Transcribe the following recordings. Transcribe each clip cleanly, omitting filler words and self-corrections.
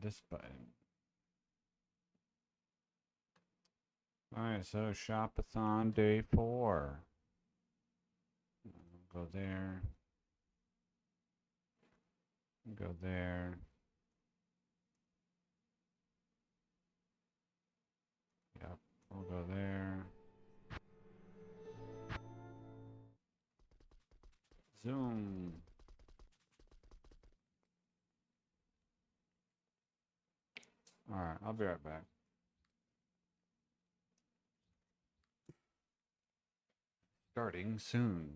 this button. Alright, so Shop-a-thon day 4. Go there. Go there. Yep, we'll go there. Zoom. Alright, I'll be right back. Starting soon.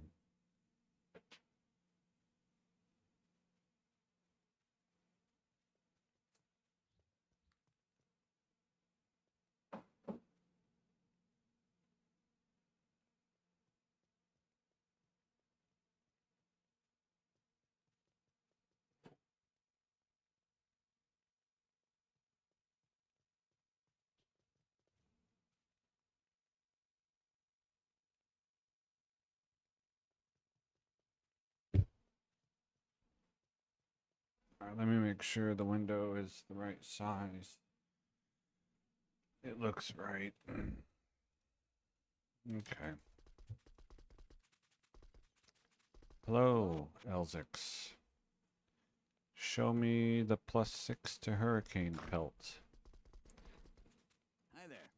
Alright, let me make sure the window is the right size. It looks right. Okay. Hello, Elzix. Show me the +6 to hurricane pelt. Hi there.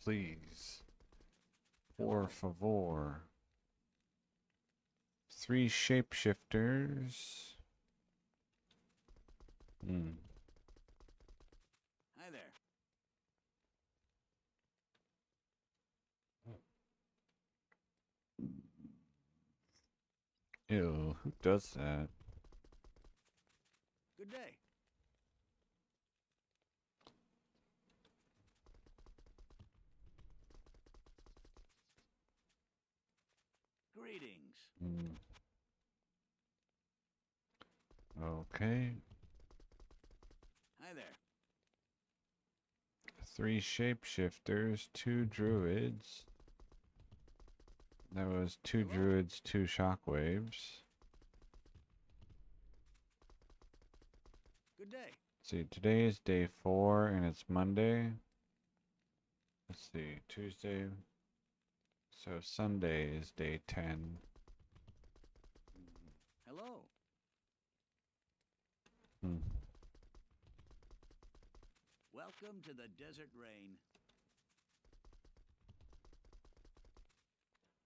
Please. Por favor. 3 shapeshifters. Hi there. Ew, who does that? Good day. Greetings. Okay. Hi there. 3 shapeshifters, 2 druids. That was 2 Hello? druids, 2 shockwaves. Good day. See, today is day 4 and it's Monday. Let's see, Tuesday. So Sunday is day 10. Hello. Welcome to the desert rain.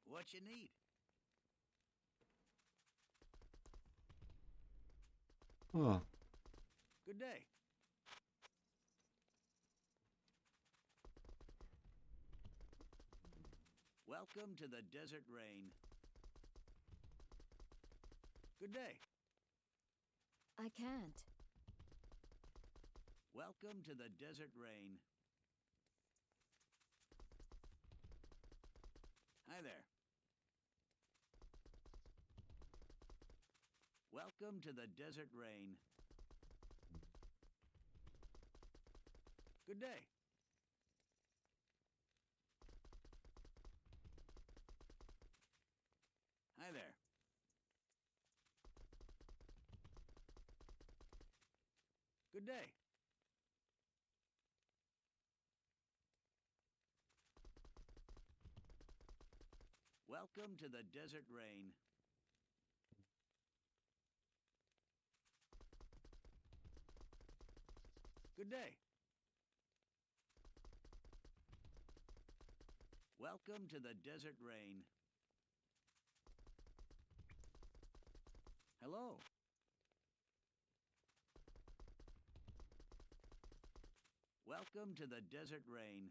What you need? Oh, Good day. Welcome to the desert rain. Good day. I can't. Welcome to the desert rain. Hi there. Welcome to the desert rain. Good day. Hi there. Good day. Welcome to the desert rain. Good day. Welcome to the desert rain. Hello. Welcome to the desert rain.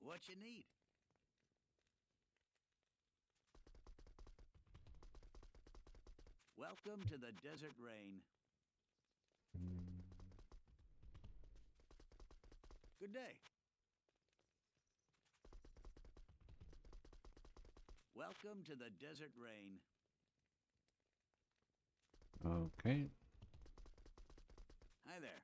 What you need? Welcome to the desert rain. Good day. Welcome to the desert rain. okay. Hi there.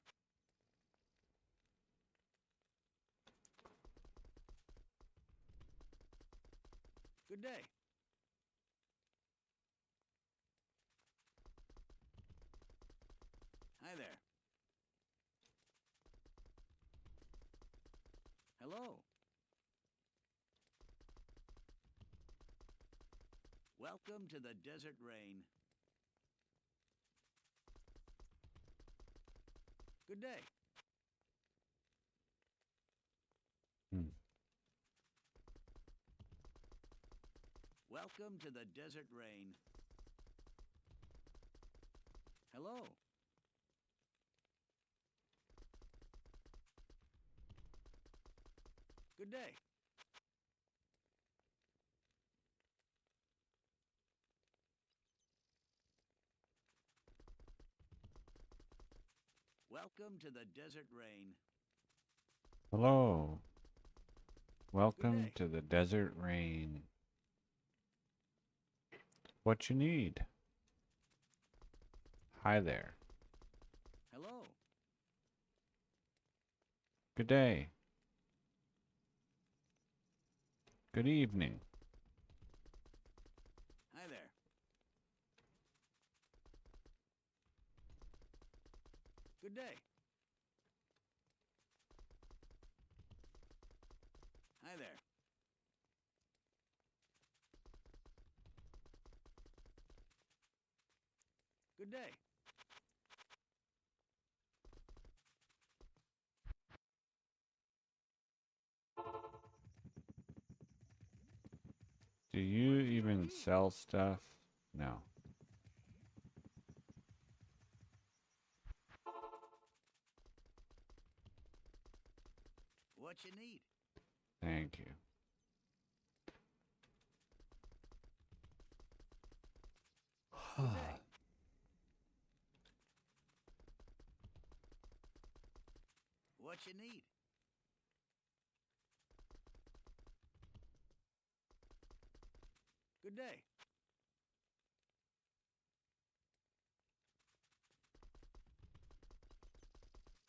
Good day. Welcome to the desert rain. Good day. Hmm. Welcome to the desert rain. Hello. Good day. Welcome to the desert rain. Hello. Welcome day. to the desert rain. What you need? Hi there. Hello. Good day. Good evening. Hi there. Good day. Hi there. Good day. Do you even sell stuff? No. What you need? Thank you. Good day. What you need? Good day.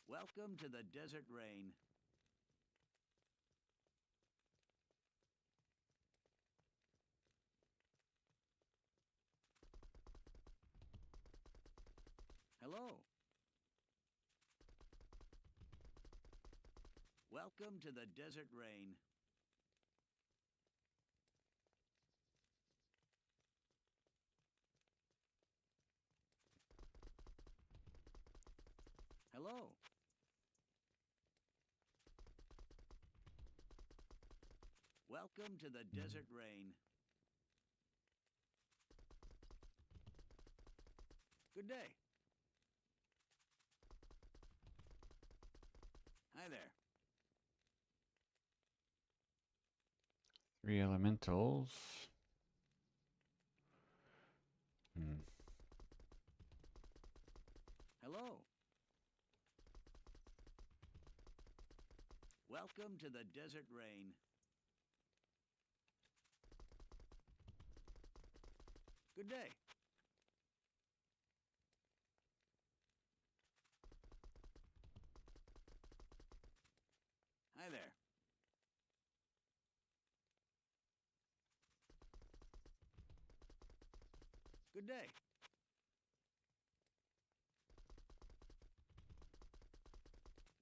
Welcome to the desert rain. Hello. Welcome to the desert rain. Hello. Welcome to the desert rain. Good day. Hi there. 3 elementals. Hmm. Hello. Welcome to the desert rain. Good day. Hi there. Good day.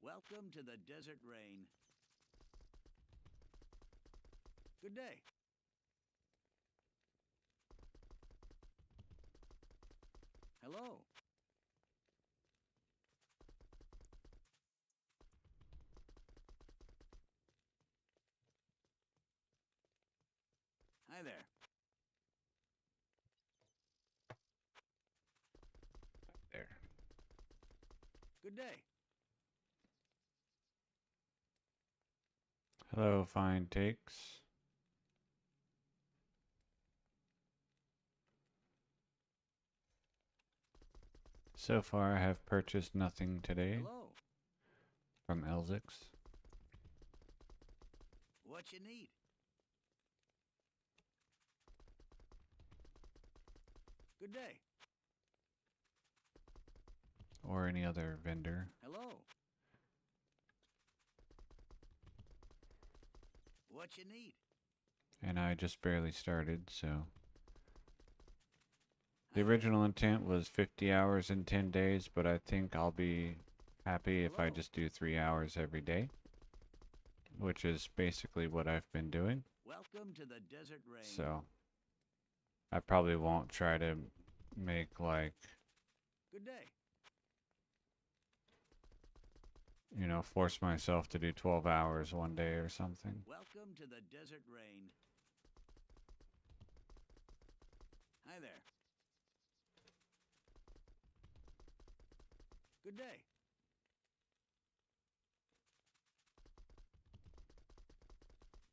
Welcome to the desert rain. Good day. Hello. Hi there. There. Good day. Hello, fine takes. So far, I have purchased nothing today Hello. from Elzix. What you need? Good day. Or any other vendor. Hello. What you need? And I just barely started, so. The Hi there. original intent was 50 hours in 10 days, but I think I'll be happy if I Hello. just do 3 hours every day, which is basically what I've been doing. Welcome to the desert rain. So I probably won't try to make like, Good day. you know, force myself to do 12 hours one day or something. Welcome to the Desert Rain. Hi there. Good day.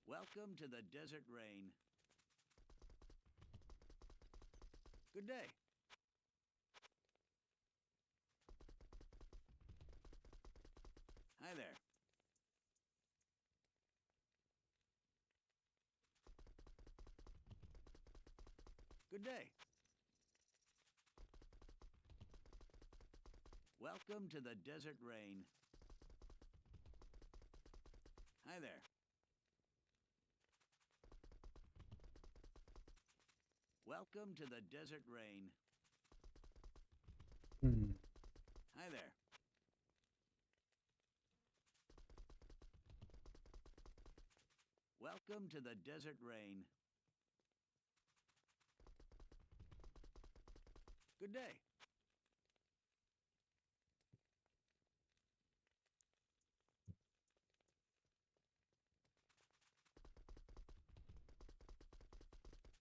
Welcome to the Desert Rain. Good day. Hi there. Good day. Welcome to the Desert Rain. Hi there. Welcome to the Desert Rain. Hmm. Hi there. Welcome to the Desert Rain. Good day.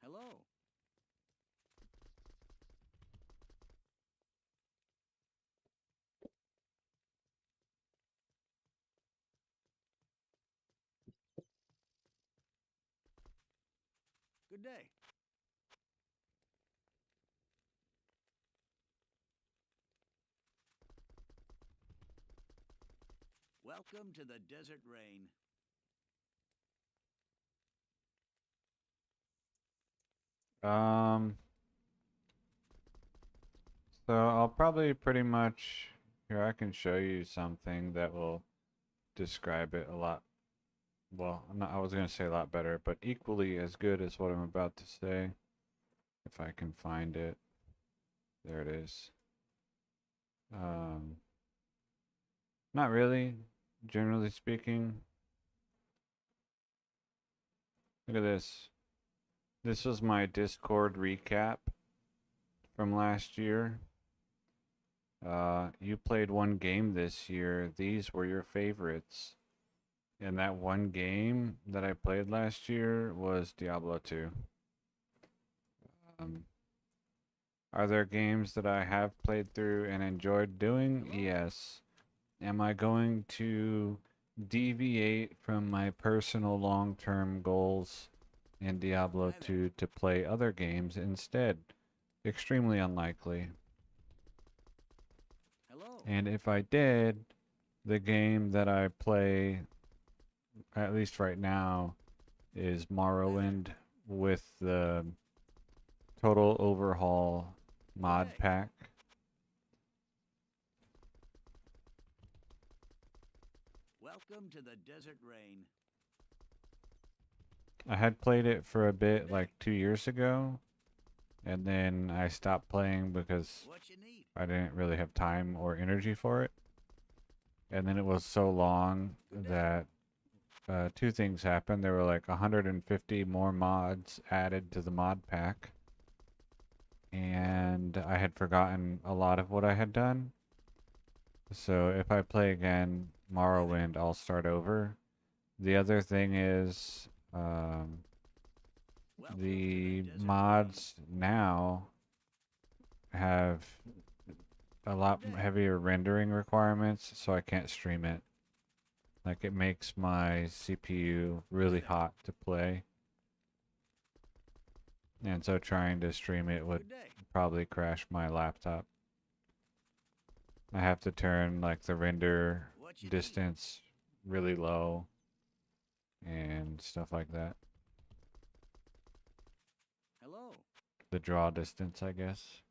Hello. Good day. Welcome to the Desert Rain. Um, so I'll probably pretty much, here I can show you something that will describe it a lot. Well, I was going to say a lot better, but equally as good as what I'm about to say. If I can find it. There it is. Um, Not really, generally speaking. Look at this. This was my Discord recap from last year. You played one game this year. These were your favorites. And that one game that I played last year was Diablo 2. Um, are there games that I have played through and enjoyed doing? Hello. Yes. Am I going to deviate from my personal long-term goals in Diablo Hi there. 2 to play other games instead? Extremely unlikely. Hello. And if I did, the game that I play, at least right now, is Morrowind with the Total Overhaul mod day. pack. Welcome to the Desert Rain. I had played it for a bit Good like day. 2 years ago, and then I stopped playing because What you need? I didn't really have time or energy for it. And then it was so long Good day. that two things happened. There were like 150 more mods added to the mod pack, and I had forgotten a lot of what I had done. So if I play again Morrowind, I'll start over. The other thing is Welcome the to the Desert mods now have a lot Good day. heavier rendering requirements, so I can't stream it. Like it makes my CPU really there. hot to play. And so trying to stream it would Good day. probably crash my laptop. I have to turn like the render What you need? distance really low and stuff like that. Hello. The draw distance, I guess.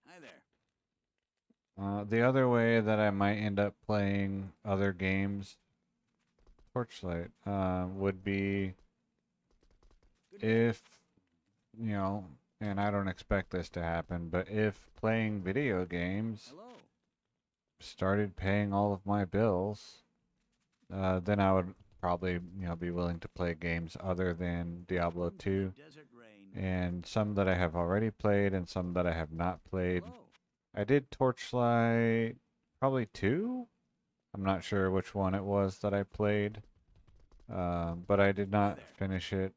Hi there. The other way that I might end up playing other games, Torchlight, would be Good day. if, you know, and I don't expect this to happen, but if playing video games Hello. started paying all of my bills, then I would probably, be willing to play games other than Diablo Welcome to 2, the Desert Rain. and some that I have already played and some that I have not played. Hello. I did Torchlight probably 2. I'm not sure which one it was that I played, but I did not there. finish it.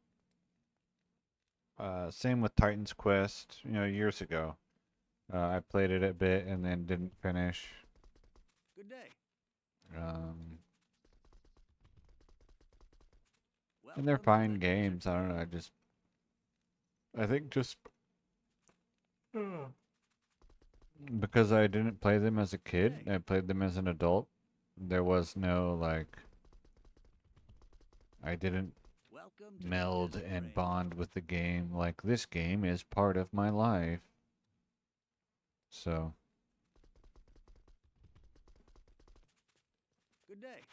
Same with Titan's Quest, years ago. I played it a bit and then didn't finish. Good day. Um, Welcome and they're to fine the games. Desert I don't know. Rain. I think just because I didn't play them as a kid, Hey. I played them as an adult. There was no like, I didn't Welcome to meld the Desert and Rain. bond with the game like this game is part of my life. So, Good day.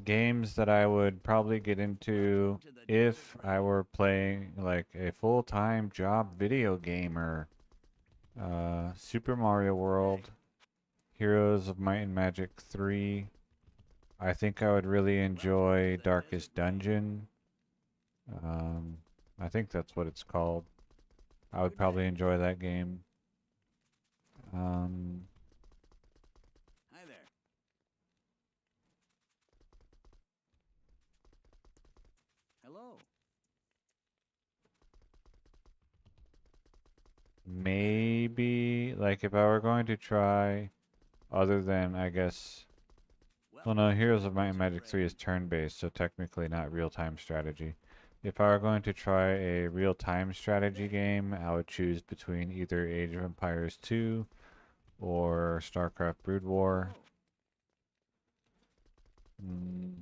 games that I would probably get into Welcome to the if Desert I Rain. were playing like a full-time job video gamer. Super Mario World, Heroes of Might and Magic 3. I think I would really enjoy the Darkest Desert Rain. Dungeon. Um, I think that's what it's called. I would Good probably day. enjoy that game. Um, Hi there. Hello. maybe like if I were going to try, other than I guess. Well, Welcome no, to Heroes the of Might and Desert Magic 3 Rain. is turn-based, so technically not real-time strategy. If I were going to try a real-time strategy game, I would choose between either Age of Empires 2 or StarCraft Brood War. Hello. Mm,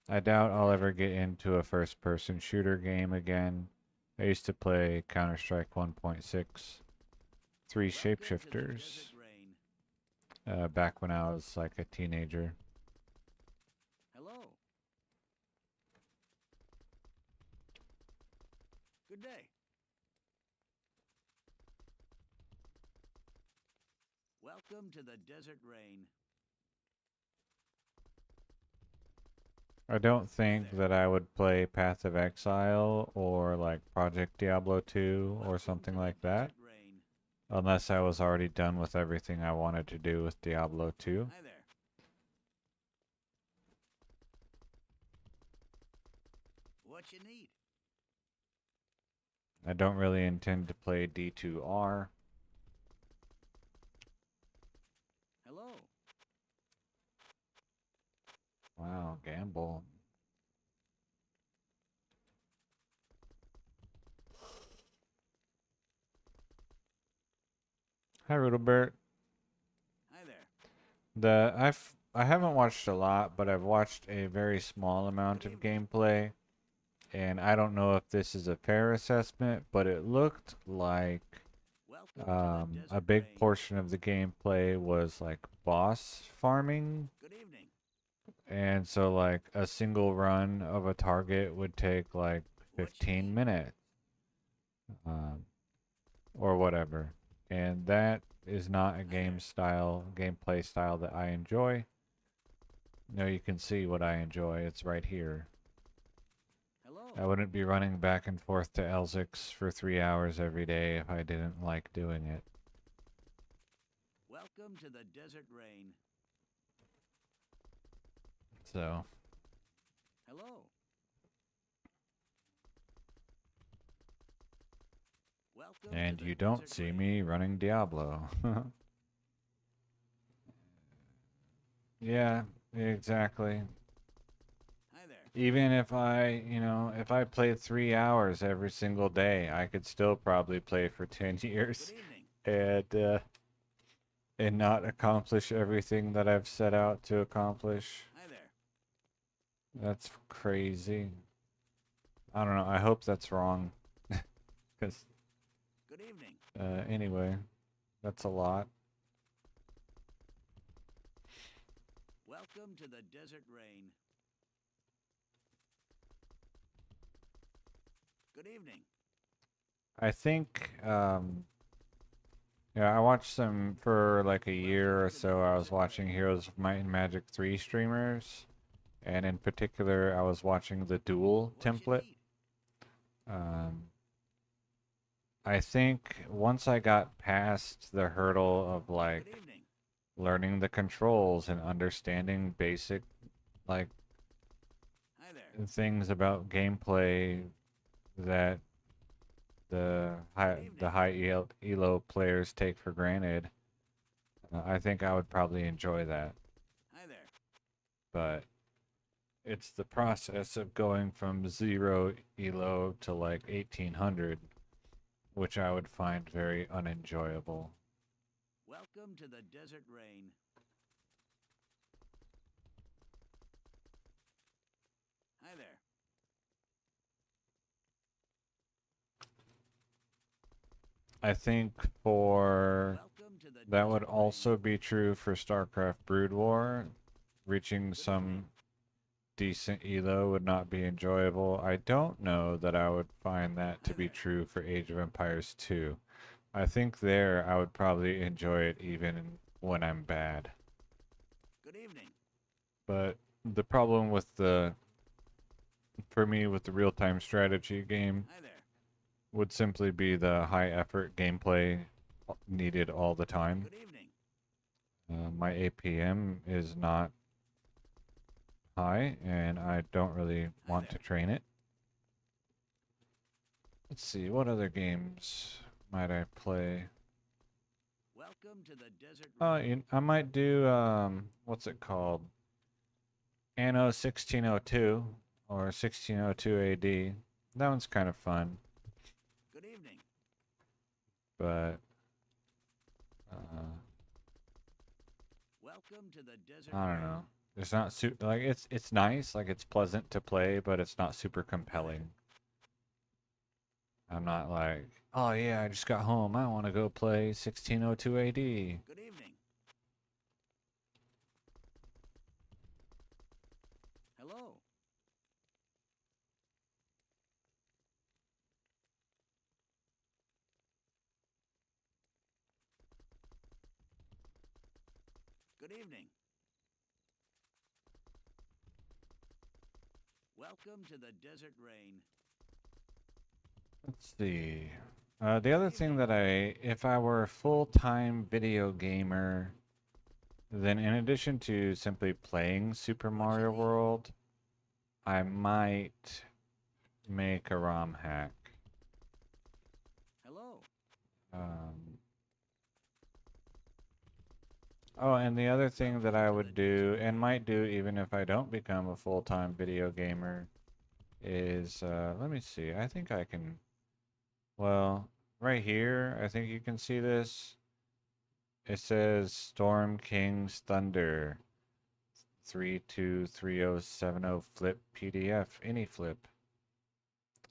I doubt I'll ever get into a first-person shooter game again. I used to play Counter-Strike 1.6, Three Welcome to the Shapeshifters, Desert Rain. back when I was like a teenager. Hello. Good day. Welcome to the Desert Rain. I don't think there. that I would play Path of Exile or like Project Diablo 2 or Welcome something to the like that, Desert Rain. unless I was already done with everything I wanted to do with Diablo 2. Hi there. What you need? I don't really intend to play D2R. Hello. Wow, gamble. Hi, Rudolbert. Hi there. I haven't watched a lot, but I've watched a very small amount Good of evening. gameplay, and I don't know if this is a fair assessment, but it looked like Welcome to the a Desert big Rain. portion of the gameplay was like boss farming. Good evening. And so like a single run of a target would take like What you 15 need? minutes, um, or whatever. And that is not a there. gameplay style that I enjoy. No, you can see what I enjoy. It's right here. Hello. I wouldn't be running back and forth to Elzix for 3 hours every day if I didn't like doing it. Welcome to the Desert Rain. So, Hello. Welcome and to the you don't Desert see Rain. me running Diablo. Yeah, exactly. Hi there. Even if if I played 3 hours every single day, I could still probably play for 10 Good years evening. and not accomplish everything that I've set out to accomplish. Hi there. That's crazy. I don't know. I hope that's wrong. Because, Good evening. anyway, that's a lot. Welcome to the Desert Rain. Good evening. I think, Yeah, I watched some for like a year or Welcome to the so. I was Desert watching Rain. Heroes of Might and Magic 3 streamers, and in particular, I was watching the duel What you template. need? Um, I think once I got past the hurdle of Good like evening. learning the controls and understanding basic like Hi there. things about gameplay that Good the evening. high elo players take for granted, I think I would probably enjoy that. Hi there. But it's the process of going from zero elo to like 1800, which I would find very unenjoyable. Welcome to the Desert Rain. Hi there. I think for Welcome to the that would Desert Rain. also be true for StarCraft Brood War. Reaching Good evening. some decent elo would not be enjoyable. I don't know that I would find that to Hi be there. true for Age of Empires 2. I think there I would probably enjoy it even when I'm bad. Good evening. But the problem with for me, with the real-time strategy game Hi there. would simply be the high effort gameplay needed all the time. Good evening. My APM is not high, and I don't really Hi want to there. train it. Let's see, what other games might I play? Welcome to the Desert Oh, Rain. I might do, what's it called? Anno 1602 or 1602 AD. That one's kind of fun, Good evening. but uh, Welcome to the Desert I don't Rain. know. It's not like it's nice, like it's pleasant to play, but it's not super Hi there. compelling. I'm not like, oh yeah, I just got home. I want to go play 1602 AD. Good evening. Hello. Good evening. Welcome to the Desert Rain. Let's see. The Good other thing evening. that if I were a full-time video gamer, then in addition to simply playing Super What you Mario need? World, I might make a ROM hack. Hello. Um, oh, and the other thing that Welcome I to the would Desert do, and Rain. might do even if I don't become a full-time video gamer, is, let me see, I think I can, well, right here, I think you can see this. It says Storm King's Thunder 323070 flip PDF, any flip.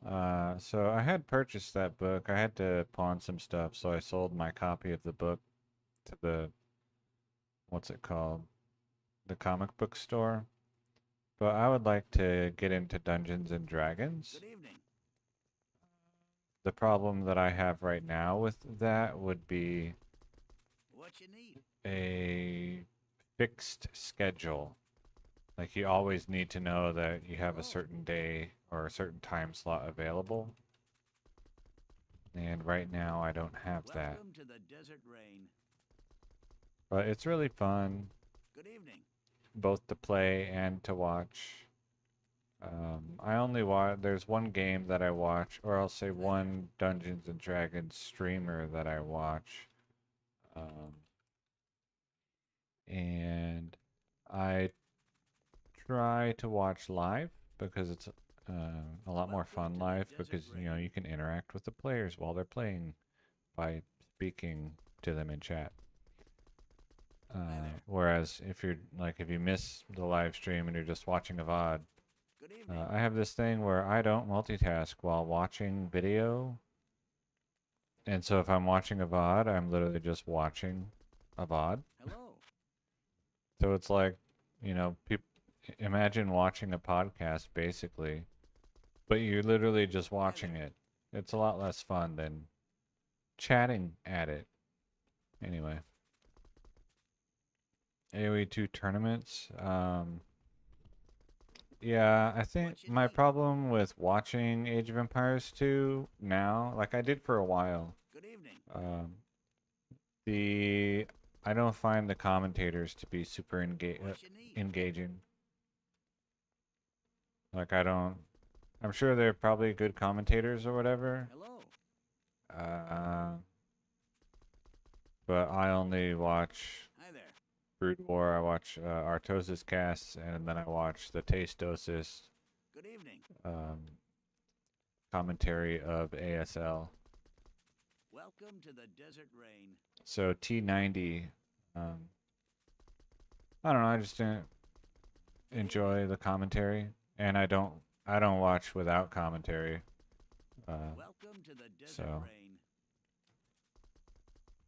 So I had purchased that book. I had to pawn some stuff, so I sold my copy of the book to the, what's it called? The comic book store. But I would like to get into Dungeons and Dragons. Good evening. The problem that I have right now with that would be What you need? a fixed schedule. Like you always need to know that you have a Hello. certain day or a certain time slot available. And right now I don't have that. Welcome to the Desert Rain. But it's really fun, Good evening. both to play and to watch. I only watch, there's one game that I watch, or I'll say Hi there. one Dungeons and Dragons streamer that I watch. Um, and I try to watch live because it's a lot more Welcome fun to the live Desert because Rain. you can interact with the players while they're playing by speaking to them in chat. Hi there. Whereas if you miss the live stream and you're just watching a VOD, Good evening. I have this thing where I don't multitask while watching video, and so if I'm watching a VOD, I'm literally just watching a VOD. Hello. So it's like, people imagine watching a podcast basically, but you're literally just Hi watching there. it. It's a lot less fun than chatting at it. Anyway, AoE 2 tournaments. Yeah, I think What you my need? problem with watching Age of Empires 2 now, like I did for a while, Good evening. um, the I don't find the commentators to be super What you need? engaging. Like I don't. I'm sure they're probably good commentators or whatever. Hello. Uh, but I only watch Hi there. Brood War. I watch Artosis casts, and then I watch the Tastosis Good evening. um, commentary of ASL. Welcome to the Desert Rain. So T90, um, I don't know. I just didn't Good enjoy evening. the commentary, and I don't watch without commentary. Welcome to the Desert So, Rain.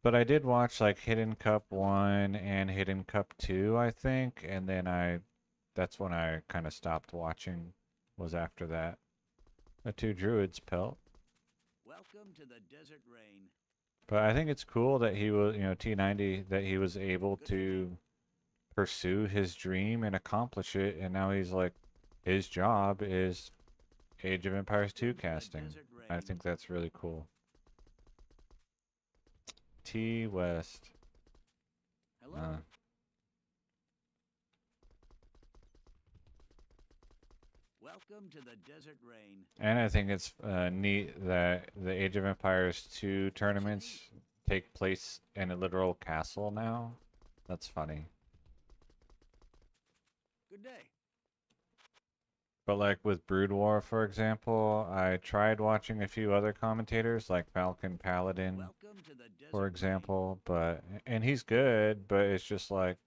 but I did watch like Hidden Cup Hello. 1 and Hidden Cup 2, I think, and then that's when I kind of stopped watching. Was after that. The two druids pelt. Welcome to the Desert Rain. But I think it's cool that he was, T90, that he was able Good to evening. pursue his dream and accomplish it, and now he's like, his job is Age of Empires 2 Welcome to the casting. Desert I Rain. think that's really cool. T West. Hello. Uh, Welcome to the Desert Rain. and I think it's neat that the Age of Empires 2 What you tournaments need? take place in a literal castle now. That's funny. Good day. But like with Brood War, for example, I tried watching a few other commentators like Falcon Paladin, Welcome to the Desert for Rain. example, and he's good, but it's just like,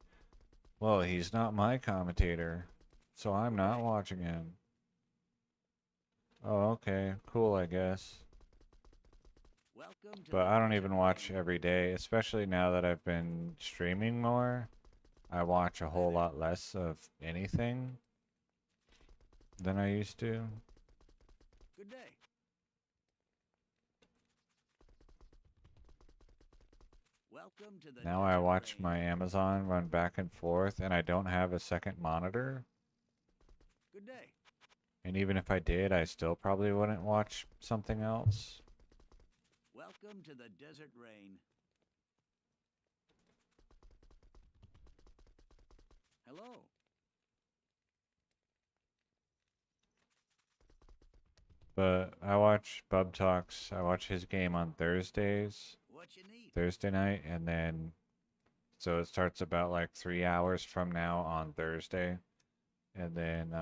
well, he's not my commentator, so I'm Good not day. watching him. Oh, okay, cool, I guess. Welcome to But the I don't Desert even watch Rain. every day, especially now that I've been streaming more. I watch a Hi whole there. lot less of anything than I used to. Good day. Welcome to the Now I Desert watch Rain. my Amazon run back and forth, and I don't have a second monitor. Good day. And even if I did, I still probably wouldn't watch something else. Welcome to the Desert Rain. Hello. But I watch Bub Talks. I watch his game on Thursdays, What you need? Thursday night, and then so it starts about like 3 hours from now on Thursday, and then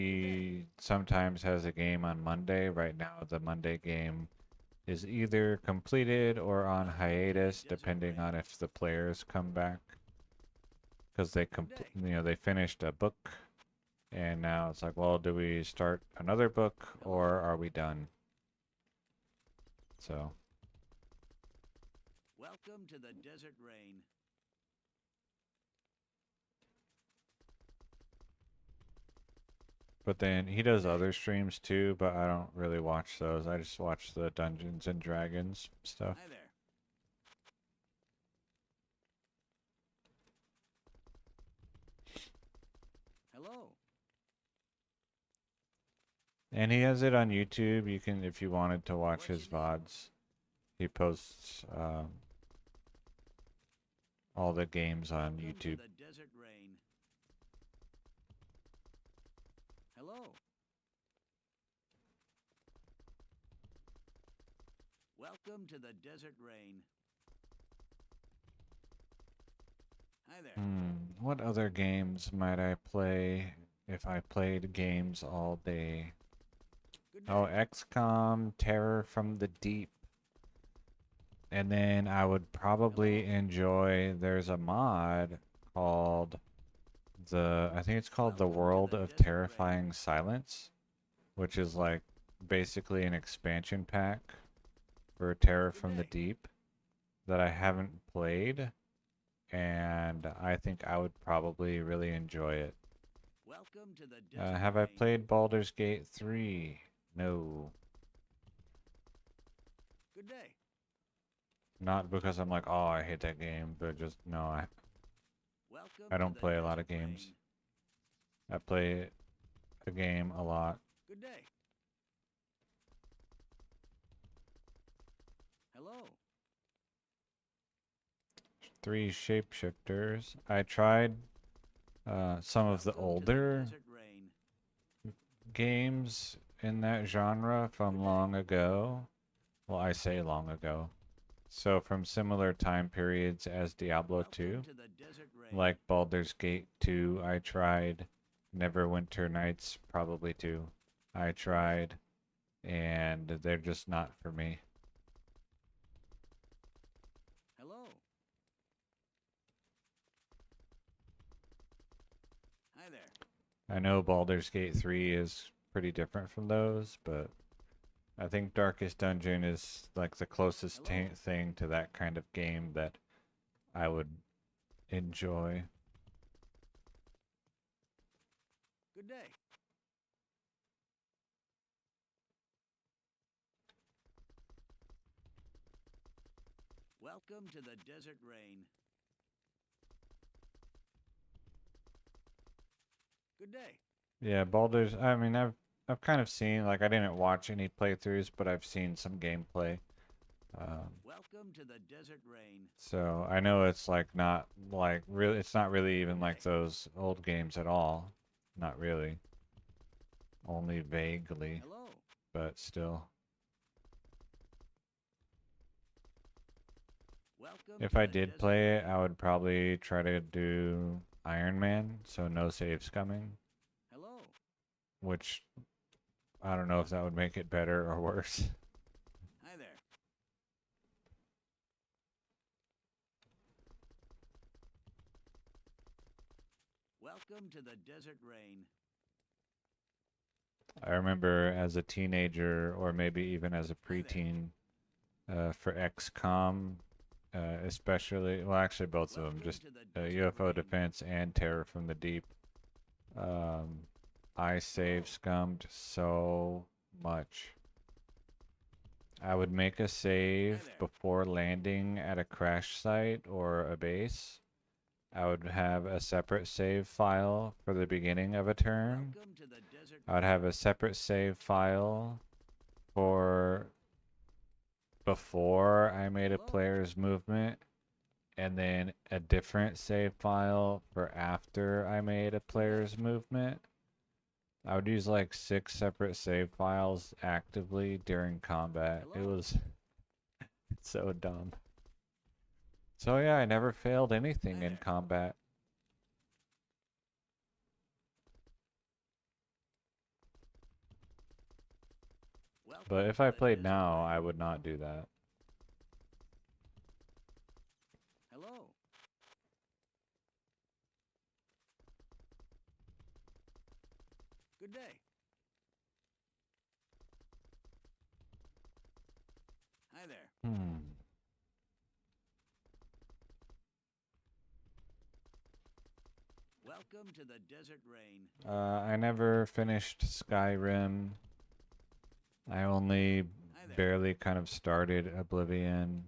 Good day. he sometimes has a game on Monday. Right now, the Monday game is either completed or on Welcome to the hiatus, Desert depending on Rain. if the players come back, because Good day. they finished a book, and now it's like, well, do we start another book or Hello. are we done? So, Welcome to the Desert Rain. but then he Good does day. other streams too, but I don't really watch those. I just watch the Dungeons and Dragons stuff. Hi there. Hello. And he has it on YouTube. You can, if you wanted to watch What you his need? VODs, he posts all the games on Welcome to YouTube. the Desert Rain. Hello. Welcome to the Desert Rain. Hi there. What other games might I play if I played games all day? Good Oh, day. XCOM, Terror from the Deep. And then I would probably Hello. enjoy, there's a mod called I think it's called The Welcome to World the of Desert Rain. Terrifying Silence, which is like basically an expansion pack for Terror Good from the day. Deep that I haven't played, and I think I would probably really enjoy it. Welcome to the Desert Have I Rain. played Baldur's Gate 3? No. Good day. Not because I'm like, oh, I hate that game, but just no, Welcome I to don't the play a lot desert of games. rain. I play a game a lot. Good day. Hello. 3 shapeshifters. I tried some of the Welcome to older desert rain. games in that genre from long ago. Well, I say long ago. So from similar time periods as Diablo Welcome 2, to the desert rain. like Baldur's Gate 2, I tried. Neverwinter Nights, probably 2. I tried, and they're just not for me. Hello. Hi there. I know Baldur's Gate 3 is pretty different from those, but I think Darkest Dungeon is like the closest Hello. thing to that kind of game that I would enjoy. Good day. Welcome to the desert rain. Good day. Yeah, Baldur's. I mean, I've kind of seen, like, I didn't watch any playthroughs, but I've seen some gameplay. Welcome to the desert rain. So I know it's like not like really. It's not really even like Okay. those old games at all. Not really. Only vaguely, Hello. but still. Welcome If to I the did desert play it, rain. I would probably try to do Iron Man, so no saves coming, Hello. which I don't know if that would make it better or worse. Hi there. Welcome to the desert rain. I remember as a teenager, or maybe even as a Hi there. preteen, for XCOM, especially, well, actually both of them, Welcome just to the desert UFO rain. Defense and Terror from the Deep. I save scummed so much. I would make a Hi save there. before landing at a crash site or a base. I would have a separate save file for the beginning of a turn. Welcome to the desert I would rain. have a separate save file for before I made a Hello. player's movement, and then a different save file for after I made a player's movement. I would use like 6 separate save files actively during combat. It Hello. was so dumb. So yeah, I never failed anything Hi in there. combat. Welcome But if to I the played desert now, I rain. would not do that. Hello. Good day. Hi there. Welcome to the desert rain. I never finished Skyrim. I only Hi there. barely kind of started Oblivion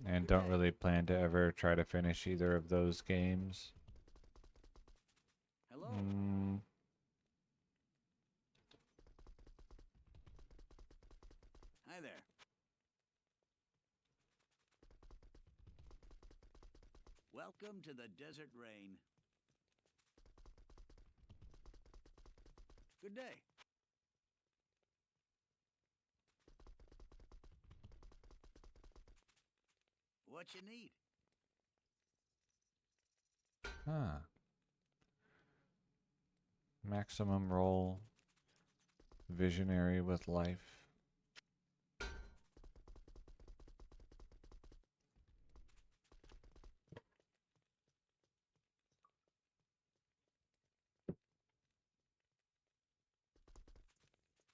and Good don't day. really plan to ever try to finish either of those games. Hello. Hi there. Welcome to the desert rain. Good day. What you need? Huh. Maximum roll. Visionary with life.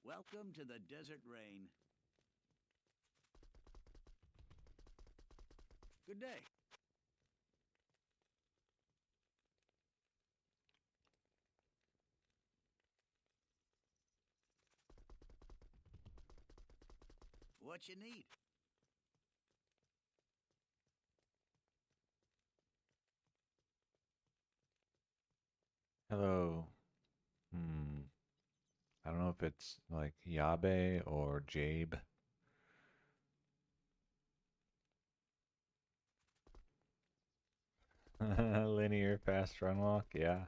Welcome to the desert rain. Good day. What What you need? Hello. I don't know if it's like Yabe or Jabe. Linear fast run walk, yeah.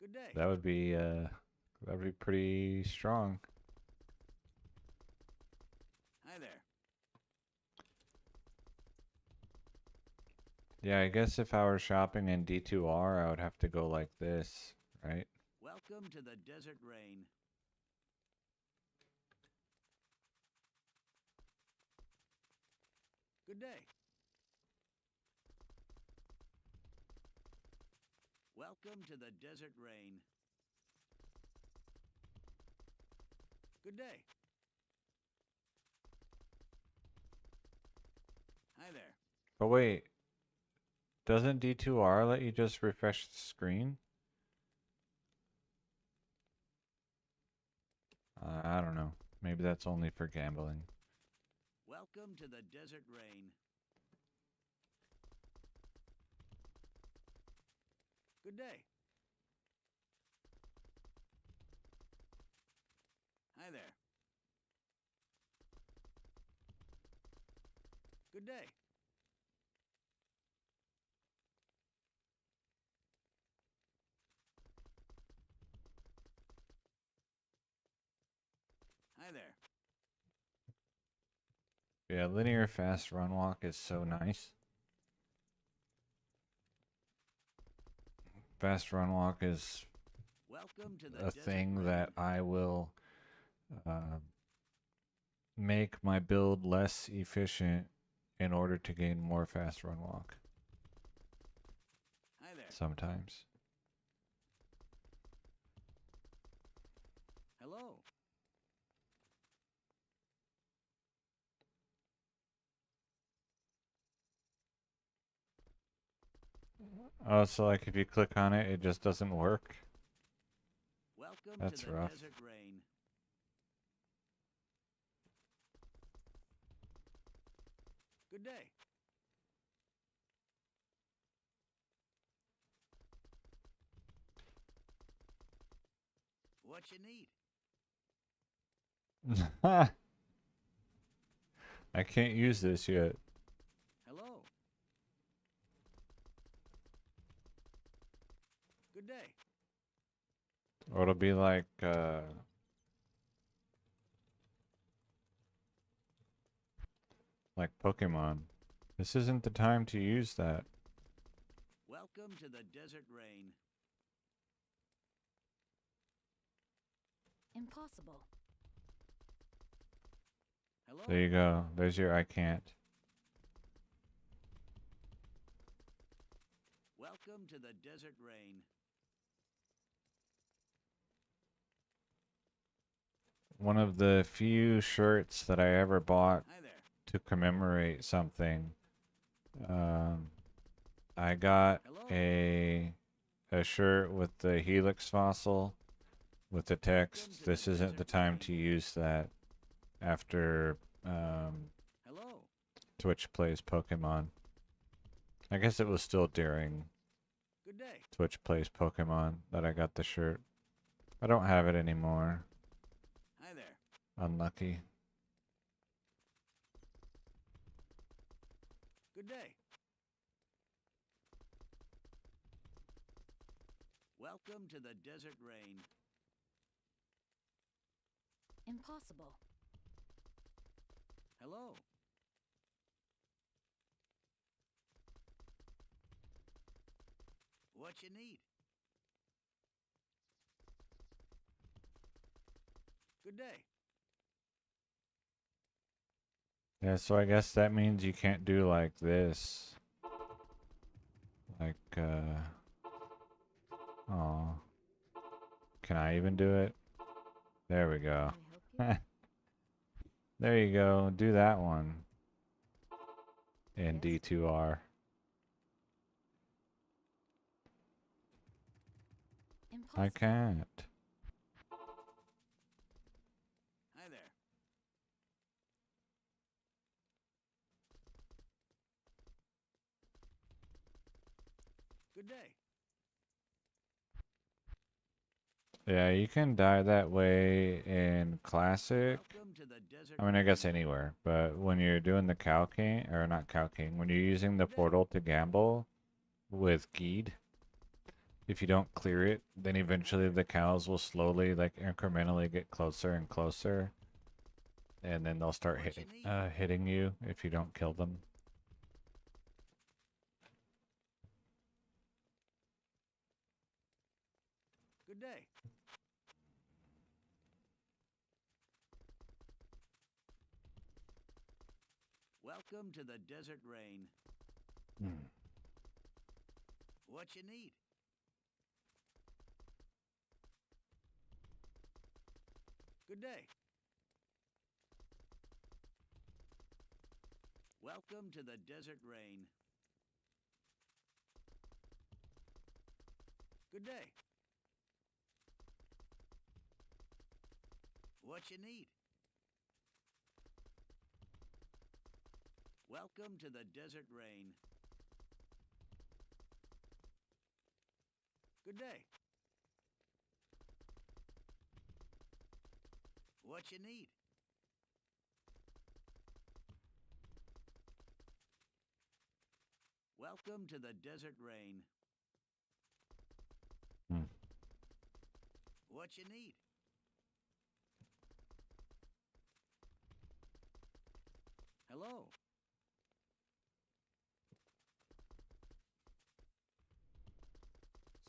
Good day. That would be pretty strong. Hi there. Yeah, I guess if I were shopping in D2R, I would have to go like this, right? Welcome to the desert rain. Good day. Welcome to the desert rain. Good day. Hi there. But wait, doesn't D2R let you just refresh the screen? I don't know. Maybe that's only for gambling. Welcome to the desert rain. Good day. Hi there. Good day. Hi there. Yeah, linear fast run walk is so nice. Fast run walk is Welcome to the a desert thing rain. that I will make my build less efficient in order to gain more fast run walk Hi there. sometimes. Hello. Oh, so like if you click on it, it just doesn't work? Welcome That's to the rough. desert rain. Good day. What you need? I can't use this yet. Hello. Good day. Or it'll be like Pokemon. This isn't the time to use that. Welcome to the desert rain. Impossible. Hello. There you go. There's your I can't. Welcome to the desert rain. One of the few shirts that I ever bought Hi there. to commemorate something. I got Hello. a shirt with the Helix fossil with the text, "This isn't the time to use that," after Hello. Twitch plays Pokemon. I guess it was still during Good day. Twitch plays Pokemon that I got the shirt. I don't have it anymore. Hi there. Unlucky. Good day. Welcome to the desert rain. Impossible. Hello. What you need? Good day. Yeah, so I guess that means you can't do like this. Like, oh, can I even do it? There we Can go. I help you? There you go. Do that one in Yes? D2R. I Impossible. can't. Hi there. Good day. Yeah, you can die that way in classic. Welcome to the desert. I mean, I guess rain. anywhere, but when you're doing the Cow King, or not Cow King, when you're using the Good day. portal to gamble with Geed, if you don't clear it, then eventually the cows will slowly, like, incrementally get closer and closer, and then they'll start What you hitting, need? hitting you if you don't kill them. Good day. Welcome to the desert rain. Hmm. What you need? Good day. Welcome to the desert rain. Good day. What you need? Welcome to the desert rain. Good day. What you need? Welcome to the desert rain. Hmm. What you need? Hello.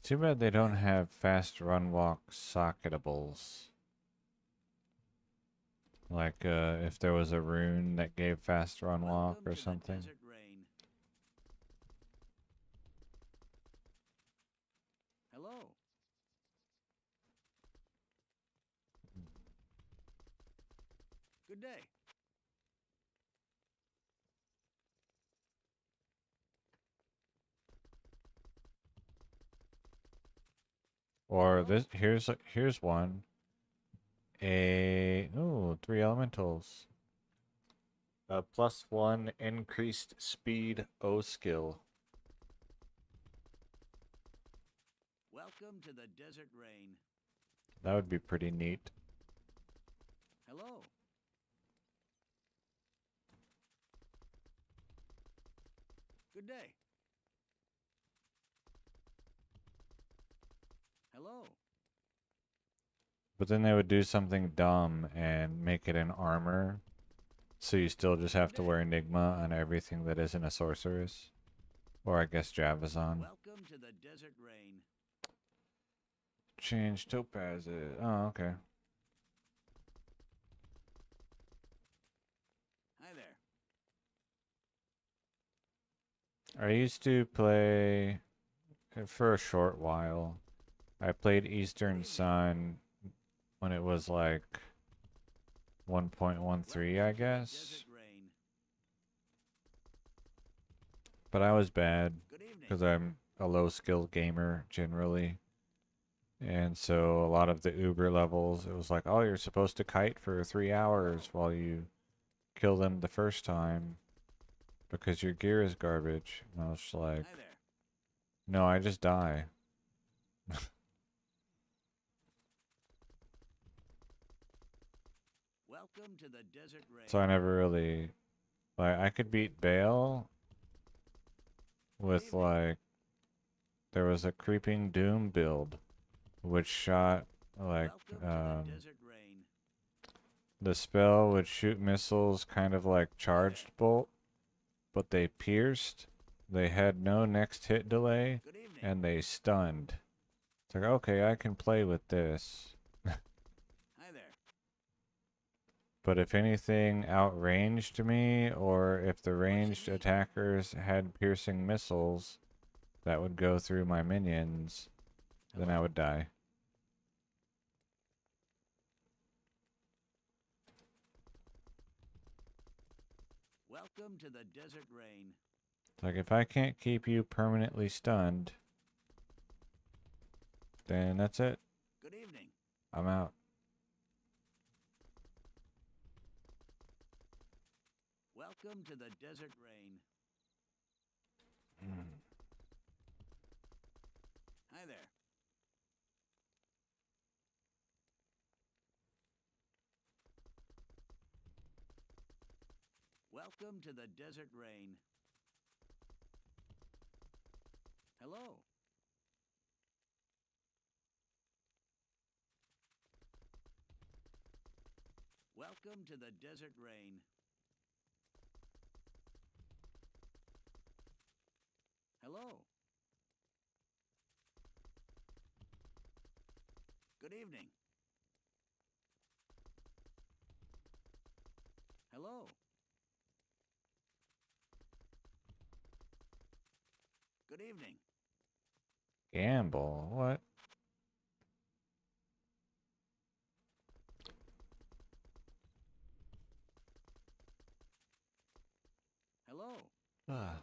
Too bad they don't have fast run walk socketables. Like, if there was a rune that gave fast run walk Welcome or to the something. desert rain. Hello. Good day. Or Hello? this, here's one. Three elementals. A +1 increased speed O skill. Welcome to the desert rain. That would be pretty neat. Hello. Good day. Hello. But then they would do something dumb and make it an armor. So you still just have to wear Enigma on everything that isn't a sorceress. Or I guess Javazon. Welcome to the desert rain. Change topazes. Oh, okay. Hi there. I used to play for a short while. I played Eastern Sun when it was like 1.13, I Welcome to the guess. desert rain. But I was bad Good evening. because I'm a low skill gamer generally. And so a lot of the Uber levels, it was like, oh, you're supposed to kite for 3 hours while you kill them the first time because your gear is garbage. And I was just like, Hi there. no, I just die. Welcome to the desert rain. So I never really, like, I could beat Bale with evening. like, there was a Creeping Doom build, which shot like, Welcome to the desert rain. the spell would shoot missiles kind of like charged bolt, but they pierced, they had no next hit delay, Good evening. and they stunned. It's like, okay, I can play with this. Hi there. But if anything outranged me, or if the you ranged need? attackers had piercing missiles that would go through my minions, then I Hello. would die. Welcome to the desert rain. It's like, if I can't keep you permanently stunned, then that's it. Good evening. I'm out. Welcome to the desert rain. Hmm. Hi there. Welcome to the desert rain. Hello. Welcome to the desert rain. Hello. Good evening. Hello. Good evening. Gamble? What? Hello. Ah.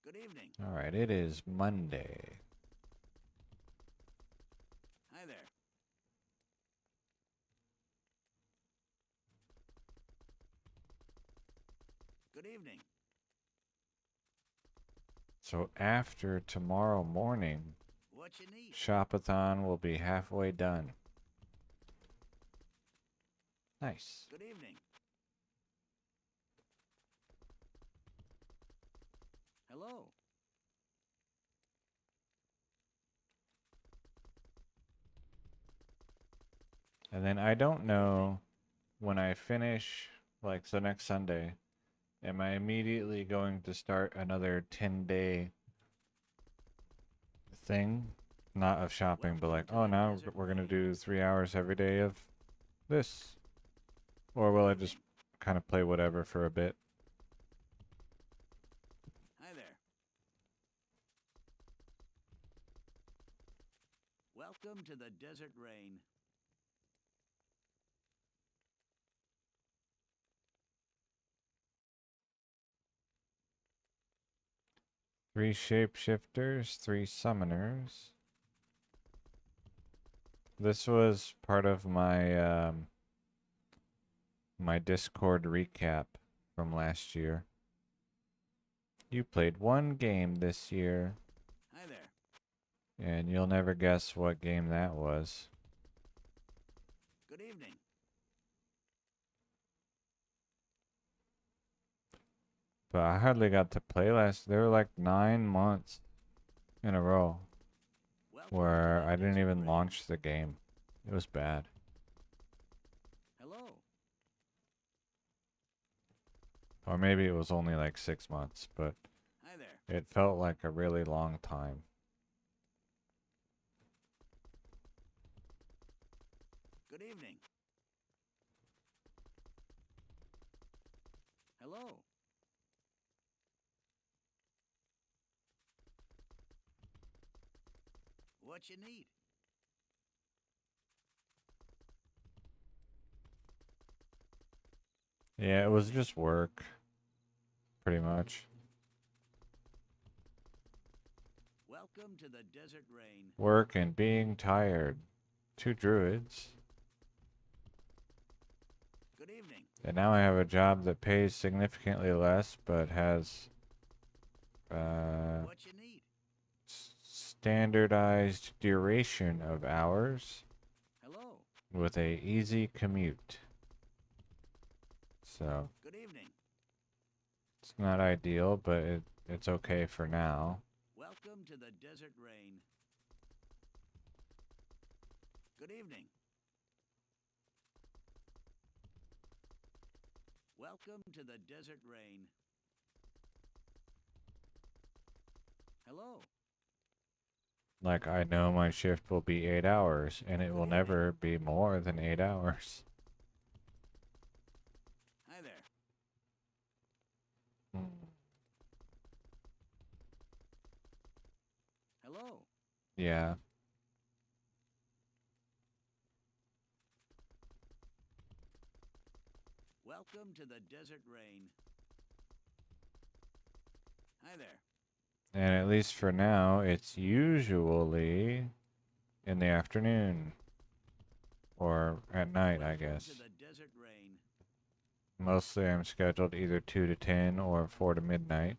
Good evening. All right, it is Monday. Hi there. Good evening. So after tomorrow morning, What you need? Shop-a-thon will be halfway done. Nice. Good evening. Hello. And then I don't know when I finish, like, so next Sunday, am I immediately going to start another 10-day thing? Not of shopping, but like, oh, now we're going to do 3 hours every day of this. Or will I just kind of play whatever for a bit? Hi there. Welcome to the desert rain. Three shapeshifters, 3 summoners. This was part of my my Discord recap from last year. You played 1 game this year, Hi there. and you'll never guess what game that was. Good evening. But I hardly got to play last. There were like 9 months in a row Welcome where to the I didn't desert even rain. launch the game. It was bad. Hello. Or maybe it was only like 6 months, but Hi there. it felt like a really long time. Good evening. Hello. What you need? Yeah, it was just work, pretty much. Welcome to the desert rain. Work and being tired. 2 druids. Good evening. And now I have a job that pays significantly less, but has What you need? standardized duration of hours Hello. with a easy commute. So Good evening. it's not ideal, but it's okay for now. Welcome to the desert rain. Good evening. Welcome to the desert rain. Hello. Like, I know my shift will be 8 hours, and it Good will evening. never be more than 8 hours. Hi there. Hello. Yeah. Welcome to the desert rain. Hi there. And at least for now, it's usually in the afternoon. Or at night, I Welcome guess. to the desert rain. Mostly I'm scheduled either 2 to 10 or 4 to midnight.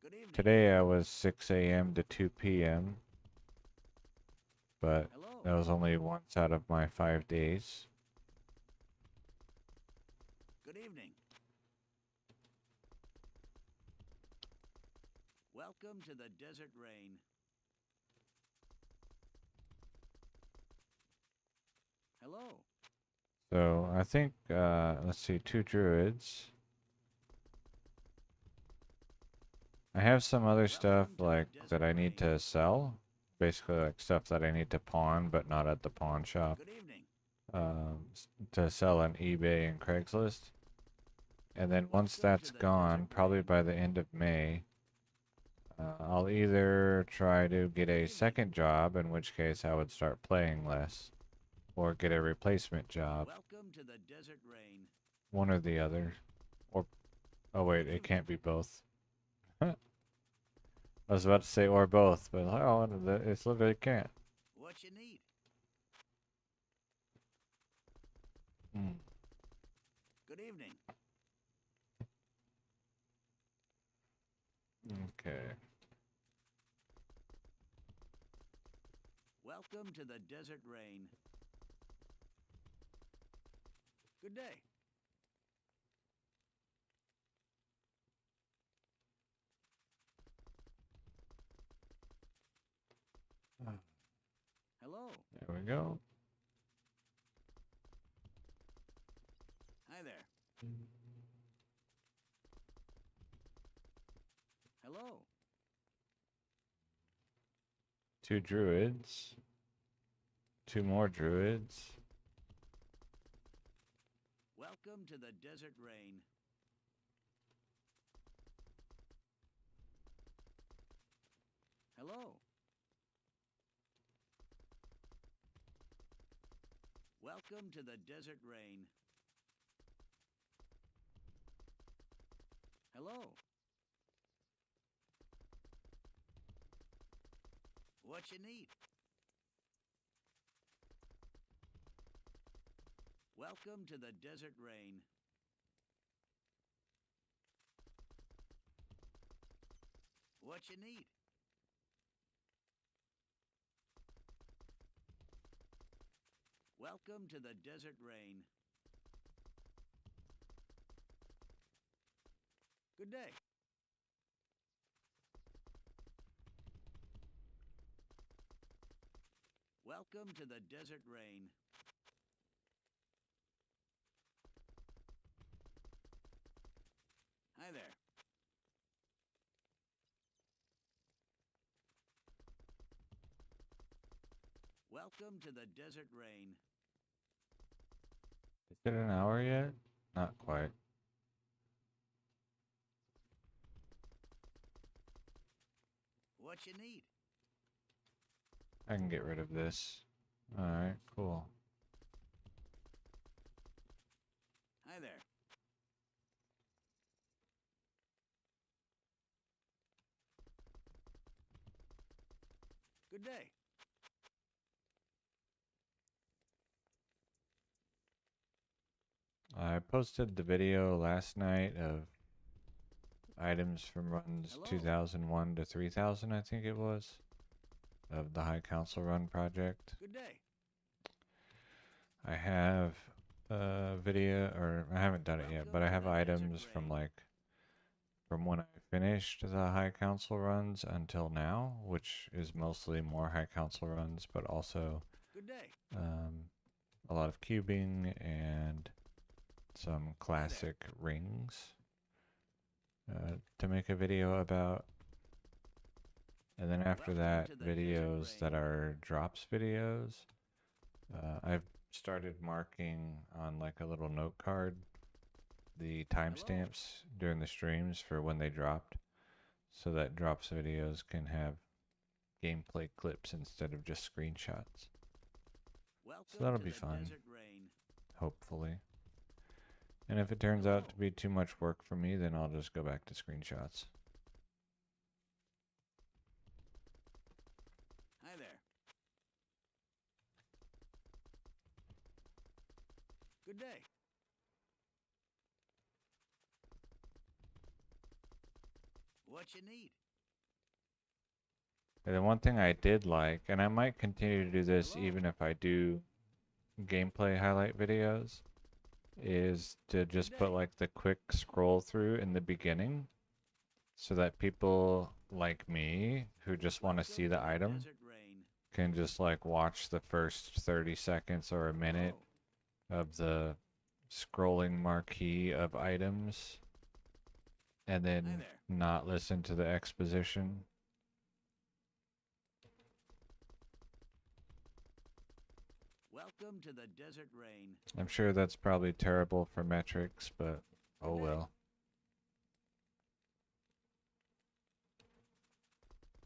Good evening. Today I was 6 a.m. to 2 p.m. But Hello. that was only once out of my 5 days. Good evening. Welcome to the Desert Rain. Hello. So I think, let's see, 2 druids. I have some other stuff Welcome to the like Desert that I need Rain. to sell. Basically like stuff that I need to pawn but not at the pawn shop. Good evening. To sell on eBay and Craigslist. And then once Welcome to that's the gone, Desert probably Rain. by the end of May, I'll either try to get a second job, in which case I would start playing less, or get a replacement job, Welcome to the Desert Rain. one or the other. Or, oh wait, Good it can't be evening. both. I was about to say or both, but oh, it's literally can't. What you need? Hmm. Good evening. Okay. Welcome to the Desert Rain. Good day. Hello. There we go. Hi there. Hello. 2 druids. 2 more druids. Welcome to the Desert Rain. Hello. Welcome to the Desert Rain. Hello. What you need? Welcome to the Desert Rain. What you need? Welcome to the Desert Rain. Good day. Welcome to the Desert Rain. Hi there. Welcome to the Desert Rain. Is it an hour yet? Not quite. What you need? I can get rid of this. Alright, cool. Hi there. Good day. I posted the video last night of items from runs Hello. 2001 to 3000, I think it was, of the High Council Run project. Good day. I have a video, or I haven't done it yet, but I Welcome to have the Desert items from Rain. from when I finished the High Council runs until now, which is mostly more High Council runs, but also Good day. a lot of cubing and some Hi there. classic rings to make a video about. And then after Welcome that, to the Desert videos that Rain. are drops videos. I've started marking on like a little note card the timestamps during the streams for when they dropped, so that drops videos can have gameplay clips instead of just screenshots. Welcome So that'll to be the fun, Desert Rain. hopefully. And if it turns out Hello. to be too much work for me, then I'll just go back to screenshots. Hi there. Good day. What you need? And the one thing I did like, and I might continue to do this Hello? even if I do gameplay highlight videos, is to just put day. like the quick scroll through in the beginning so that people like me who just want to Welcome see to the item Desert Rain. can just like watch the first 30 seconds or a minute Hello? of the scrolling marquee of items and Hi then there. not listen to the exposition. Welcome to the Desert Rain. I'm sure that's probably terrible for metrics, but oh Good day. well.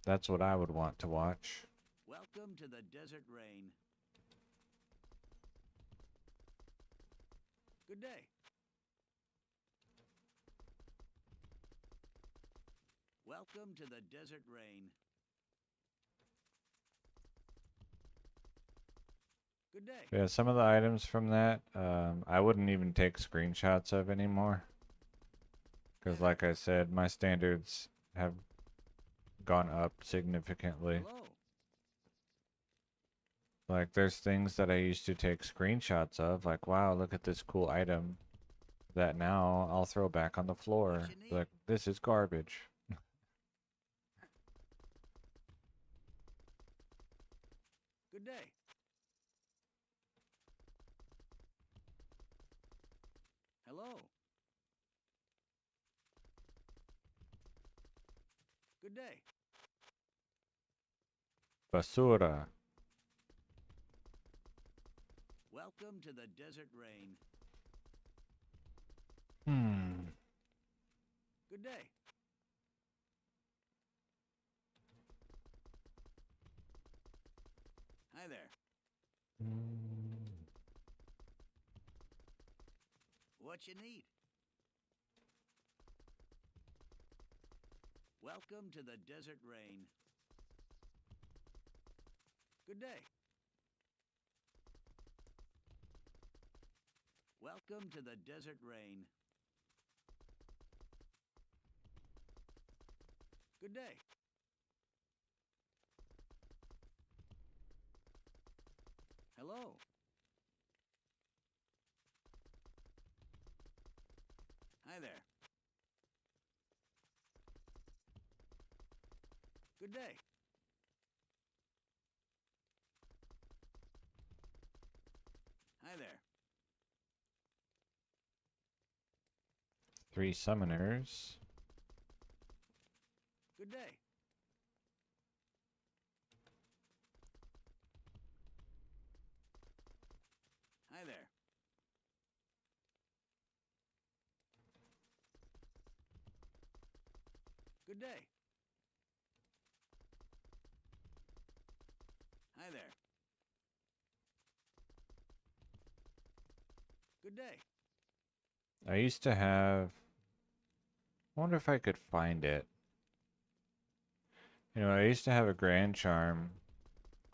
That's what I would want to watch. Welcome to the Desert Rain. Good day. Welcome to the Desert Rain. Good day. Yeah, some of the items from that, I wouldn't even take screenshots of anymore. Because like I said, my standards have gone up significantly. Hello. Like there's things that I used to take screenshots of, like wow, look at this cool item, that now I'll throw back on the floor. What you need? Like this is garbage. Good day. Hello. Good day. Basura. Welcome to the Desert Rain. Good day. Hi there. What you need? Welcome to the Desert Rain. Good day. Welcome to the Desert Rain. Good day. Hello. Hi there. Good day. Hi there. 3 summoners. Good day. Hi there. Good day. Hi there. Good day. I used to have, I wonder if I could find it. You know, I used to have a Grand Charm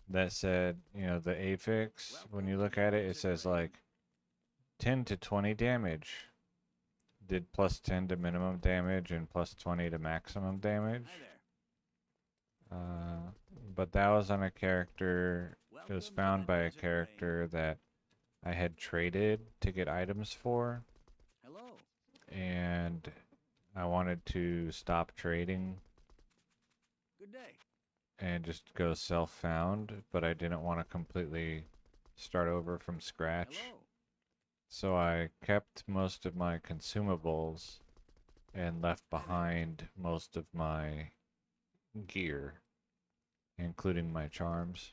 that said, you know, the affix, when you Welcome to look the at it, it Desert says Rain. like 10 to 20 damage. Did plus 10 to minimum damage and plus 20 to maximum damage. Hi there. Uh, but that was on a character, it was Welcome to found the by a Desert character that I had traded to get items for, Rain. Hello. and I wanted to stop trading Good day. and just go self-found, but I didn't want to completely start over from scratch. Hello. So I kept most of my consumables and left Hi there. behind most of my gear, including my charms.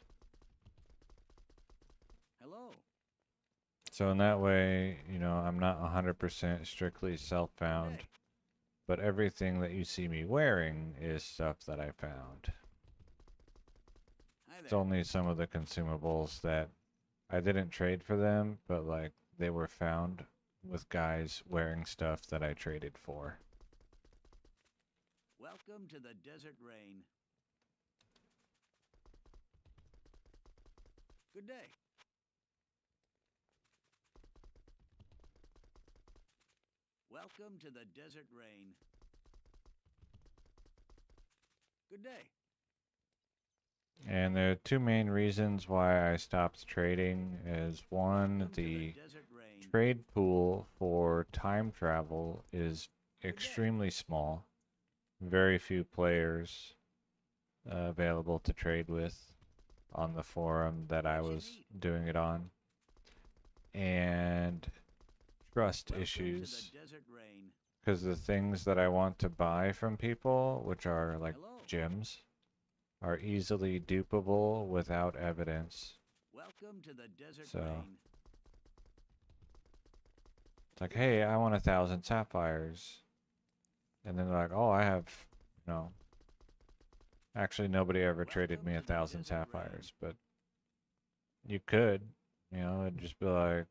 Hello. So in that way, you know, I'm not 100% strictly Good self-found, day. but everything that you see me wearing is stuff that I found. Hi It's there. only some of the consumables that I didn't trade for them, but like they were found with guys wearing stuff that I traded for. Welcome to the Desert Rain. Good day. Welcome to the Desert Rain. Good day. And there are two main reasons why I stopped trading. Is one, Welcome to the desert rain. trade pool for time travel is Good day. extremely small. Very few players available to trade with on the forum that I What you was need. doing it on. And trust Welcome issues. to the desert rain. Because the things that I want to buy from people, which are like Hello. gems, are easily dupable without evidence. Welcome to the desert So rain. it's like, Good hey, day. I want 1,000 sapphires. And then they're like, oh, I have, actually nobody ever traded Welcome me to the 1,000 desert rain. sapphires, but you could, it'd just be like,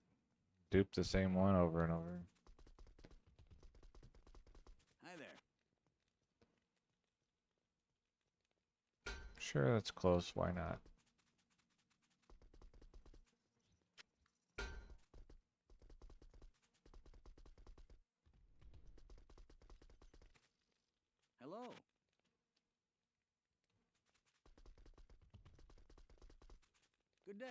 dupe the same one over and over. Hi there. Sure, that's close, why not? Hello. Good day.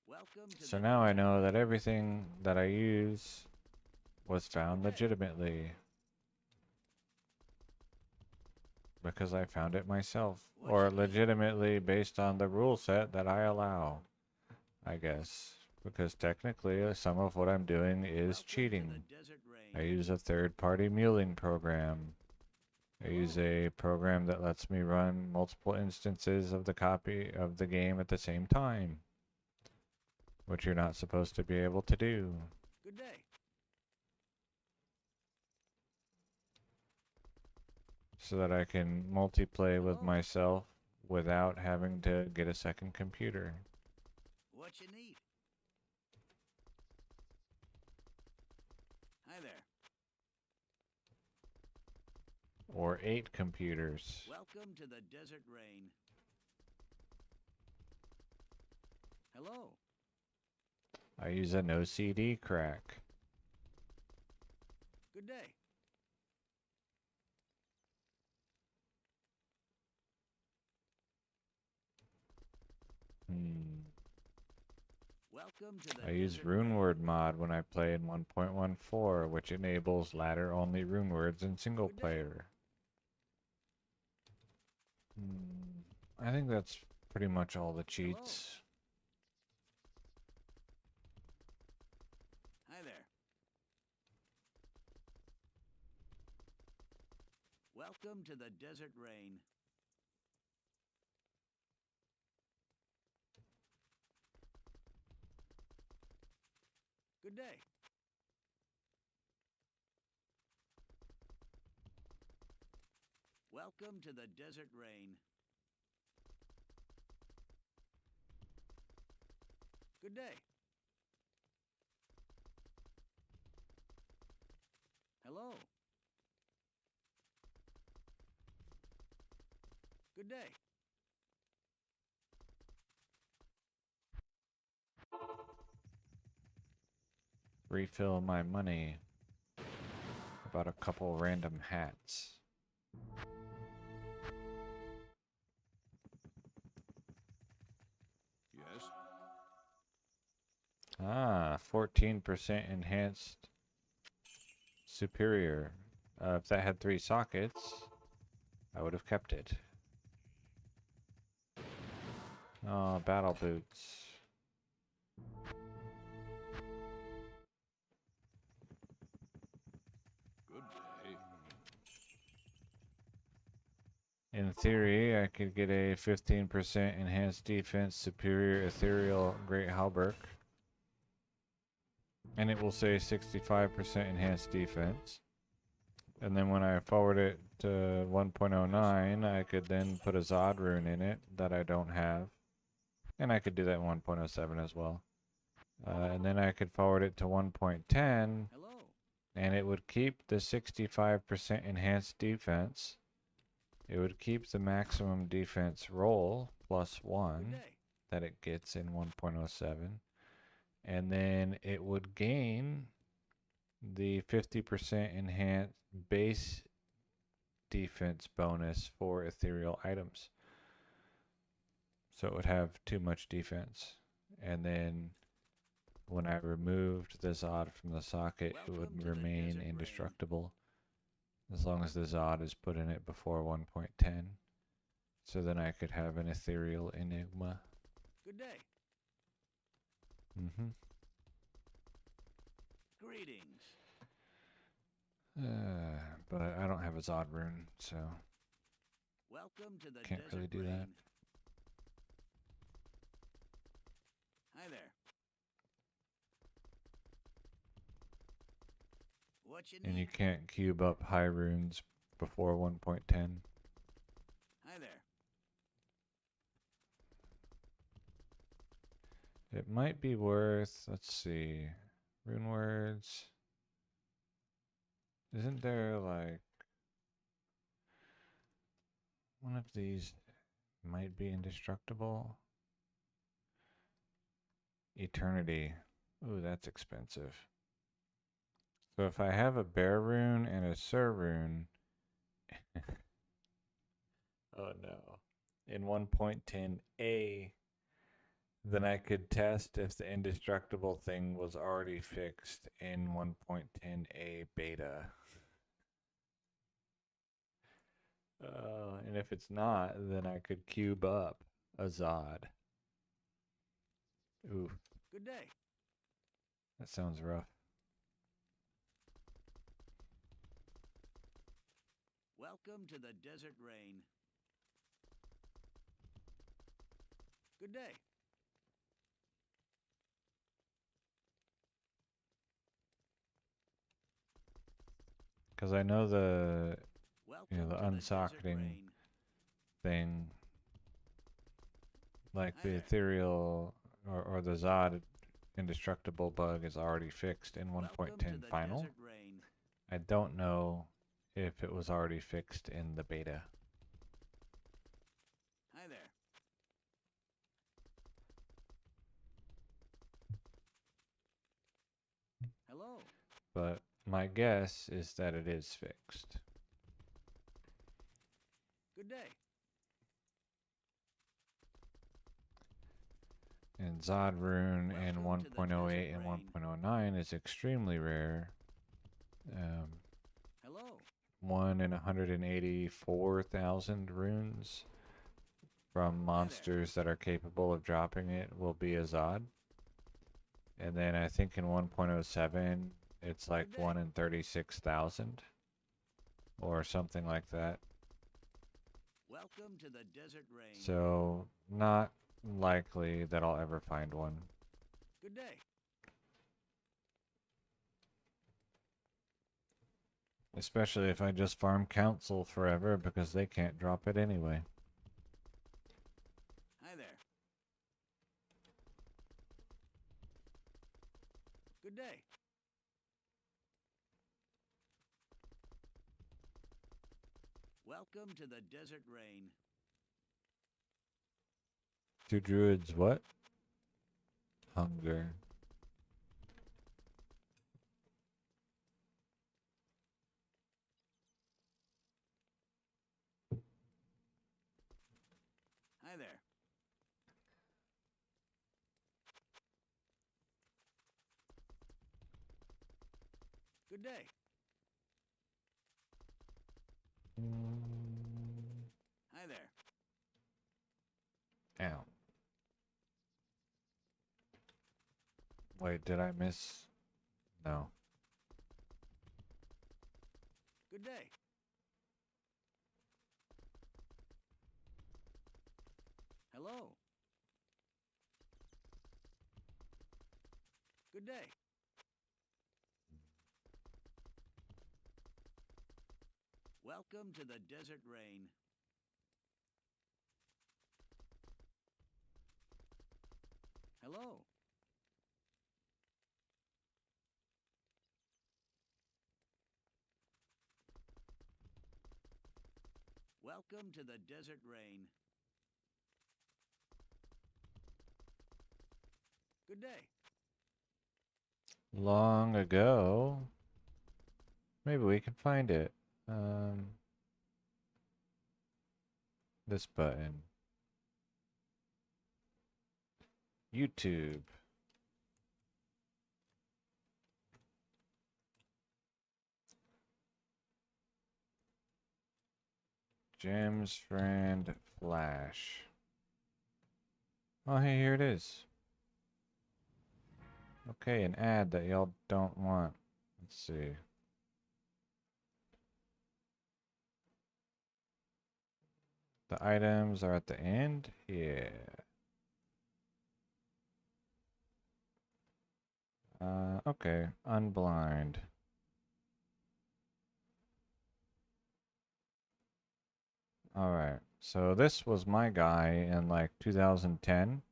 Welcome to So the now I desert know that rain. everything that I use was found Good day. legitimately. Because I found it myself. What Or you need. legitimately based on the rule set that I allow, I guess. Because technically, some of what I'm doing is Welcome cheating. to the desert rain. I use a third-party muling program. I use a program that lets me run multiple instances of the copy of the game at the same time, which you're not supposed to be able to do. Good day. So that I can multiplay with Hello. myself without having to get a second computer. What you need. Hi there. Or 8 computers. Welcome to the desert rain. Hello. I use a no CD crack. Good day. Welcome to the I use desert rain. RuneWord mod when I play in 1.14, which enables ladder-only runewords in single Good day. player. I think that's pretty much all the cheats. Hi there. Welcome to the desert rain. Good day. Welcome to the desert rain. Good day. Hello. Good day. Refill my money. About a couple random hats. Yes. Ah, 14% enhanced superior. If that had 3 sockets, I would have kept it. Oh, battle boots. Good day. In theory, I could get a 15% enhanced defense superior ethereal great halberd. And it will say 65% enhanced defense. And then when I forward it to 1.09, I could then put a Zod rune in it that I don't have. And I could do that in 1.07 as well. And then I could forward it to 1.10, Hello. and it would keep the 65% enhanced defense. It would keep the maximum defense roll plus Good 1 day. that it gets in 1.07. And then it would gain the 50% enhanced base defense bonus for ethereal items. So it would have too much defense. And then when I removed the Zod from the socket, it would remain indestructible as long as the Zod is put in it before 1.10. So then I could have an ethereal Enigma. Good day. Mm-hmm. Greetings. But I don't have a Zod rune, so Welcome to the can't desert really do rain. that. Hi there. What you And you need? can't cube up high runes before 1.10. Hi there. It might be worth, let's see, rune words. Isn't there like one of these might be indestructible? Eternity. Ooh, that's expensive. So if I have a bear rune and a Sur rune, oh no, in 1.10a, then I could test if the indestructible thing was already fixed in 1.10a beta. And if it's not, then I could cube up a Zod. Ooh, Good day. that sounds rough. Welcome to the desert rain. Good day. Because I know the Welcome the to the desert unsocketing rain. thing, like Hi the there. ethereal or the Zod indestructible bug is already fixed in Welcome to 1.10 the final. desert rain. I don't know if it was already fixed in the beta. Hi there. Hello. But my guess is that it is fixed. Good day. And Zod rune in Welcome to the 1.08 desert and rain. 1.09 is extremely rare. Hello. 1 in 184,000 runes from monsters that are capable of dropping it will be a Zod. And then I think in 1.07 it's like 1 in 36,000 or something like that. Welcome to the desert rain. So not likely that I'll ever find one. Good day. Especially if I just farm Council forever because they can't drop it anyway. Hi there. Good day. Welcome to the desert rain. Two druids what? Hunger. Hi there. Good day. Hi there. Ow. Wait, did I miss? No. Good day. Hello. Good day. Welcome to the desert rain. Hello. Welcome to the desert rain. Good day. Long ago. Maybe we can find it. This button. YouTube. Jim's friend Flash. Oh, hey, here it is. Okay, an ad that y'all don't want. Let's see. The items are at the end? Yeah. Okay. Unblind. Alright. So this was my guy in like 2010.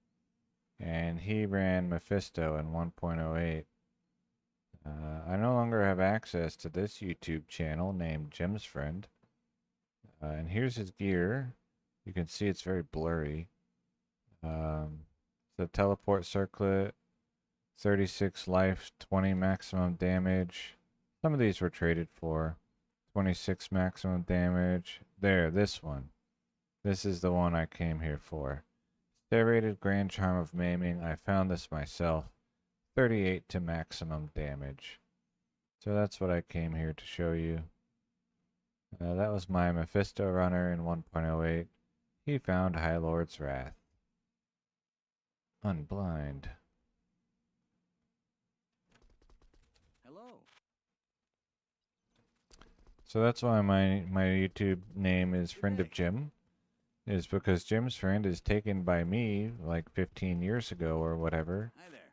And he ran Mephisto in 1.08. I no longer have access to this YouTube channel named Jim's Friend. And here's his gear. You can see it's very blurry. The teleport circlet, 36 life, 20 maximum damage. Some of these were traded for. 26 maximum damage. There, this one. This is the one I came here for. Serrated Grand Charm of Maiming. I found this myself. 38 to maximum damage. So that's what I came here to show you. That was my Mephisto runner in 1.08. He found High Lord's Wrath. Unblind. Hello. So that's why my YouTube name is Friend of Jim. Is because Jim's Friend is taken by me like 15 years ago or whatever. Hi there.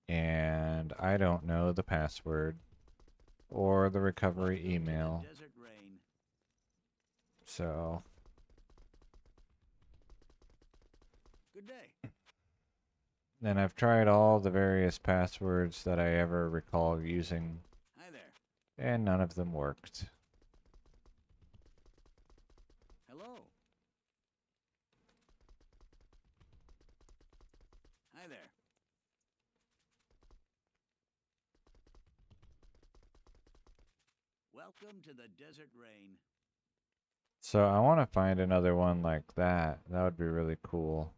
And I don't know the password or the recovery Welcome to the email. Desert Rain. So Good day. and I've tried all the various passwords that I ever recall using, Hi there. and none of them worked. Hello. Hi there. Welcome to the Desert Rain. So I want to find another one like that. That would be really cool.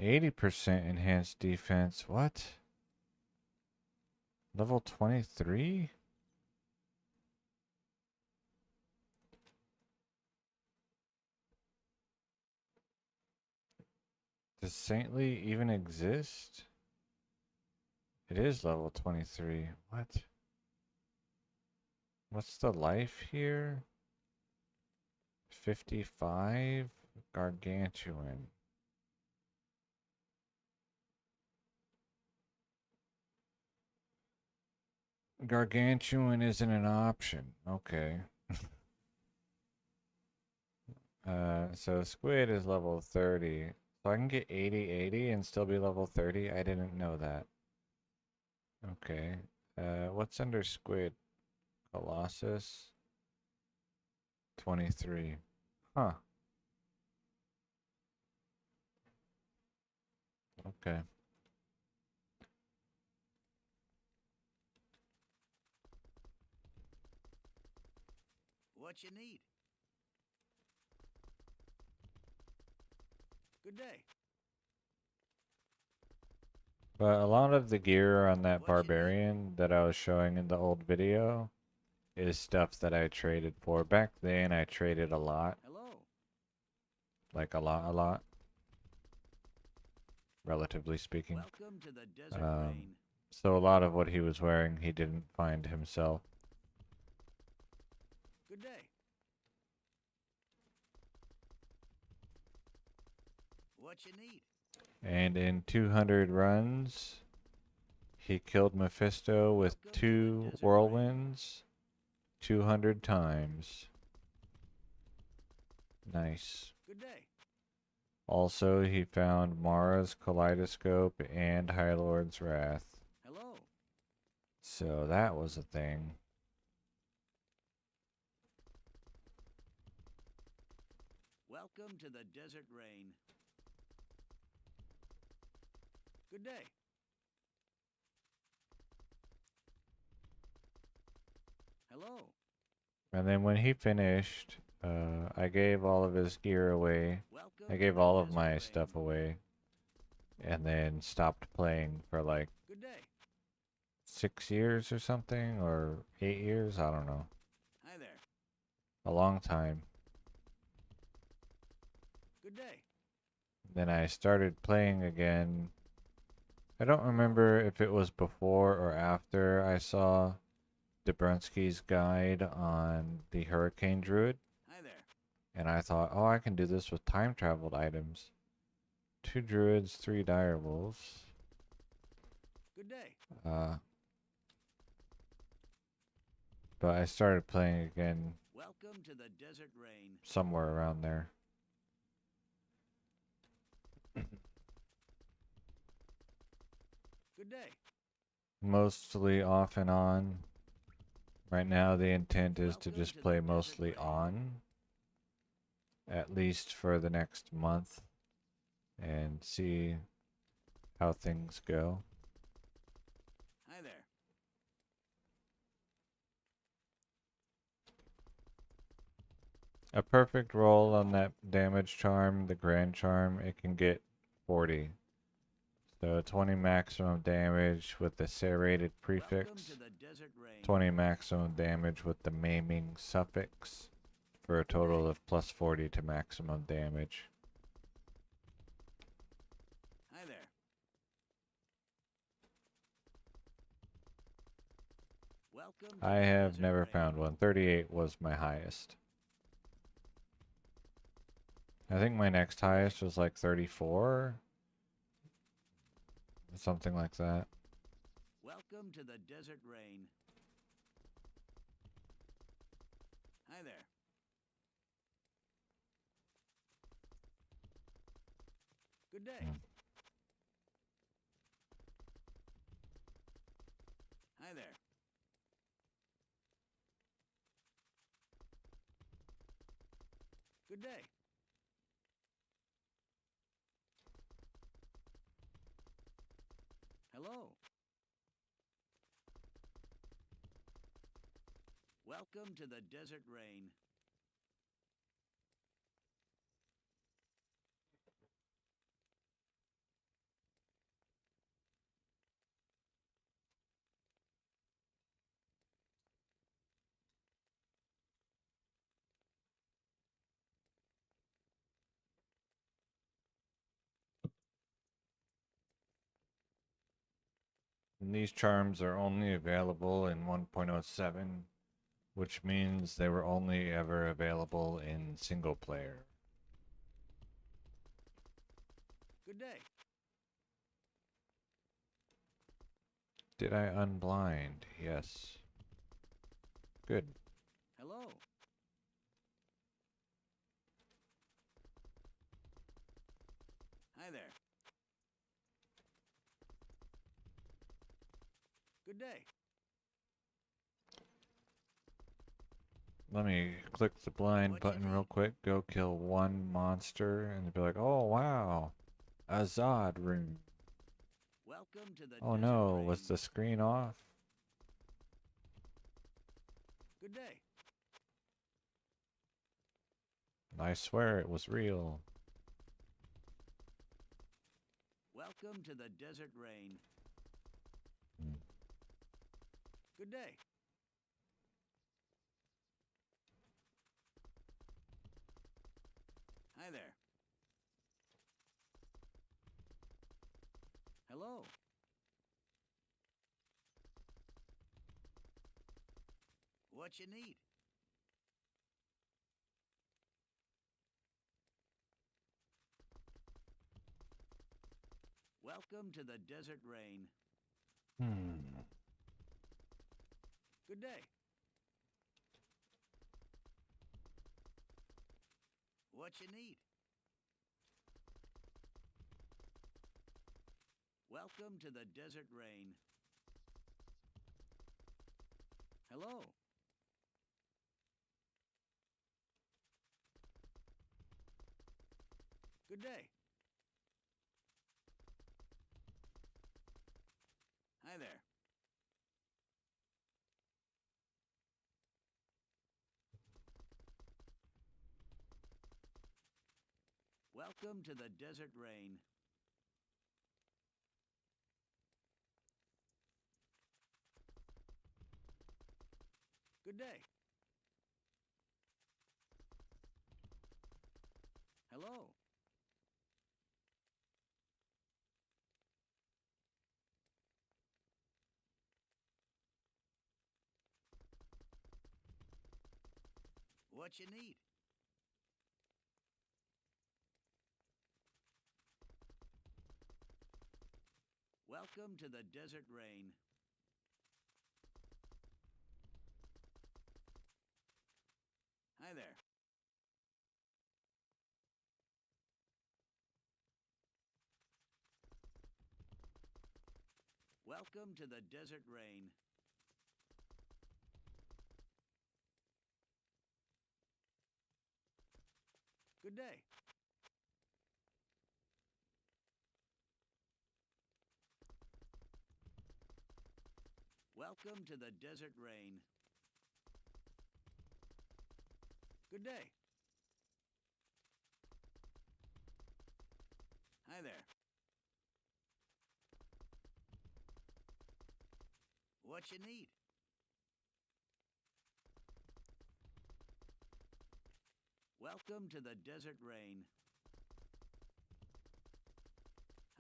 80% enhanced defense. What? Level 23? Does Saintly even exist? It is level 23. What? What's the life here? 55? Gargantuan. Gargantuan isn't an option. Okay. So Squid is level 30. So I can get 80 and still be level 30? I didn't know that. Okay. What's under Squid? Colossus? 23. Huh. Okay. What you need? Good day. But a lot of the gear on that What you need? barbarian that I was showing in the old video is stuff that I traded for. Back then I traded a lot. Hello. Like a lot. Relatively speaking. Welcome to the Desert Rain. So a lot of what he was wearing he didn't find himself. Good day. What you need? And in 200 runs, he killed Mephisto with Welcome to the 2 Desert whirlwinds 200 times. Nice. Good day. Also, he found Mara's Kaleidoscope and High Lord's Wrath. Hello. So that was a thing. Welcome to the Desert Rain. Good day. Hello. And then when he finished, I gave all of his gear away. Welcome I to gave the all of desert my rain. stuff away. And then stopped playing for like Good day. 6 years or something, or 8 years, I don't know. Hi there. A long time. Good day. Then I started playing again. I don't remember if it was before or after I saw Dobrunsky's guide on the Hurricane Druid. Hi there. And I thought, oh, I can do this with time traveled items. 2 druids, 3 direwolves. Good day. But I started playing again Welcome to the desert rain. somewhere around there. Good day. Mostly off and on. Right now the intent is to Welcome just to play the desert mostly rain. on. At least for the next month. And see how things go. Hi there. A perfect roll on that damage charm, the grand charm, it can get 40. So 20 maximum damage with the serrated Welcome prefix, to the desert rain. 20 maximum damage with the maiming suffix, for a total of plus 40 to maximum damage. Hi there. Welcome to I the have desert never rain. found one. 38 was my highest. I think my next highest was like 34. Something like that. Welcome to the desert rain. Hi there. Good day. Hmm. Hi there. Good day. Hello. Welcome to the desert rain. And these charms are only available in 1.07, which means they were only ever available in single player. Good day. Did I unblind? Yes. Good. Hello. Hi there. Good day. Let me click the blind What you button real need? quick. Go kill one monster and be like, oh wow, a Zod rune. Welcome to the Oh desert no, rain. was the screen off? Good day. I swear it was real. Welcome to the desert rain. Hmm. Good day. Hi there. Hello. What you need? Welcome to the desert rain. Good day. What you need? Welcome to the desert rain. Hello. Good day. Hi there. Welcome to the desert rain. Good day. Hello. What you need? Welcome to the desert rain. Hi there. Welcome to the desert rain. Good day. Welcome to the desert rain. Good day. Hi there. What you need? Welcome to the desert rain.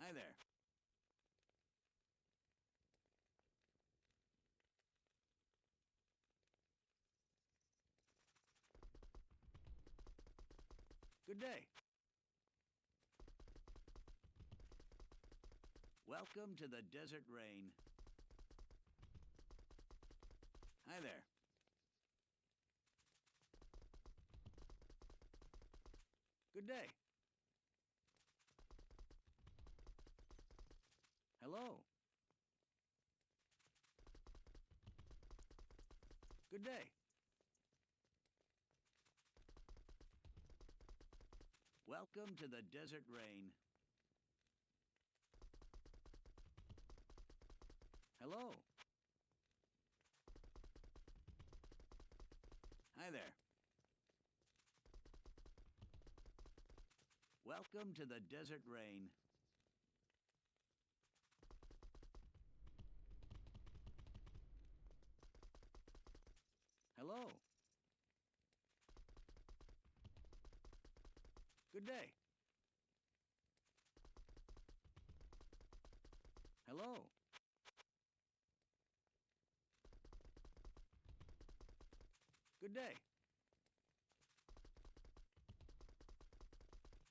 Hi there. Good day. Welcome to the desert rain. Hi there. Good day. Hello. Good day. Welcome to the desert rain. Hello. Hi there. Welcome to the desert rain. Hello. Good day. Hello. Good day.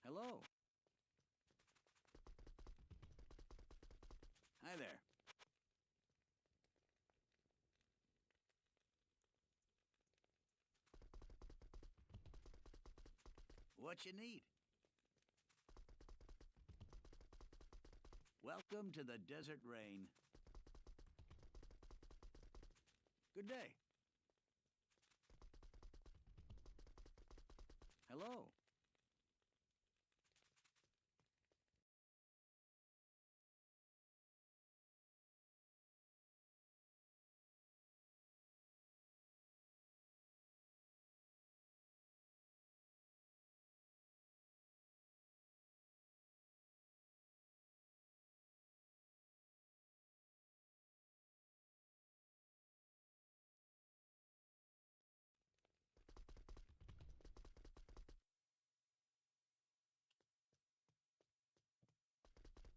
Hello. Hi there. What you need? Welcome to the desert rain. Good day. Hello.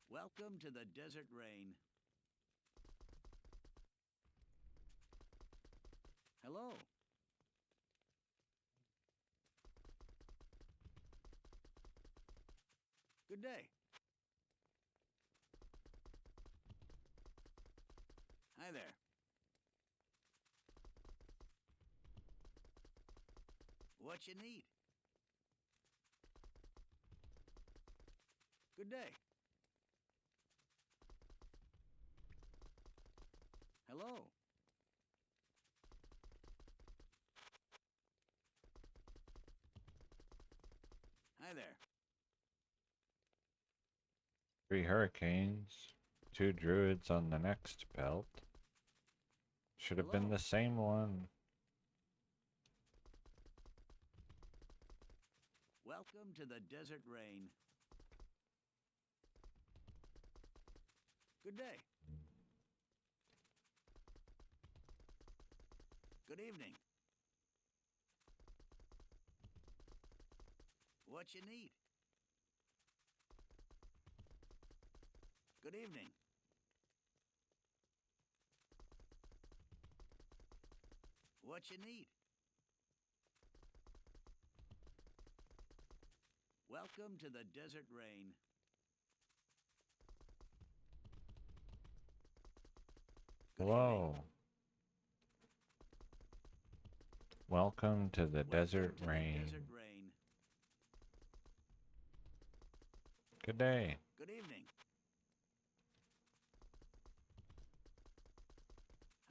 Welcome to the desert rain. Hello. Good day. Hi there. What you need? Good day. Hello. Hi there. 3 hurricanes, 2 druids on the next belt. Should have been Hello. the same one. Welcome to the desert rain. Good day. Good evening. What you need? Good evening. What you need? Welcome to the desert rain. Good evening. Hello. Welcome to the Welcome desert to the rain. desert rain. Good day. Good evening.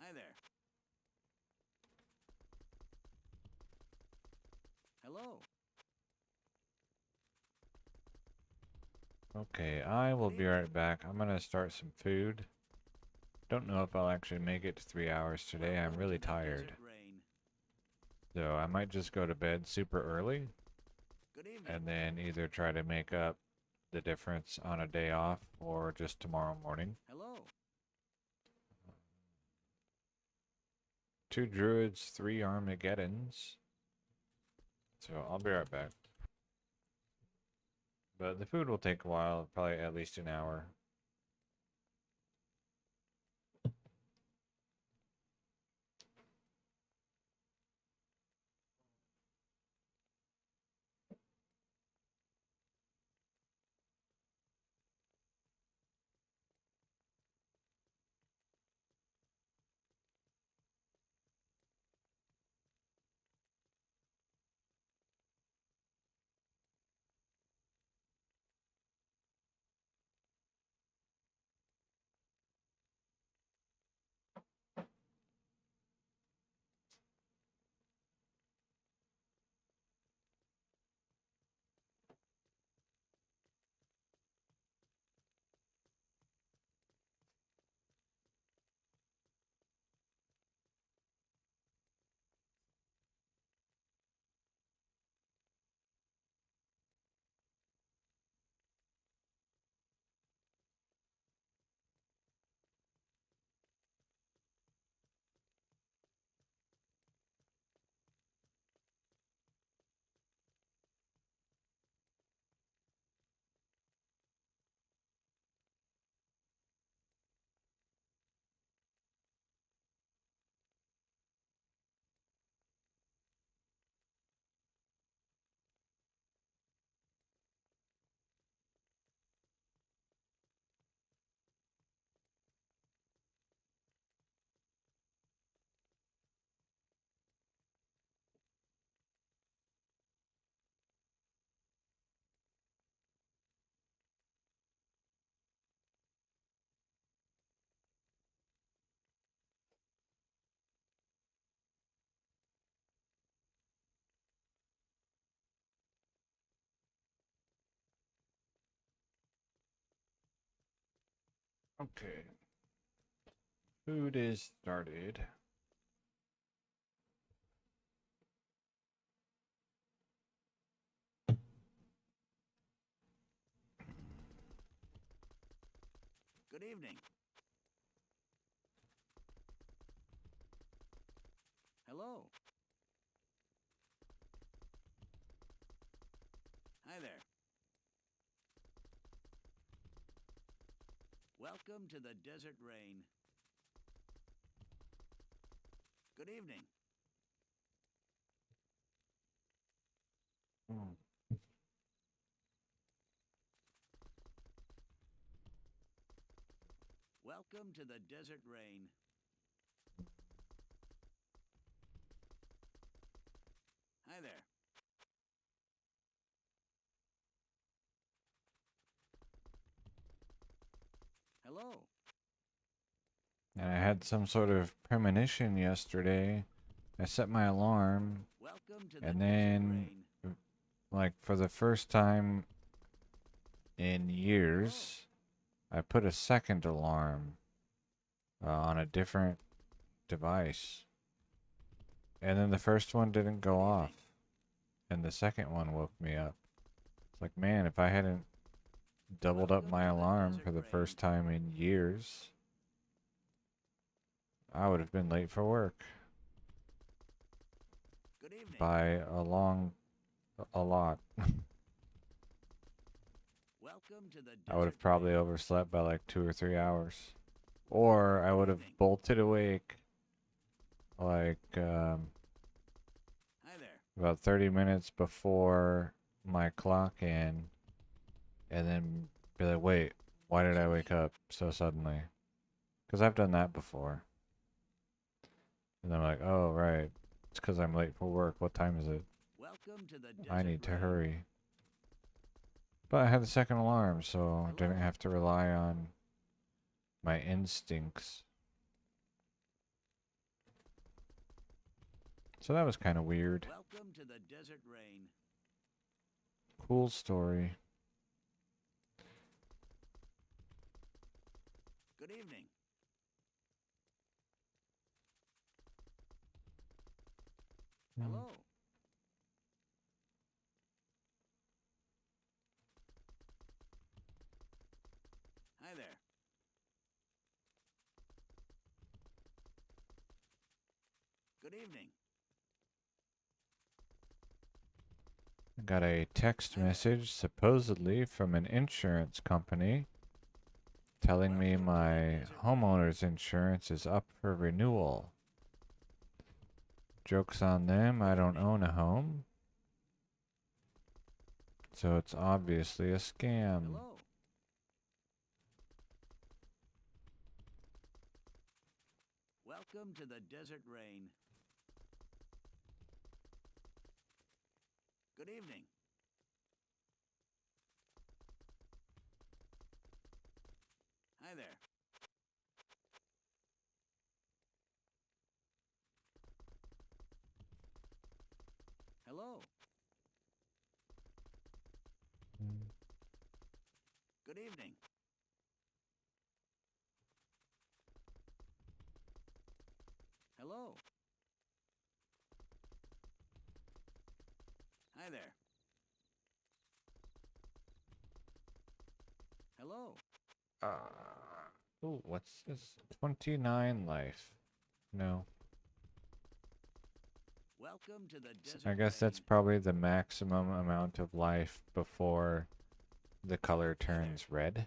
Hi there. Hello. Okay, I will Good be right evening. back. I'm gonna start some food. Don't know if I'll actually make it to 3 hours today. I'm Welcome really to the tired. desert rain. So I might just go to bed super early Good evening. and then either try to make up the difference on a day off or just tomorrow morning. Hello. 2 druids, 3 Armageddons. So I'll be right back. But the food will take a while, probably at least an hour. Okay. Food is started. Good evening. Hello. Hi there. Welcome to the desert rain. Good evening. Mm. Welcome to the desert rain. Hi there. Hello. And I had some sort of premonition yesterday. I set my alarm, Welcome to the and desert then, rain. like, for the first time in years, I put a second alarm on a different device. And then the first one didn't go Good off, evening. and the second one woke me up. It's like, man, if I hadn't doubled up Welcome my to the alarm desert for the rain. first time in years, I would have been late for work Good evening. by a lot. Welcome to the desert I would have probably rain. overslept by like 2 or 3 hours. Or I would have evening. bolted awake like Hi there. about 30 minutes before my clock in, and then be like, wait, why did I wake up so suddenly? Because I've done that before. And I'm like, oh, right. It's because I'm late for work. What time is it? Welcome to the desert I need to rain. hurry. But I had the second alarm, so I didn't Hello. have to rely on my instincts. So that was kind of weird. Welcome to the desert rain. Cool story. Good evening. Hmm. Hello. Hi there. Good evening. I got a text Hi there. message, supposedly from an insurance company, telling me Welcome to the my desert homeowner's insurance is up for renewal. Joke's on them, I Good don't evening. own a home. So it's obviously a scam. Hello. Welcome to the desert rain. Good evening. Hi there. Hello. Mm. Good evening. Hello. Hi there. Hello. Ooh, what's this? 29 life. No. Welcome to the desert I guess that's rain. probably the maximum amount of life before the color Hi there. turns red.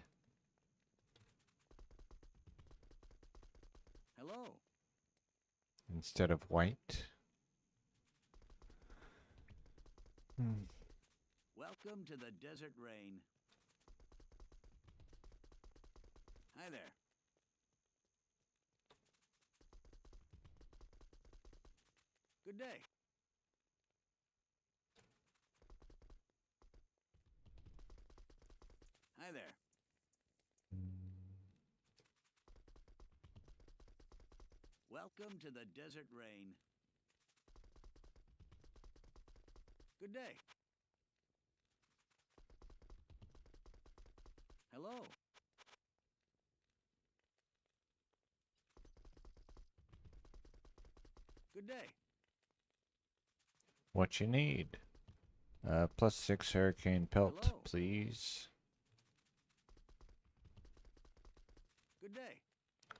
Hello. Instead of white. Hmm. Welcome to the desert rain. Hi there. Good day. Hi there. Welcome to the desert rain. Good day. Hello. Good day. What you need? +6 hurricane pelt, Hello. please. Good day.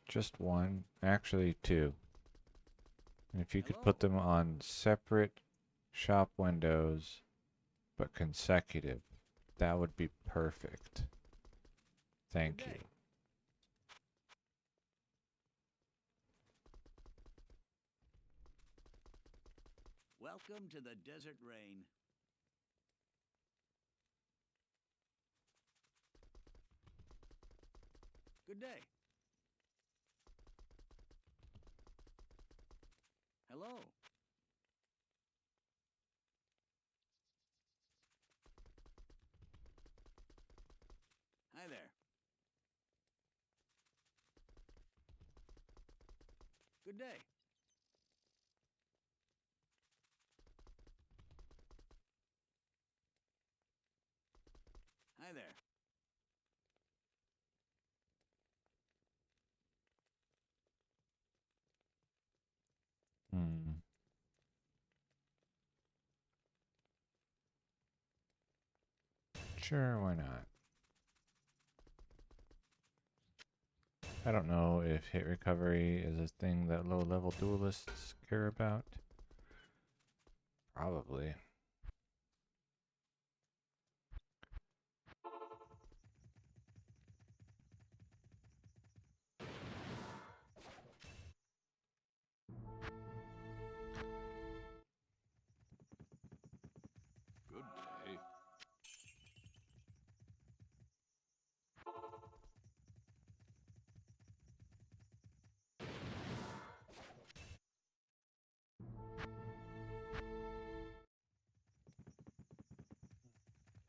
Just one. Actually, two. And if you could Hello. put them on separate shop windows, but consecutive, that would be perfect. Thank Good you. day. Welcome to the desert rain. Good day. Hello. Hi there. Good day. Hi there. Hmm. Sure, why not? I don't know if hit recovery is a thing that low-level duelists care about. Probably. Good day.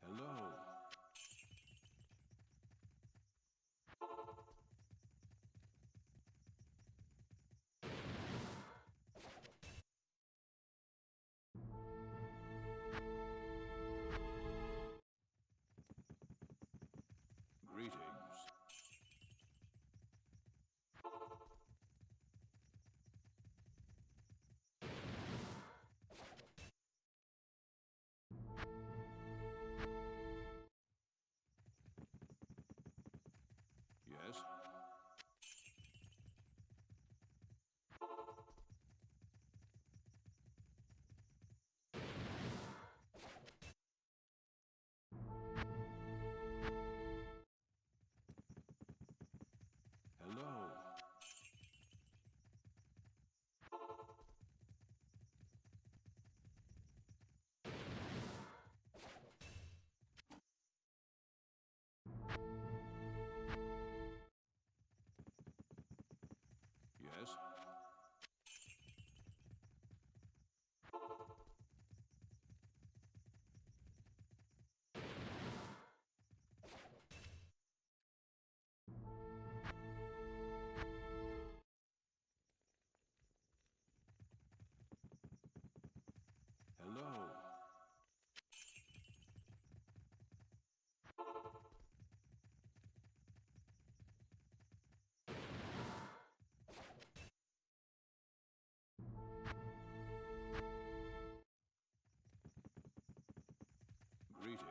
Hello. Greetings. Yes. Hello. Yes. Hello. Greetings.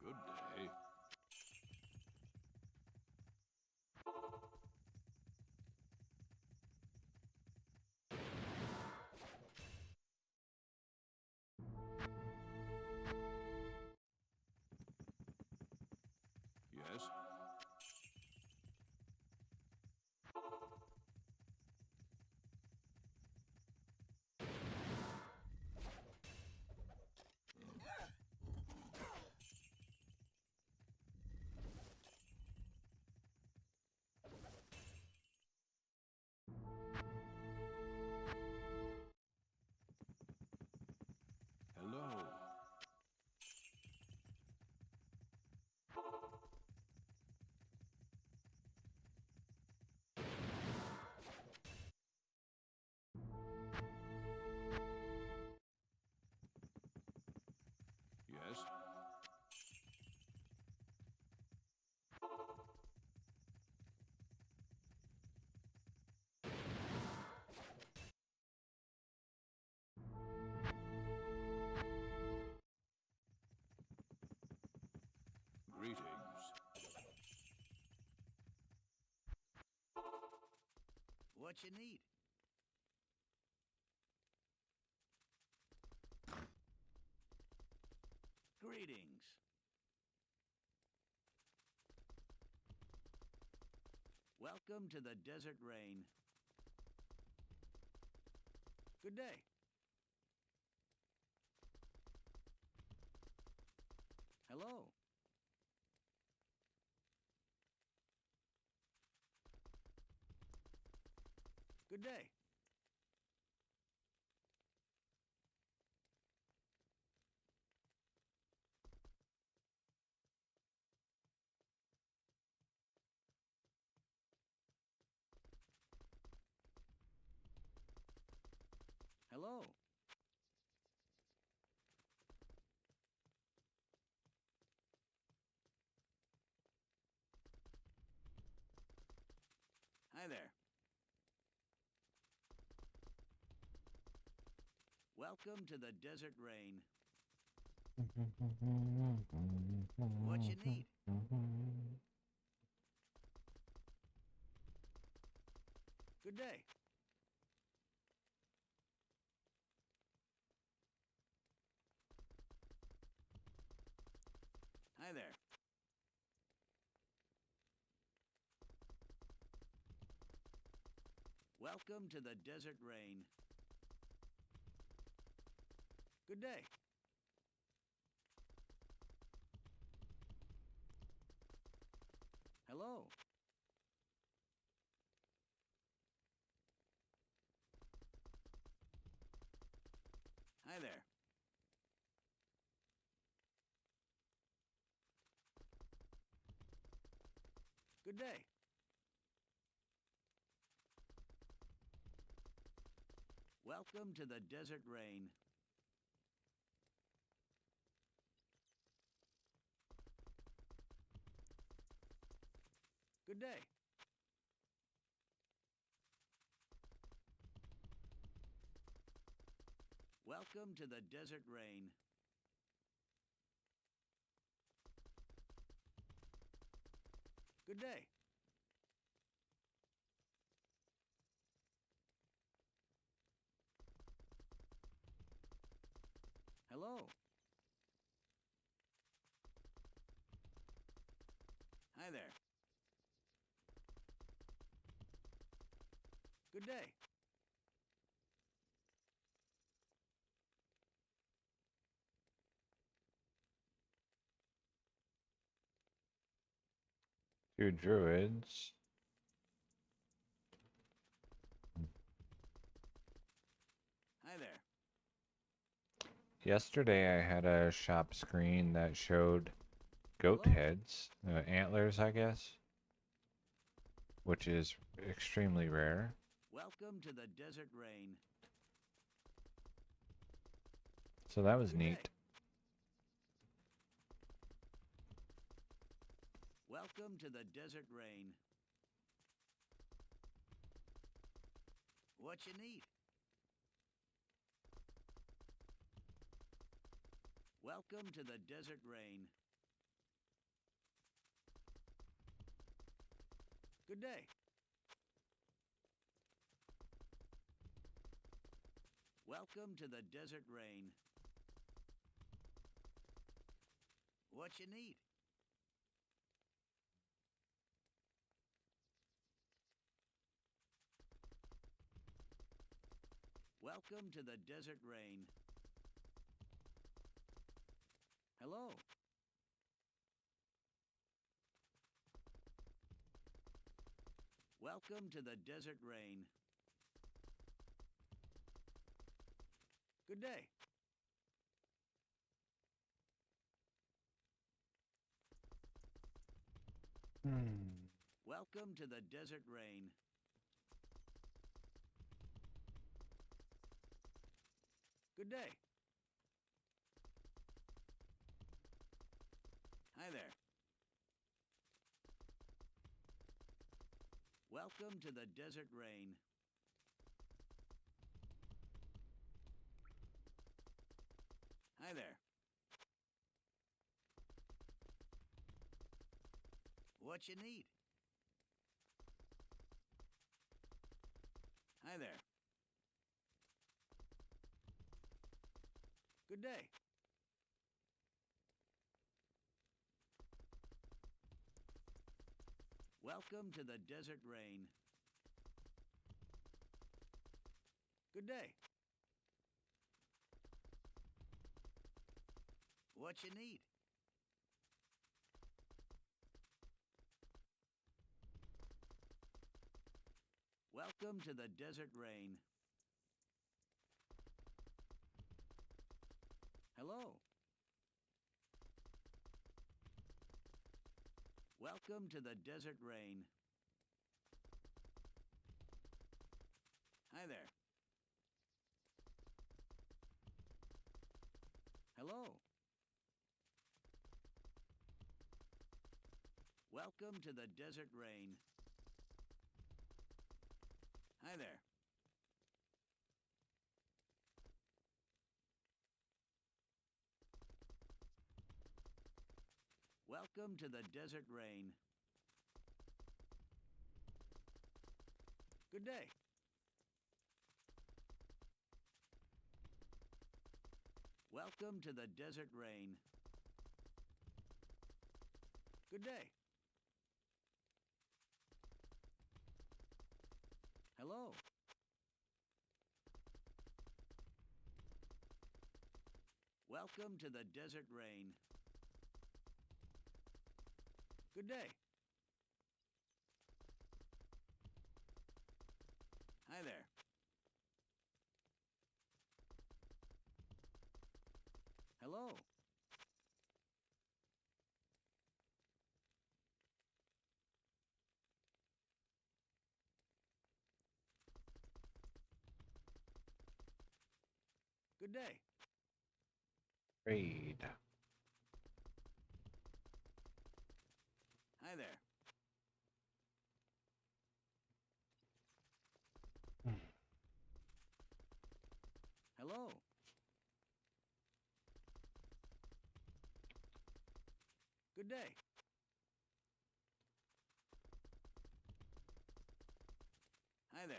Good day. Yes. Hello. Yes. Greetings. What you need? Greetings. Welcome to the Desert Rain. Good day. Hello. Good day. Hello. Hi there. Welcome to the desert rain. What you need? Good day. Hi there. Welcome to the desert rain. Good day. Hello. Hi there. Good day. Welcome to the desert rain. Good day. Welcome to the desert rain. Good day. Hello. Hi there. Good day. Two druids. Hi there. Yesterday I had a shop screen that showed goat Hello. heads, antlers, I guess, which is extremely rare. Welcome to the desert rain. So that was Good day. neat. Welcome to the desert rain. What you need? Welcome to the desert rain. Good day. Welcome to the desert rain. What you need? Welcome to the desert rain. Hello. Welcome to the desert rain. Good day. Welcome to the desert rain. Good day. Hi there. Welcome to the desert rain. Hi there. What you need? Hi there. Good day. Welcome to the desert rain. Good day. What you need? Welcome to the desert rain. Hello. Welcome to the desert rain. Hi there. Hello. Welcome to the desert rain. Hi there. Welcome to the desert rain. Good day. Welcome to the desert rain. Good day. Hello. Welcome to the desert rain. Good day. Hi there. Hello. Good day. Trade. Hi there. Hello. Good day. Hi there.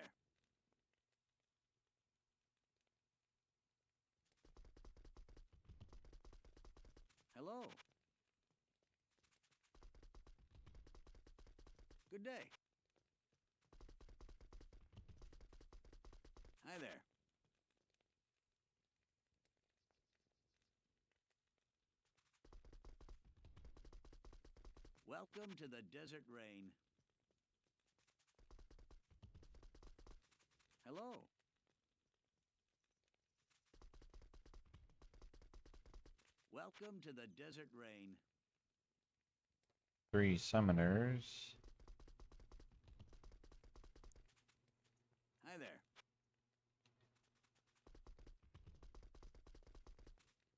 Hello. Good day. Hi there. Welcome to the desert rain. Hello. Welcome to the desert rain. 3 summoners. Hi there.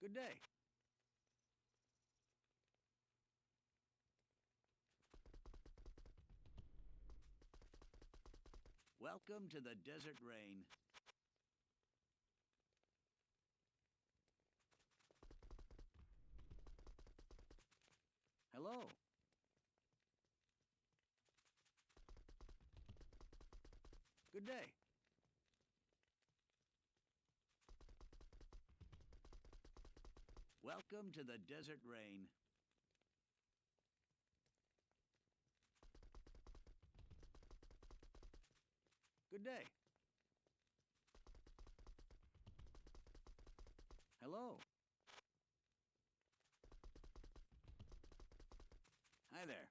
Good day. Welcome to the desert rain. Hello. Good day. Welcome to the desert rain. Good day. Hello. Hi there.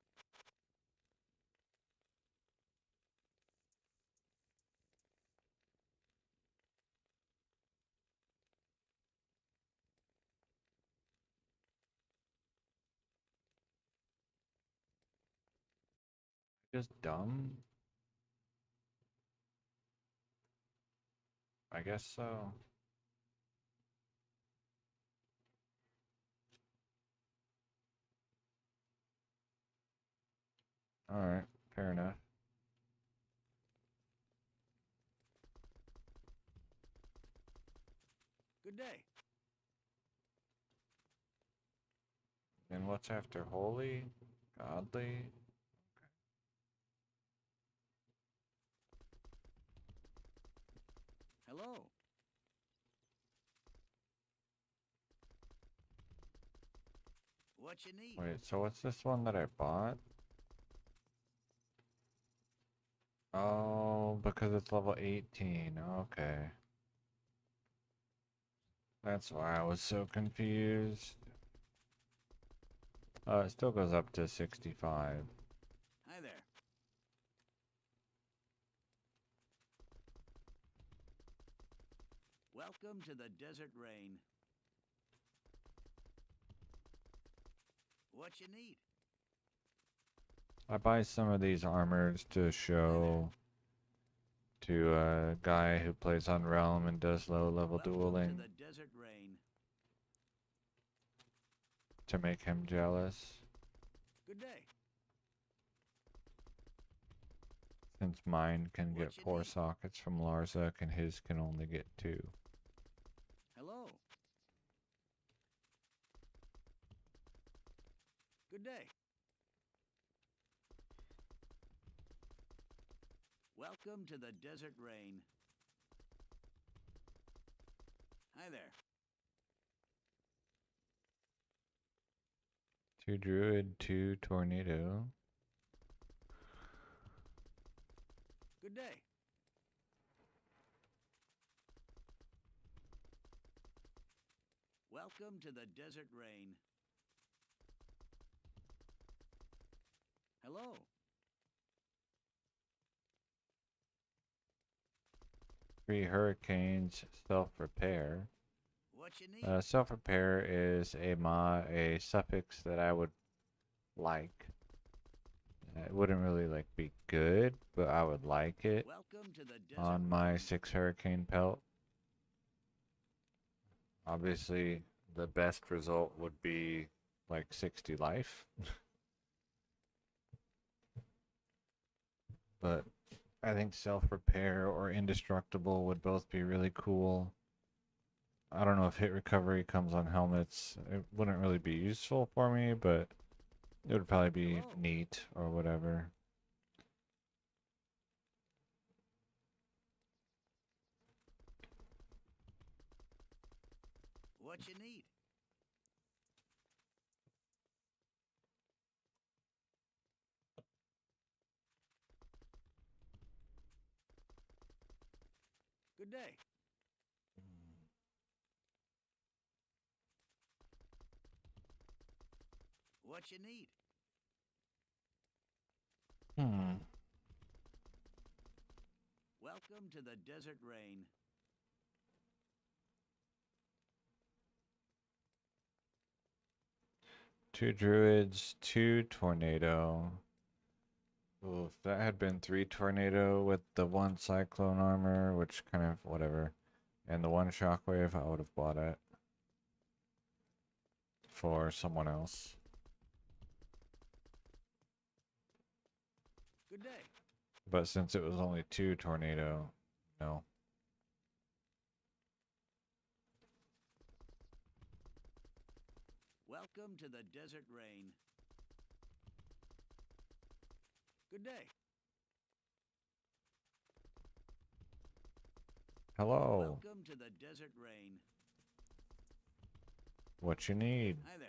Just dumb? I guess so. Alright, fair enough. Good day. And what's after holy? Godly? Hello. What you need? Wait, so what's this one that I bought? Oh, because it's level 18. Okay. That's why I was so confused. It still goes up to 65. Hi there. Welcome to the desert rain. What you need? I buy some of these armors to show to a guy who plays on Realm and does low level Welcome dueling to the desert rain. to make him jealous. Good day. Since mine can What get you 4 need? sockets from Larza, and his can only get 2. Hello. Good day. Welcome to the Desert Rain. Hi there. 2 druid, 2 tornado. Good day. Welcome to the Desert Rain. Hello. 3 hurricanes, self-repair. What you need? Self-repair is a suffix that I would like. It wouldn't really like be good, but I would like it Welcome to the Desert on my Rain. 6 hurricane pelt. Obviously, the best result would be like 60 life. But I think self-repair or indestructible would both be really cool. I don't know if hit recovery comes on helmets. It wouldn't really be useful for me, but it would probably be Hello. neat or whatever. What you need? Good day. What you need? Hmm. Welcome to the Desert Rain. Two druids, 2 tornado. Well, if that had been 3 tornado with the 1 cyclone armor, which kind of whatever, and the 1 shockwave, I would have bought it for someone else. Good day. But since it was only 2 tornado, no. Welcome to the Desert Rain. Good day. Hello. Welcome to the Desert Rain. What you need? Hi there.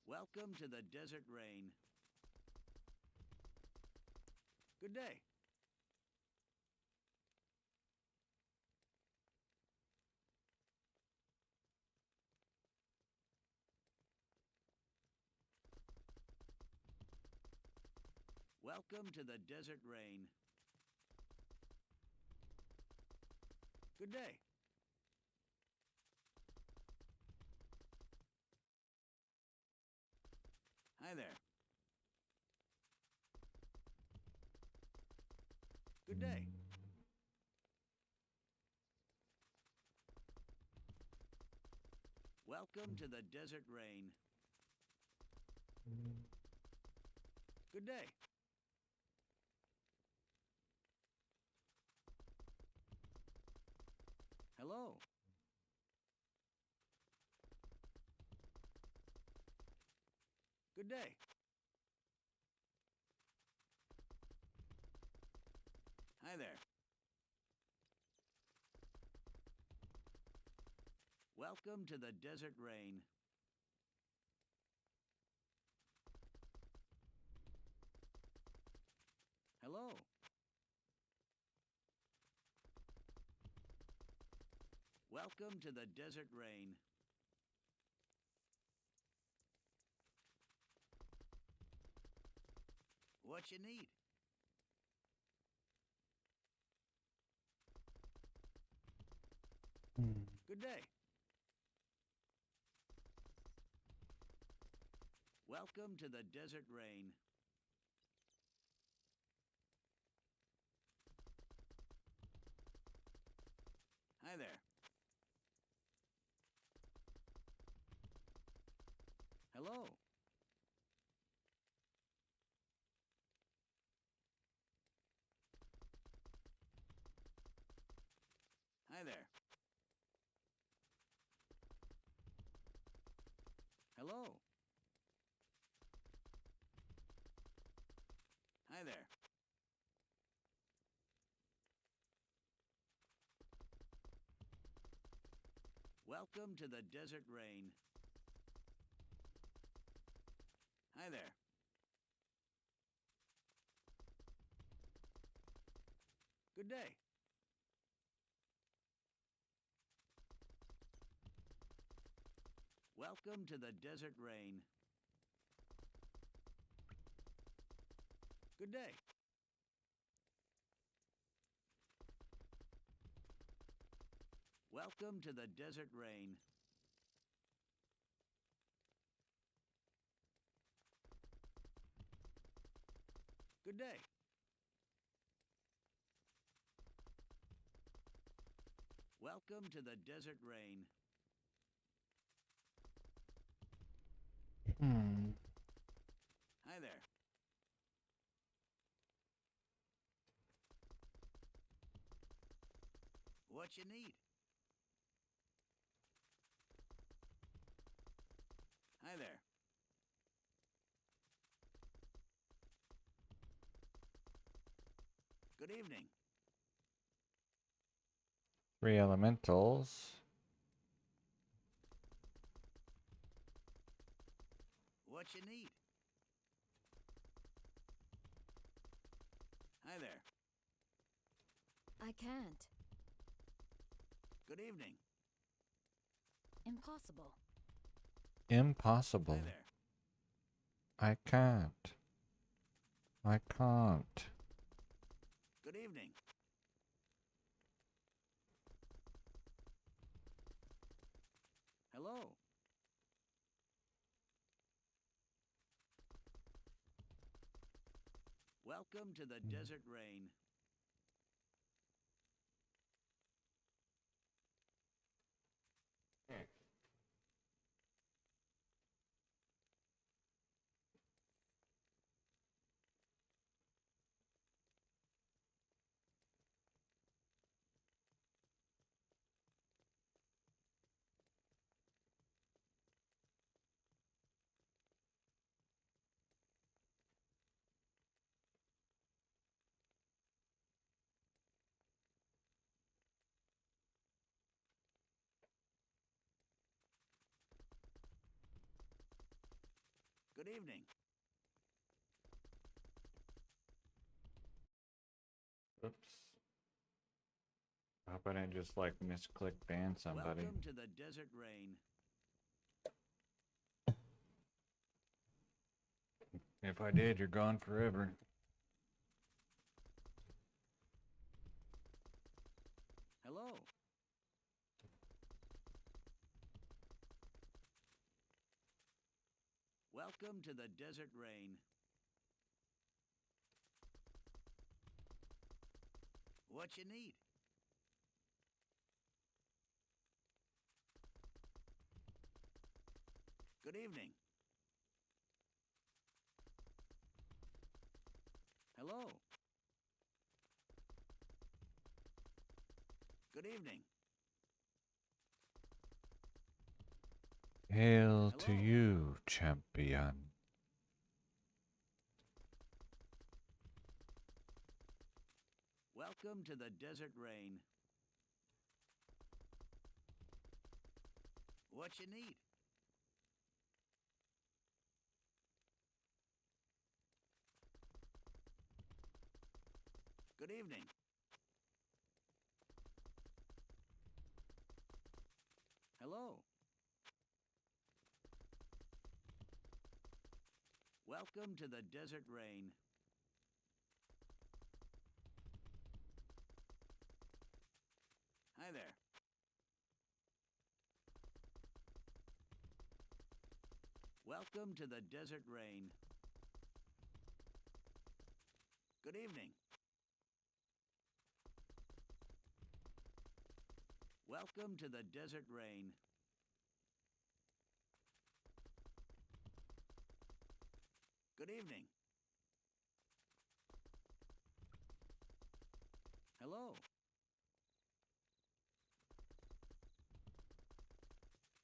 Welcome to the Desert Rain. Good day. Welcome to the Desert Rain. Good day. Hi there. Good day. Welcome to the Desert Rain. Good day. Hello. Good day. Hi there. Welcome to the Desert Rain. Hello. Welcome to the Desert Rain. What you need? Good day. Welcome to the Desert Rain. Hi there. Hello. Hi there. Hello. Hi there. Welcome to the desert rain. Hi there. Good day. Welcome to the desert rain. Good day. Welcome to the desert rain. Good day. Welcome to the desert rain. Hi there. What you need? Hi there. Good evening. 3 elementals. What you need? Hi there. I can't. Good evening. Impossible. Impossible. Hi there. I can't. I can't. Good evening. Hello. Welcome to the desert rain. Good evening. Oops. I hope I didn't just like misclick ban somebody. Welcome to the desert rain. If I did, you're gone forever. Hello. Welcome to the desert rain. What you need? Good evening. Hello. Good evening. Hail to Hello. you, champion. Welcome to the desert rain. What you need? Good evening. Hello. Welcome to the desert rain. Hi there. Welcome to the desert rain. Good evening. Welcome to the desert rain. Good evening. Hello.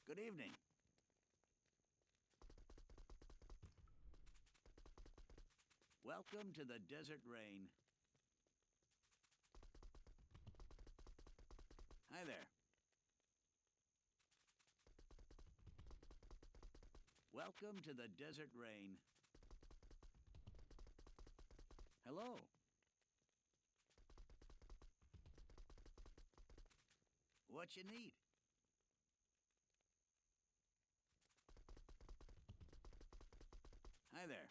Good evening. Welcome to the Desert Rain. Hi there. Welcome to the Desert Rain. Hello. What you need? Hi there.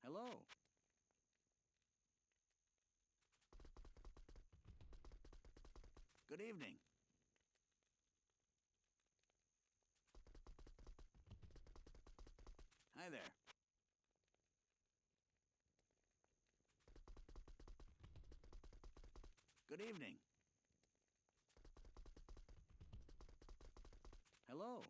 Hello. Good evening. Hi there. Good evening. Hello.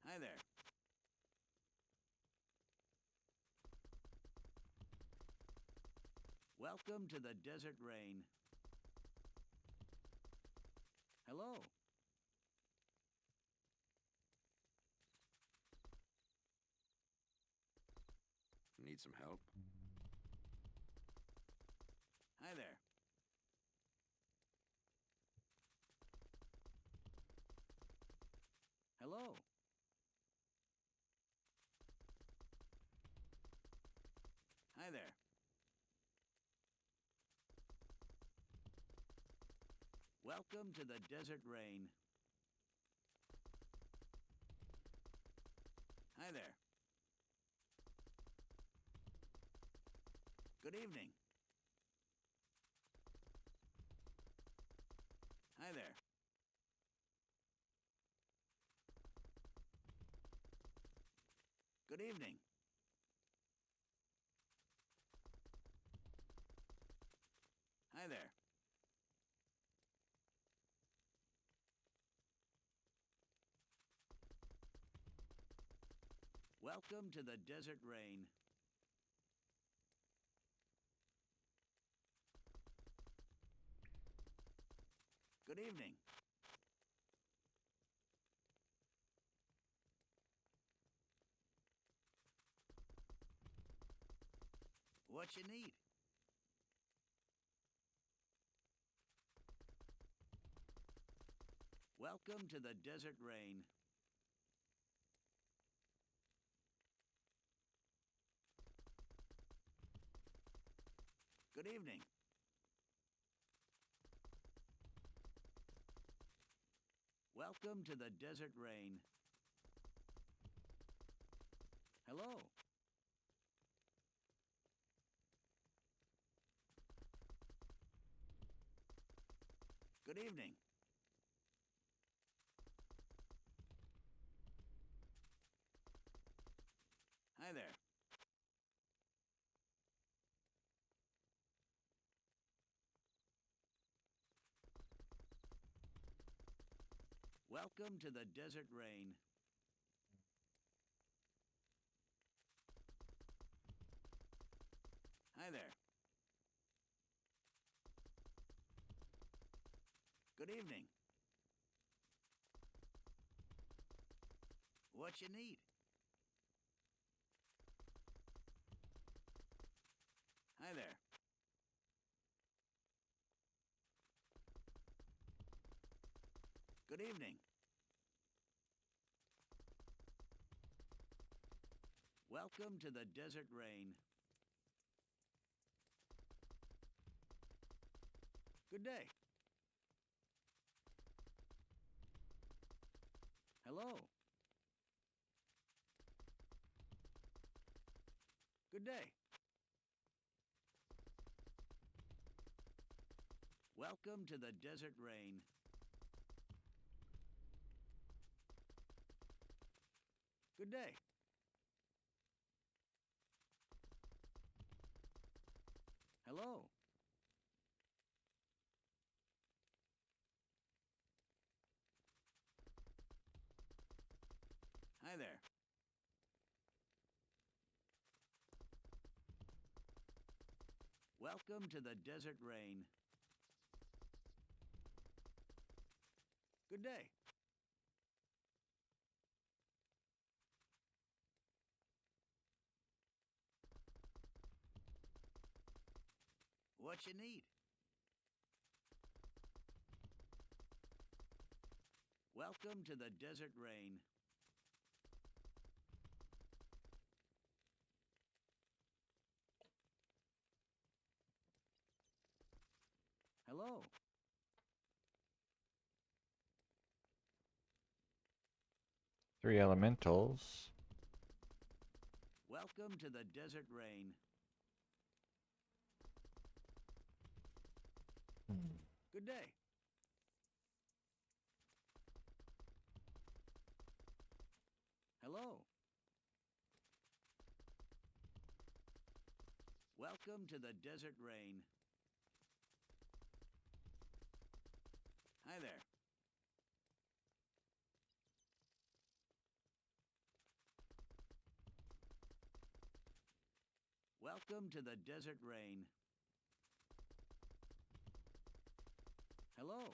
Hi there. Welcome to the Desert Rain. Hello. Need some help? Hi there. Hello. Hi there. Welcome to the Desert Rain. Hi there. Good evening. Hi there. Good evening. Hi there. Welcome to the Desert Rain. Good evening. What you need? Welcome to the Desert Rain. Good evening. Welcome to the Desert Rain. Hello. Good evening. Hi there. Welcome to the Desert Rain. Hi there. Good evening. What you need? Hi there. Good evening. Welcome to the Desert Rain. Good day. Hello. Good day. Welcome to the Desert Rain. Good day. Hello. Hi there. Welcome to the desert rain. Good day. What you need? Welcome to the desert rain. Hello. Three elementals. Welcome to the desert rain. Good day. Hello. Welcome to the desert rain. Hi there. Welcome to the desert rain. Hello.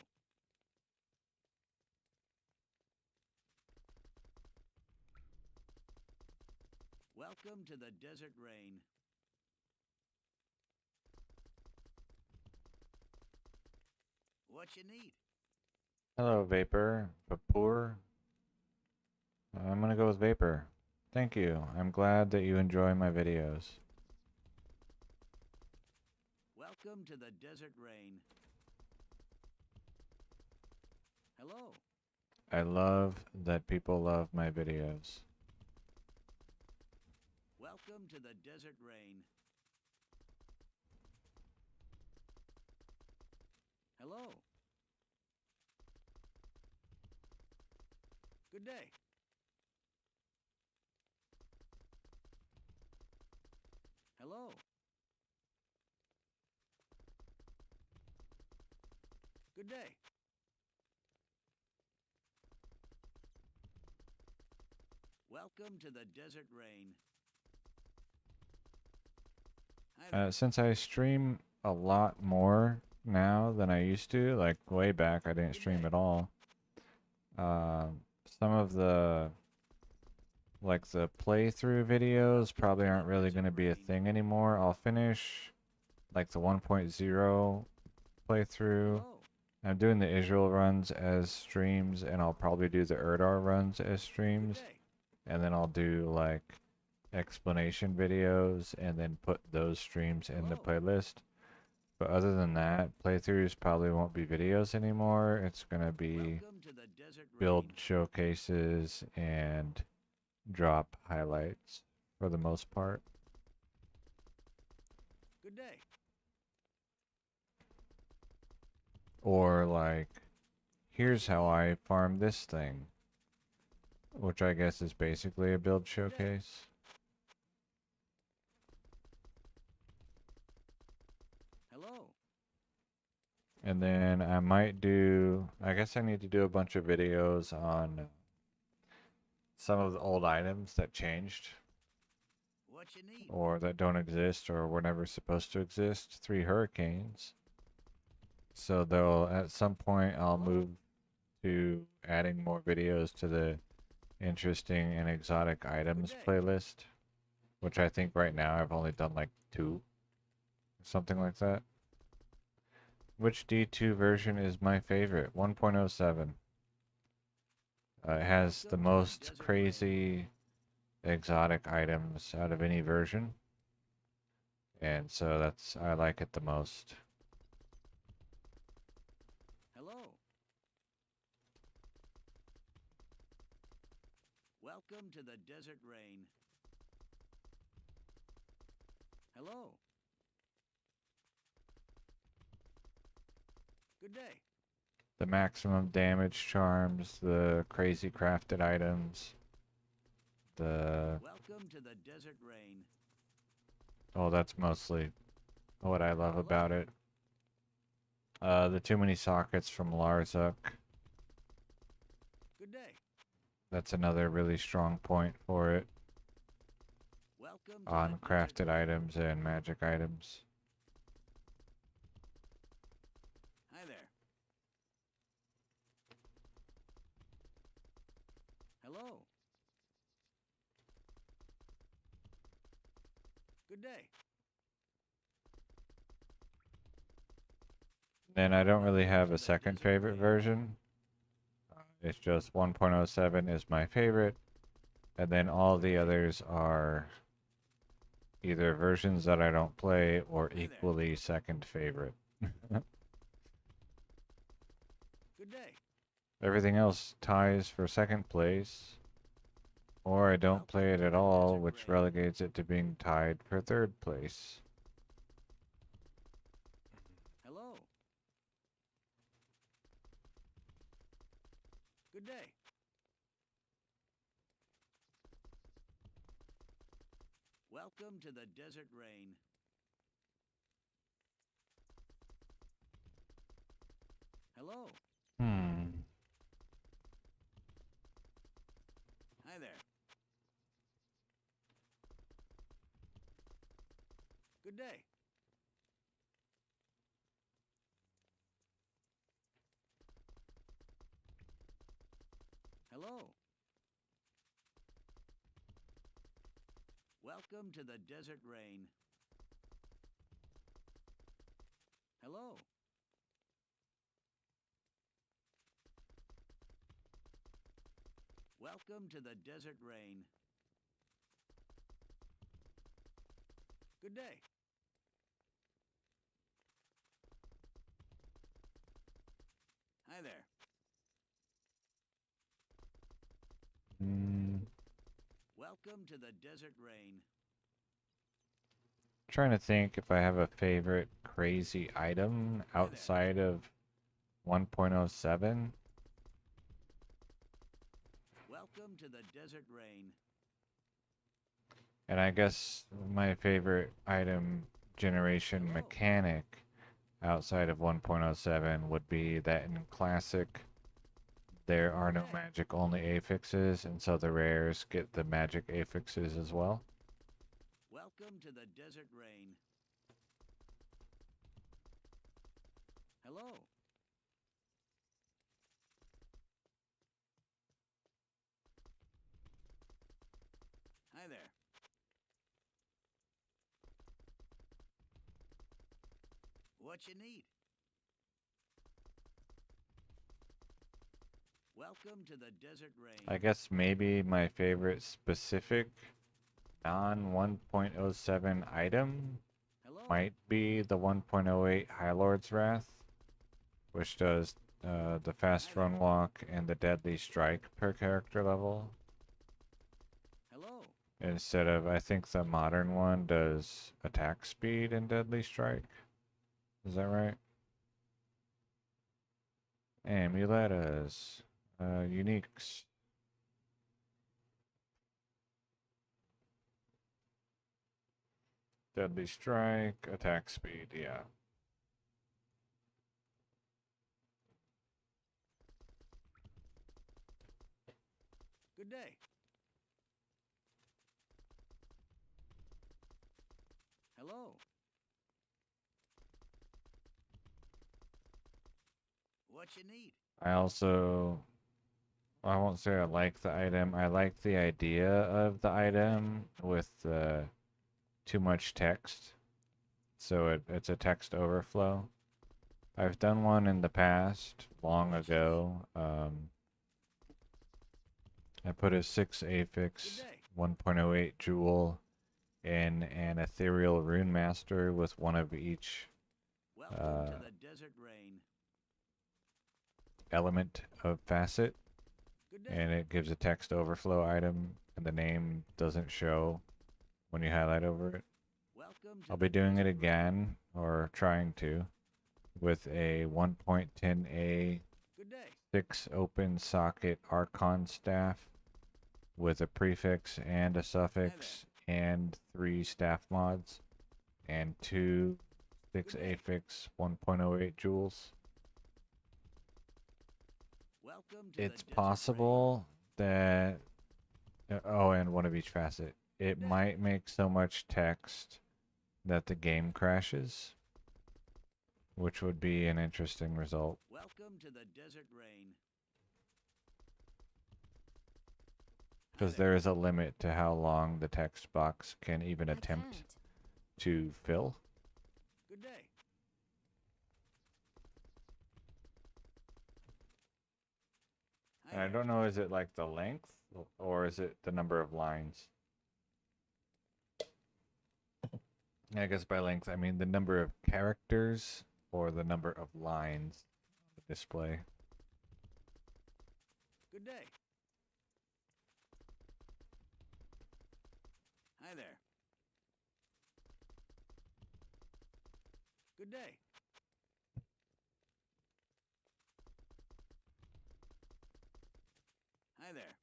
Welcome to the desert rain. What you need? Hello, Vapor. Vapor. I'm gonna go with Vapor. Thank you. I'm glad that you enjoy my videos. Welcome to the desert rain. Hello. I love that people love my videos. Welcome to the desert rain. Hello. Good day. Hello. Good day. Welcome to the desert rain. Hi there. Since I stream a lot more now than I used to, like way back I didn't stream at all. Some of the like the playthrough videos probably aren't really going to be a thing anymore. I'll finish like the 1.0 playthrough. Hello. I'm doing the Israel runs as streams, and I'll probably do the Erdar runs as Good streams. day. And then I'll do like explanation videos and then put those streams in the Hello. playlist. But other than that, playthroughs probably won't be videos anymore. It's going to be Welcome to the desert build rain. showcases and drop highlights for the most part. Good day. Or like, here's how I farm this thing, which I guess is basically a build showcase. Hello. And then I might do, I guess I need to do a bunch of videos on some of the old items that changed What you need? or that don't exist or were never supposed to exist. 3 hurricanes. So though at some point I'll move to adding more videos to the interesting and exotic items day. playlist, which I think right now I've only done like 2, something like that. Which D2 version is my favorite? 1.07. It has the Welcome to the most desert crazy exotic items out of any version. And so that's, I like it the most. Hello. Welcome to the desert rain. Hello. Good day. The maximum damage charms, the crazy crafted items, the, Welcome to the desert rain. oh, that's mostly what I love about it. The too many sockets from Larzuk. Good day. That's another really strong point for it Welcome to on the desert crafted rain. items and magic items. Good day. And I don't really have a second favorite version. It's just 1.07 is my favorite, and then all the others are either versions that I don't play or Hi there. equally second favorite. Good day. Everything else ties for second place, or I don't play it at all, which relegates it to being tied for third place. Hello. Good day. Welcome to the desert rain. Hello. Hmm. Hi there. Good day. Hello. Welcome to the desert rain. Hello. Welcome to the desert rain. Good day. Hi there. Hmm. Welcome to the desert rain. Trying to think if I have a favorite crazy item Hi there. outside of 1.07. Welcome to the desert rain. And I guess my favorite item generation Hello. mechanic outside of 1.07 would be that in Classic there are no Okay. magic, only affixes, and so the rares get the magic affixes as well. Welcome to the desert rain. Hello. Hi there. What you need? Welcome to the desert rain. I guess maybe my favorite specific non 1.07 item Hello. might be the 1.08 High Lord's Wrath, which does the fast Hi there. run walk and the deadly strike per character level. Hello. Instead of, I think the modern one does attack speed and deadly strike. Is that right? Amuletas. Uniques. Deadly strike, attack speed, yeah. Good day. Hello. What you need? I won't say I like the item. I like the idea of the item with too much text. So it's a text overflow. I've done one in the past, long ago. I put a 6 Good affix day. 1.08 jewel in an ethereal rune master with one of each Welcome to the desert rain. element of facet, Good day. and it gives a text overflow item, and the name doesn't show when you highlight over it. Welcome to I'll the be doing it desert rain. again, or trying to, with a 1.10a Good day. 6 open socket Archon staff with a prefix and a suffix and 3 staff mods and 2 6 Good day. affix 1.08 joules. Welcome to It's the desert possible that oh, and one of each facet. It Good day. might make so much text that the game crashes, which would be an interesting result. rain. Welcome to the desert rain. Hi Because there. there is a limit to how long the text box can even I attempt can't. to fill. Good day. Hi And I there. don't know, is it like the length or is it the number of lines? I guess by length, I mean the number of characters or the number of lines on the display. Good day. Hi there. Good day. Hi there.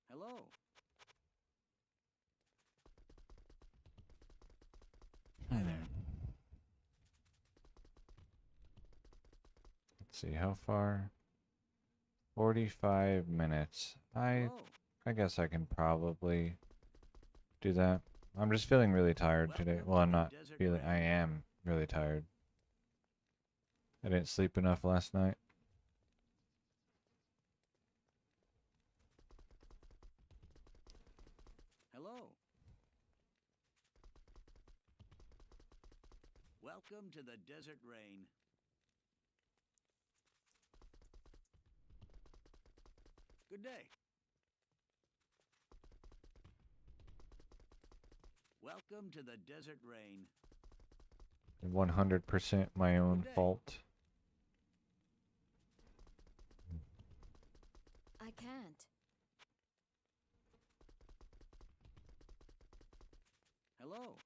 Hello. Hi there. Let's see, how far? 45 minutes. Hello. I guess I can probably do that. I'm just feeling really tired today. Welcome Well, to I'm the not desert feeling, I rain. am really tired. I didn't sleep enough last night. Hello. Welcome to the desert rain. Good day. Welcome to the desert rain. 100% my own day. fault. I can't. Hello.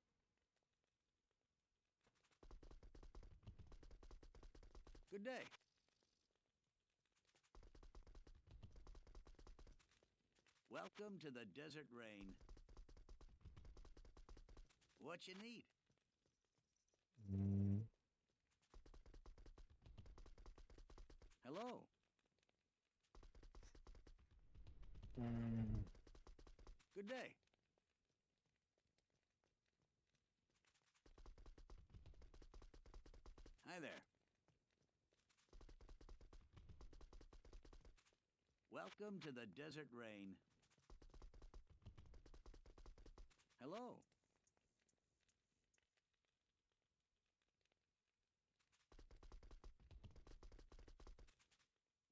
Good day. Welcome to the desert rain. What you need? Mm, Hello. mm. Good day. Hi there. Welcome to the desert rain. Hello.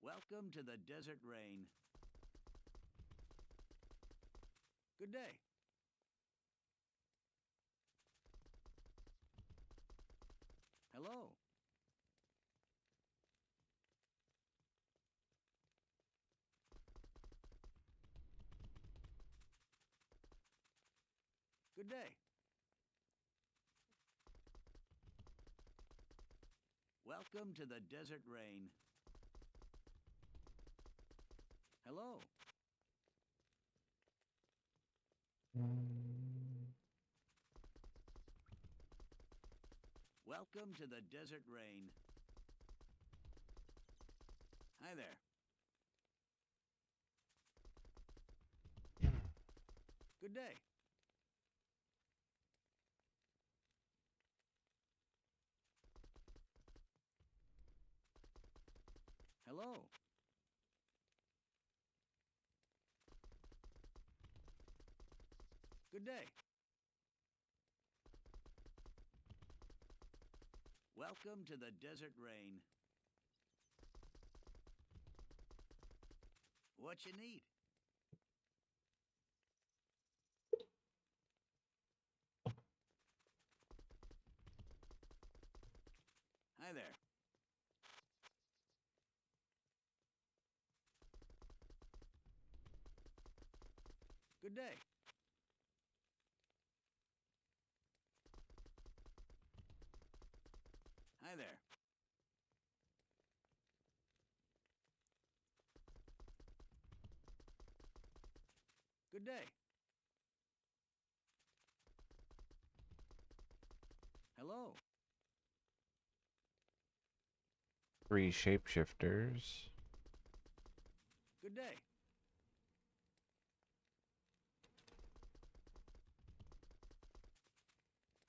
Welcome to the desert rain. Good day. Hello. Good day. Welcome to the desert rain. Hello. Welcome to the desert rain. Hi there. Good day. Hello. Good day. Welcome to the desert rain. What you need? Hi there. Good day. Hi there. Good day. Hello. 3 shapeshifters. Good day.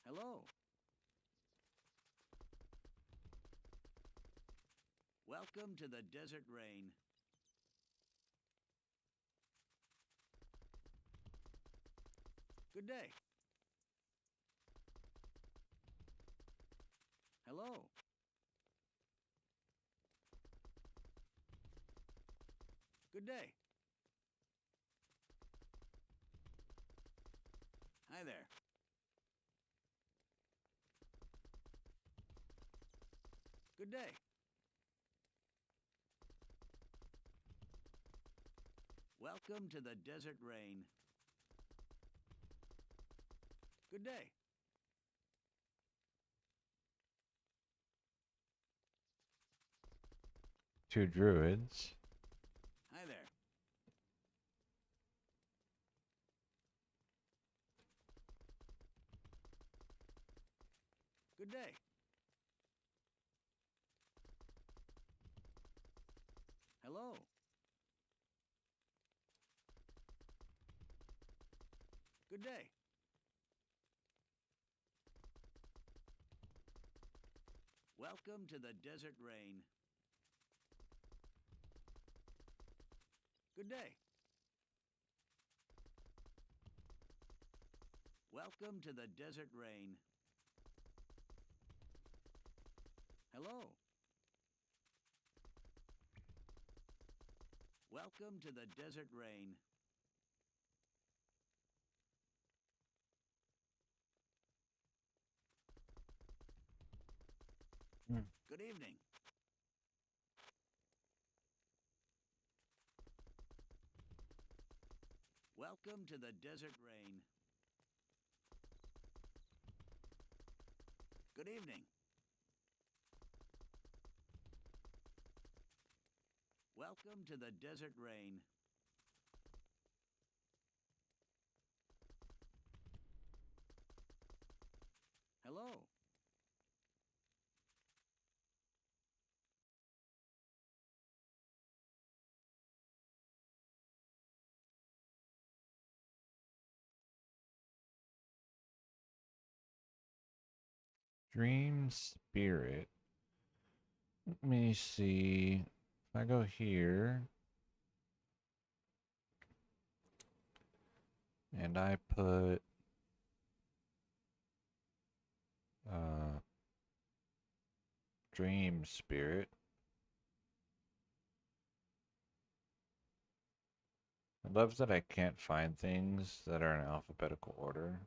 Hello. Welcome to the desert rain. Good day. Hello. Good day. Hi there. Good day. Welcome to the desert rain. Good day. Two druids. Hi there. Good day. Hello. Good day. Welcome to the desert rain. Good day. Welcome to the desert rain. Hello. Welcome to the desert rain. Hmm. Good evening. Welcome to the desert rain. Good evening. Welcome to the desert rain. Hello. Dream spirit. Let me see. If I go here and I put dream spirit. I love that I can't find things that are in alphabetical order.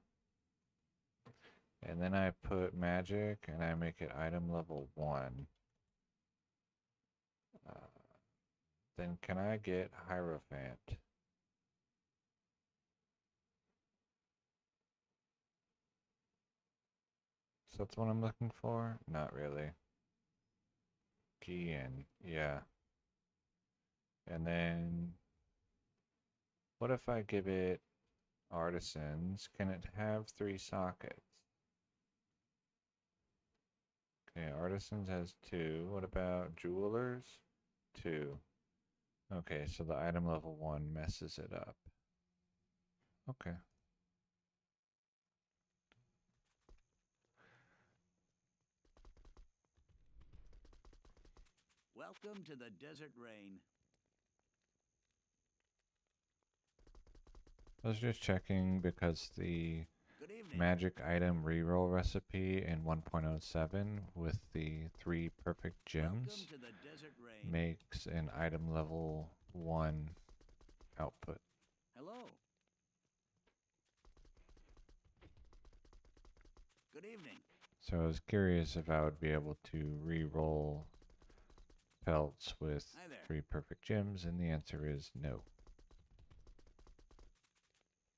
And then I put magic and I make it item level 1. Then can I get Hierophant? So that's what I'm looking for? Not really. Key in, yeah. And then what if I give it artisans? Can it have 3 sockets? Okay, artisans has 2. What about jewelers? 2. Okay, so the item level 1 messes it up. Okay. Welcome to the desert rain. I was just checking because the Good evening. magic item reroll recipe in 1.07 with the 3 perfect Welcome gems to the desert rain. makes an item level 1 output. Hello. Good evening. So I was curious if I would be able to re-roll pelts with Hi there. 3 perfect gems, and the answer is no.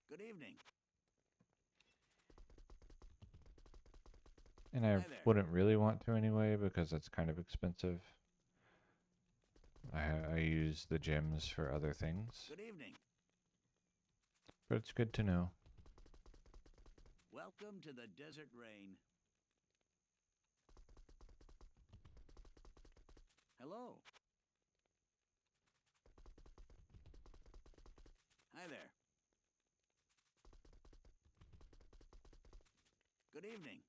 Good evening. And I Hi there. wouldn't really want to anyway because it's kind of expensive. I use the gems for other things, Good evening. but it's good to know. Welcome to the desert rain. Hello. Hi there. Good evening.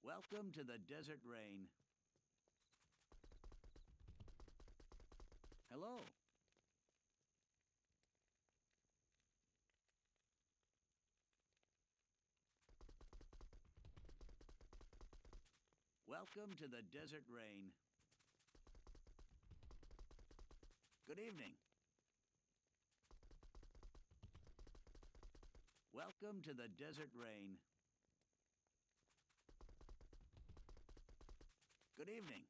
Welcome to the desert rain. Hello. Welcome to the desert rain. Good evening. Welcome to the desert rain. Good evening.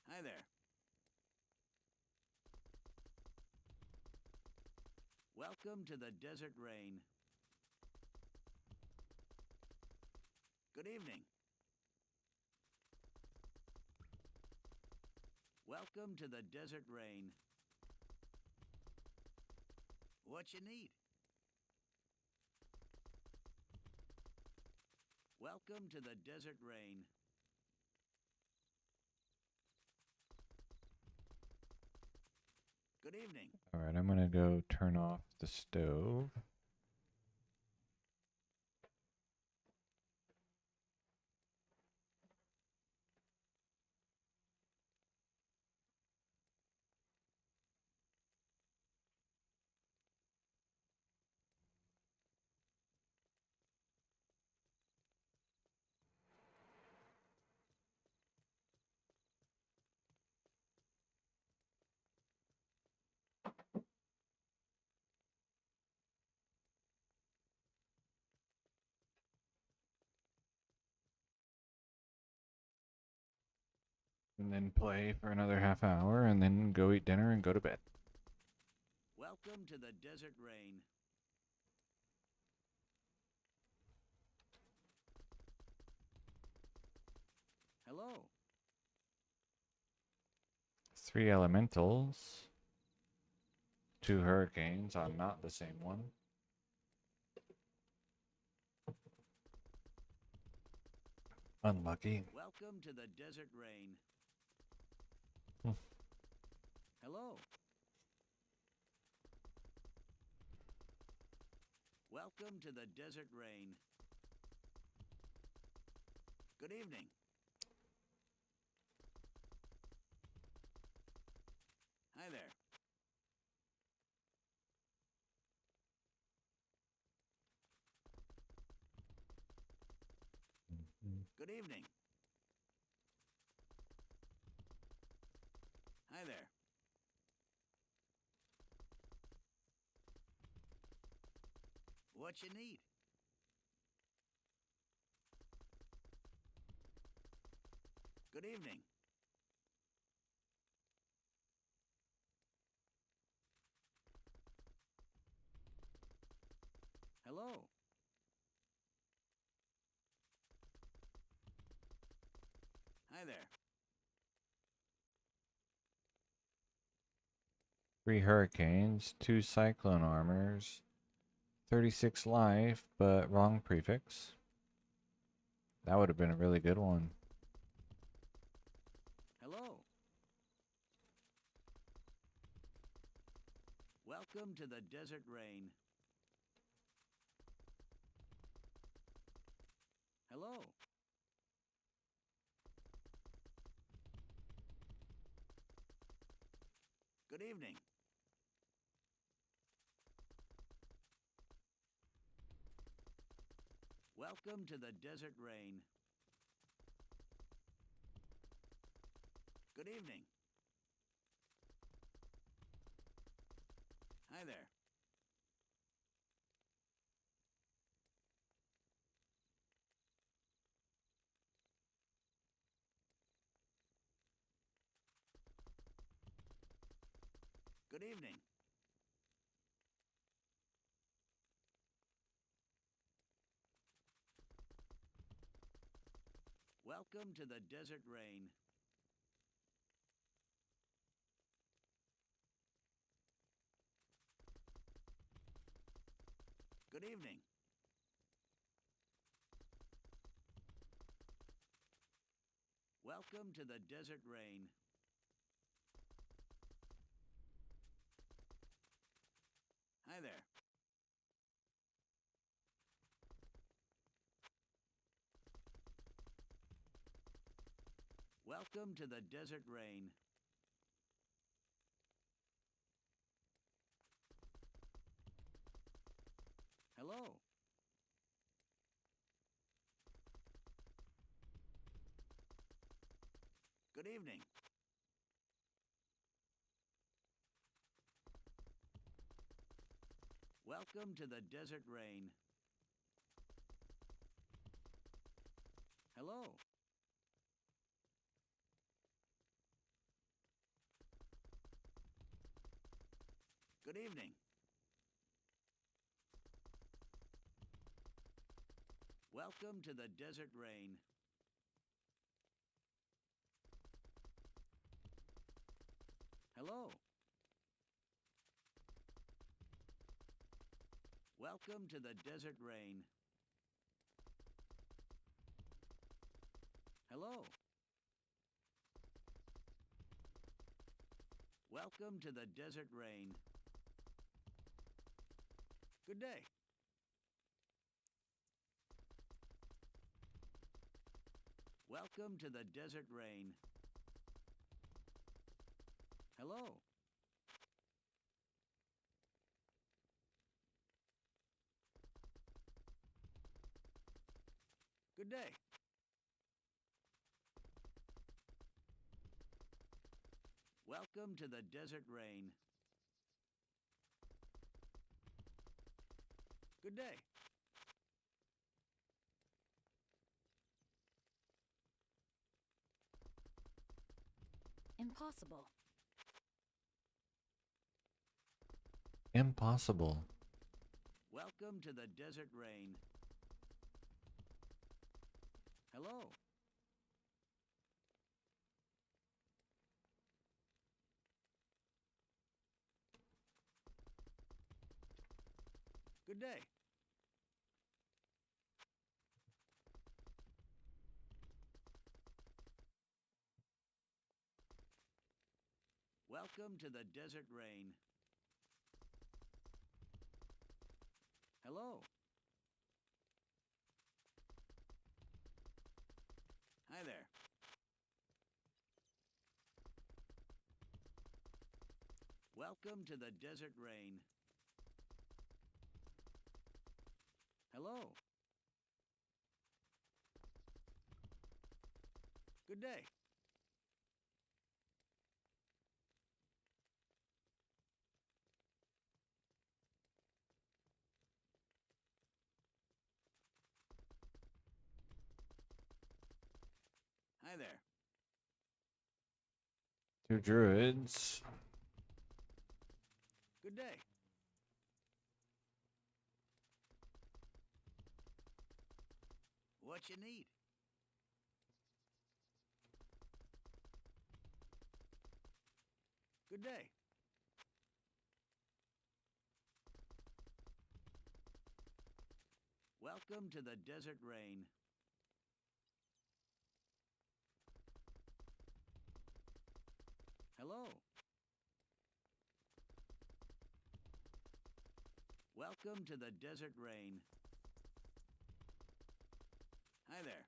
Hi there. Welcome to the desert rain. Good evening. Welcome to the desert rain. What you need? Welcome to the desert rain. Good evening. All right, I'm gonna go turn off the stove. And then play for another half hour and then go eat dinner and go to bed. Welcome to the desert rain. Hello. 3 elementals. 2 hurricanes on not the same one. Unlucky. Welcome to the desert rain. Hmm. Hello. Welcome to the desert rain. Good evening. Hi there. Good evening. Hi there. What you need? Good evening. Hello. Hi there. 3 hurricanes, 2 cyclone armors, 36 life, but wrong prefix. That would have been a really good one. Hello. Welcome to the desert rain. Hello. Good evening. Welcome to the desert rain. Good evening. Hi there. Good evening. Welcome to the desert rain. Good evening. Welcome to the desert rain. Hi there. Welcome to the desert rain. Hello. Good evening. Welcome to the desert rain. Hello. Good evening. Welcome to the desert rain. Hello. Welcome to the desert rain. Hello. Welcome to the desert rain. Good day. Welcome to the desert rain. Hello. Good day. Welcome to the desert rain. Good day. Impossible. Impossible. Welcome to the desert rain. Hello. Good day. Welcome to the desert rain. Hello. Hi there. Welcome to the desert rain. Hello. Good day. Hi there. Two druids. Good day. What you need? Good day. Welcome to the desert rain. Hello. Welcome to the desert rain. Hi there.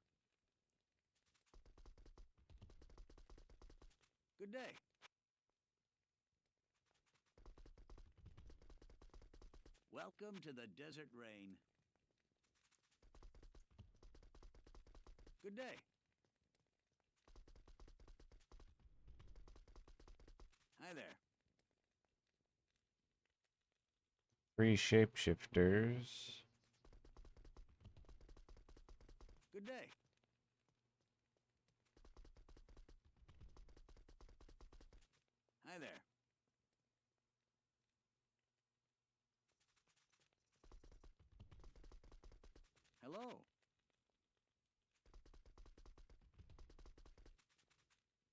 Good day. Welcome to the desert rain. Good day. Hi there. Three shapeshifters. Good day. Hi there. Hello.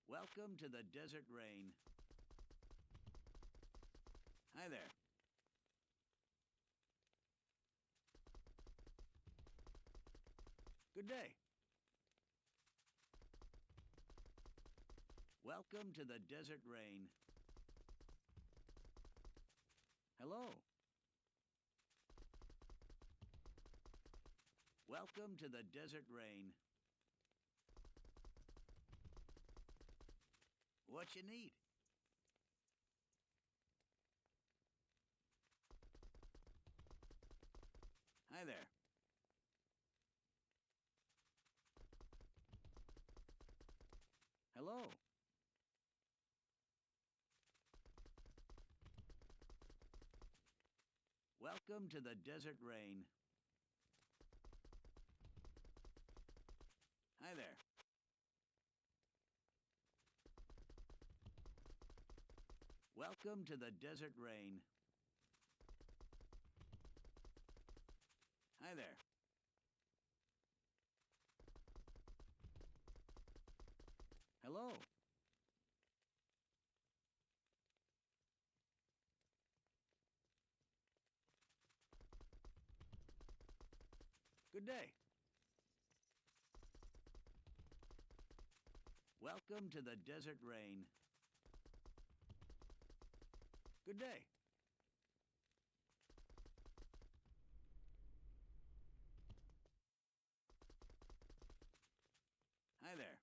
Welcome to the desert rain. Hi there. Good day. Welcome to the desert rain. Hello. Welcome to the desert rain. What you need? Hi there. Hello. Welcome to the desert rain. Hi there. Welcome to the desert rain. Hi there. Hello. Good day. Welcome to the desert rain. Good day. Hi there.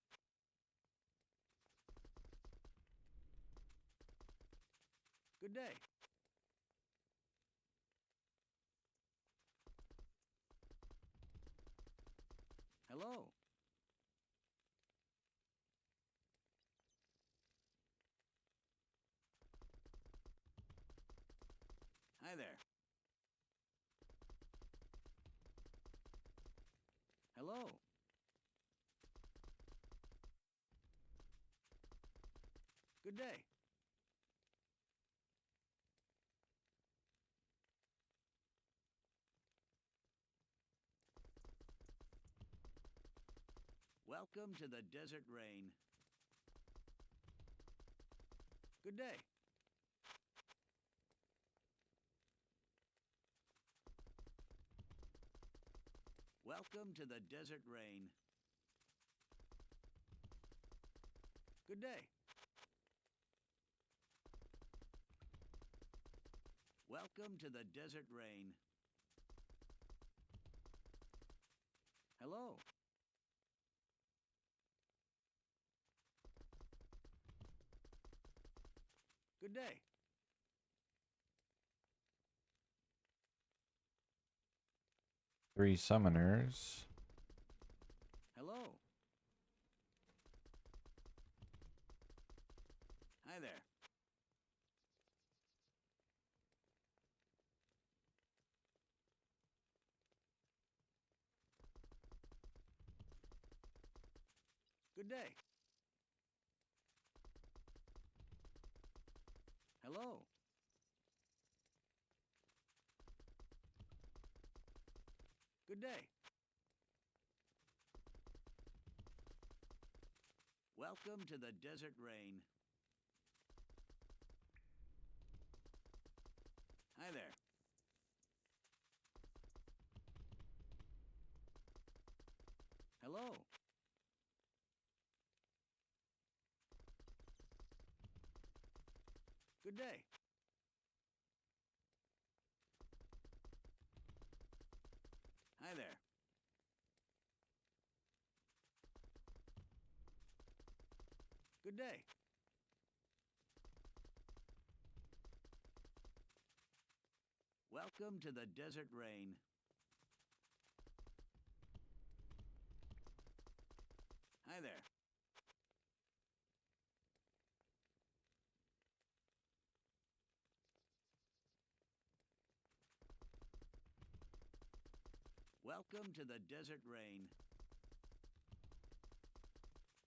Good day. Hello. Hi there. Hello. Good day. Welcome to the desert rain. Good day. Welcome to the desert rain. Good day. Welcome to the desert rain. Hello. Good day. Three summoners. Hello. Hi there. Good day. Hello. Good day. Welcome to the desert rain. Hi there. Hello. Good day. Hi there. Good day. Welcome to the desert rain. Hi there. Welcome to the desert rain.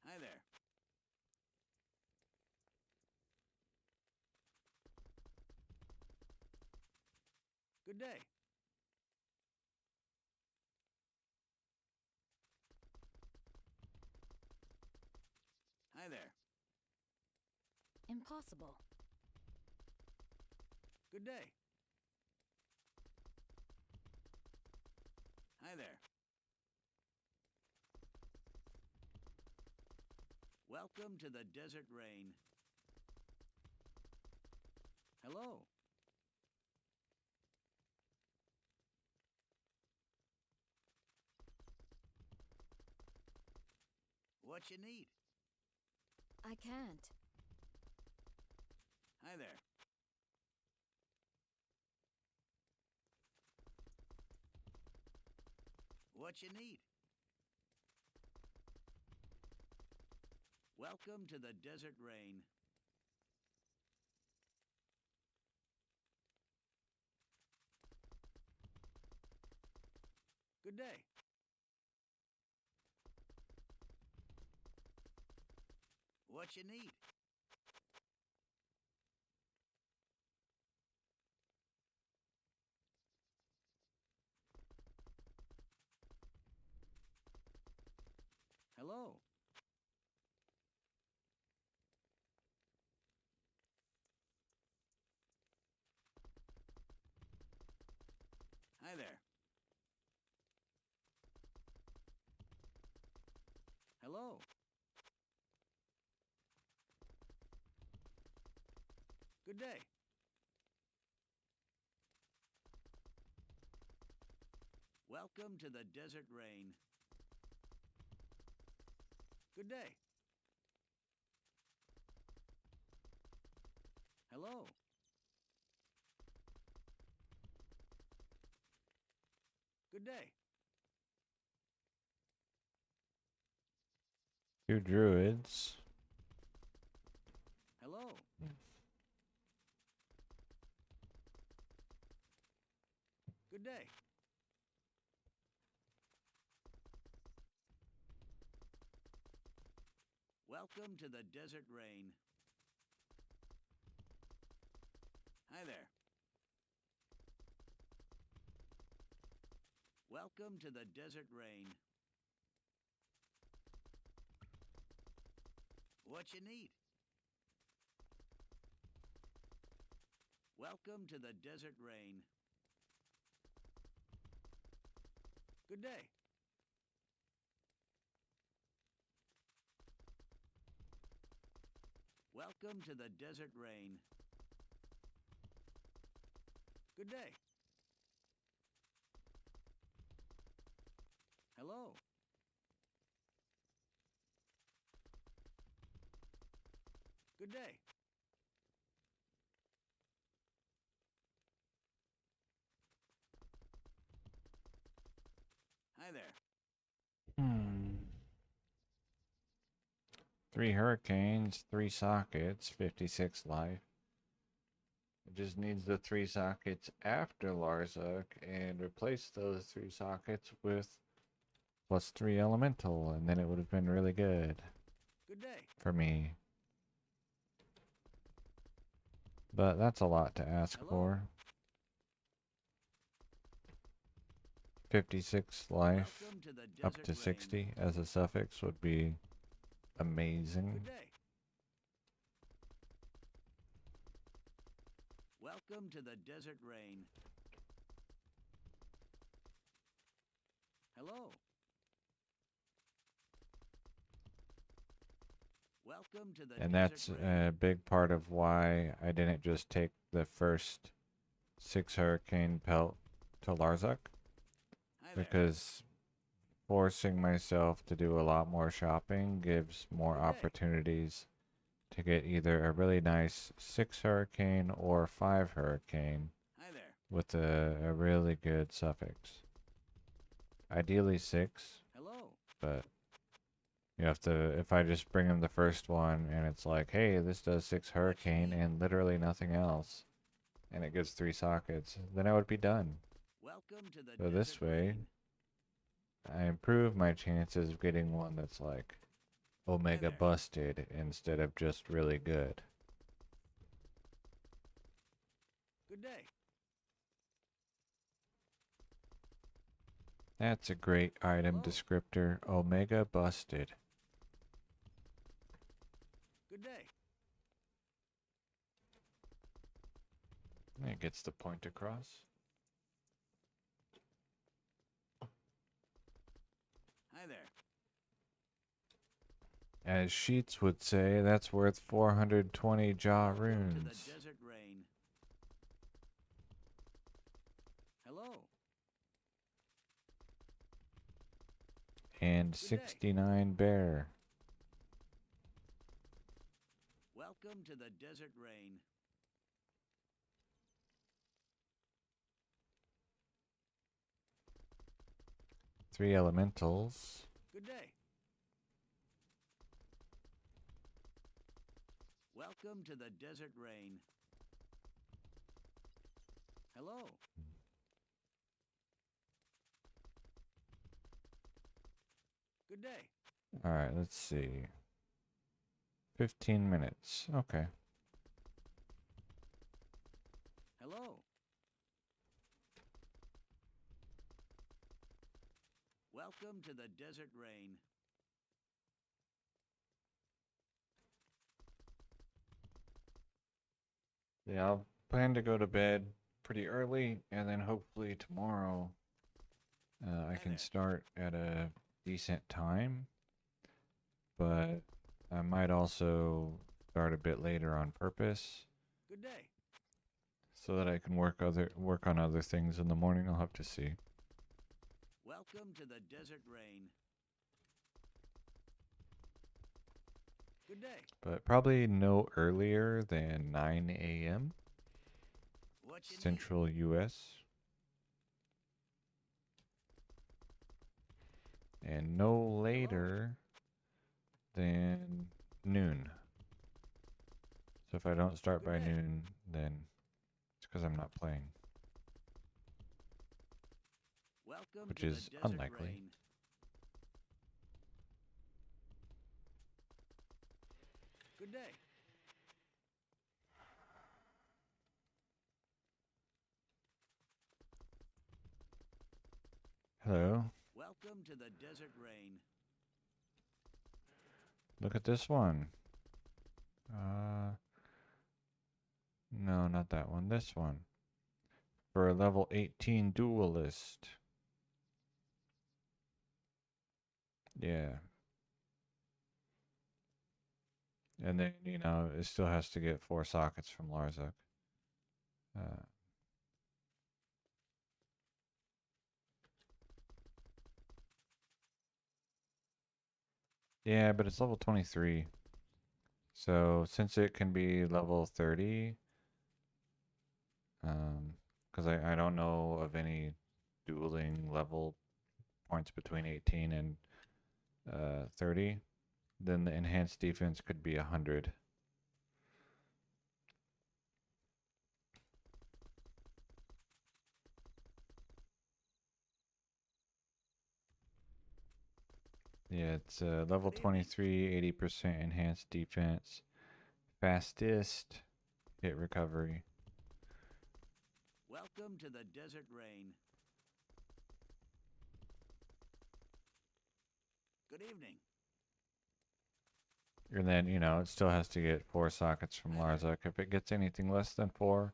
Hi there. Good day. Hi there. Impossible. Good day. Hi there. Welcome to the desert rain. Hello. What you need? I can't. Hi there. What you need? Welcome to the desert rain. Good day. What you need? Hello. Hi there. Hello. Good day. Welcome to the desert rain. Good day. Hello. Good day. Two druids. Hello. Good day. Welcome to the desert rain. Hi there. Welcome to the desert rain. What you need? Welcome to the desert rain. Good day. Welcome to the desert rain. Good day. Hello. Good day. Hi there. Hmm. 3 hurricanes, 3 sockets, 56 life. It just needs the 3 sockets after Larzuk and replace those 3 sockets with +3 elemental, and then it would have been really good Good day. for me. But that's a lot to ask Hello. for. 56 life Welcome to the up desert to rain. 60 as a suffix would be amazing. Good day. Welcome to the desert rain. Hello. Welcome to the And desert that's rain. a big part of why I didn't just take the first 6 hurricane pelt to Larzuk, Hi there. because forcing myself to do a lot more shopping gives more Good day. opportunities to get either a really nice 6 hurricane or 5 hurricane Hi there. with a really good suffix. Ideally 6, Hello. but you have to, if I just bring him the first one and it's like, hey, this does 6 hurricane need? and literally nothing else, and it gives 3 sockets, then I would be done. Welcome to the So this desert way, rain. I improve my chances of getting one that's like Omega there. busted instead of just really good. Good day. That's a great item Hello. descriptor, Omega busted. Good day. It gets the point across. Hi there. As Sheets would say, that's worth 420 jaw Welcome to the runes. desert rain. Hello. And Good day. 69 bear. Welcome to the desert rain. 3 elementals. Good day. Welcome to the desert rain. Hello. Good day. Alright, let's see. 15 minutes. Okay. Hello. Welcome to the desert rain. Yeah, I'll plan to go to bed pretty early, and then hopefully tomorrow I Hi can there. start at a decent time, but I might also start a bit later on purpose Good day. so that I can work on other things in the morning. I'll have to see. Welcome to the desert rain. Good day. But probably no earlier than 9 a.m. What you need? Central US. And no later than noon. So if I don't start Good by day. noon, then it's because I'm not playing. Welcome Which to is the desert unlikely. rain. Good day. Hello. Welcome to the desert rain. Look at this one. No, not that one. This one. For a level 18 duelist. Yeah. And then, you know, it still has to get 4 sockets from Larzuk. Uh, yeah, but it's level 23. So since it can be level 30, because I don't know of any dueling level points between 18 and 30, then the enhanced defense could be 100. Yeah, it's level Good evening. 23, 80% enhanced defense, fastest hit recovery. Welcome to the desert rain. Good evening. And then, you know, it still has to get 4 sockets from Hi there. Larzuk. If it gets anything less than 4,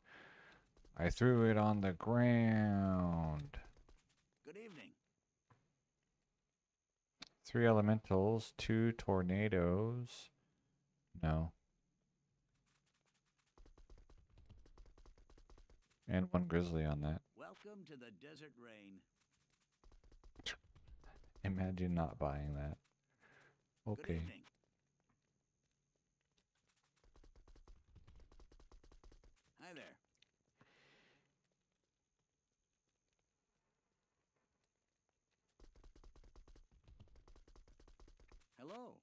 I threw it on the ground. Good evening. 3 elementals, 2 tornadoes. No. And 1 grizzly on that. Welcome to the desert rain. Imagine not buying that. Good Okay. evening. Hi there. Hello.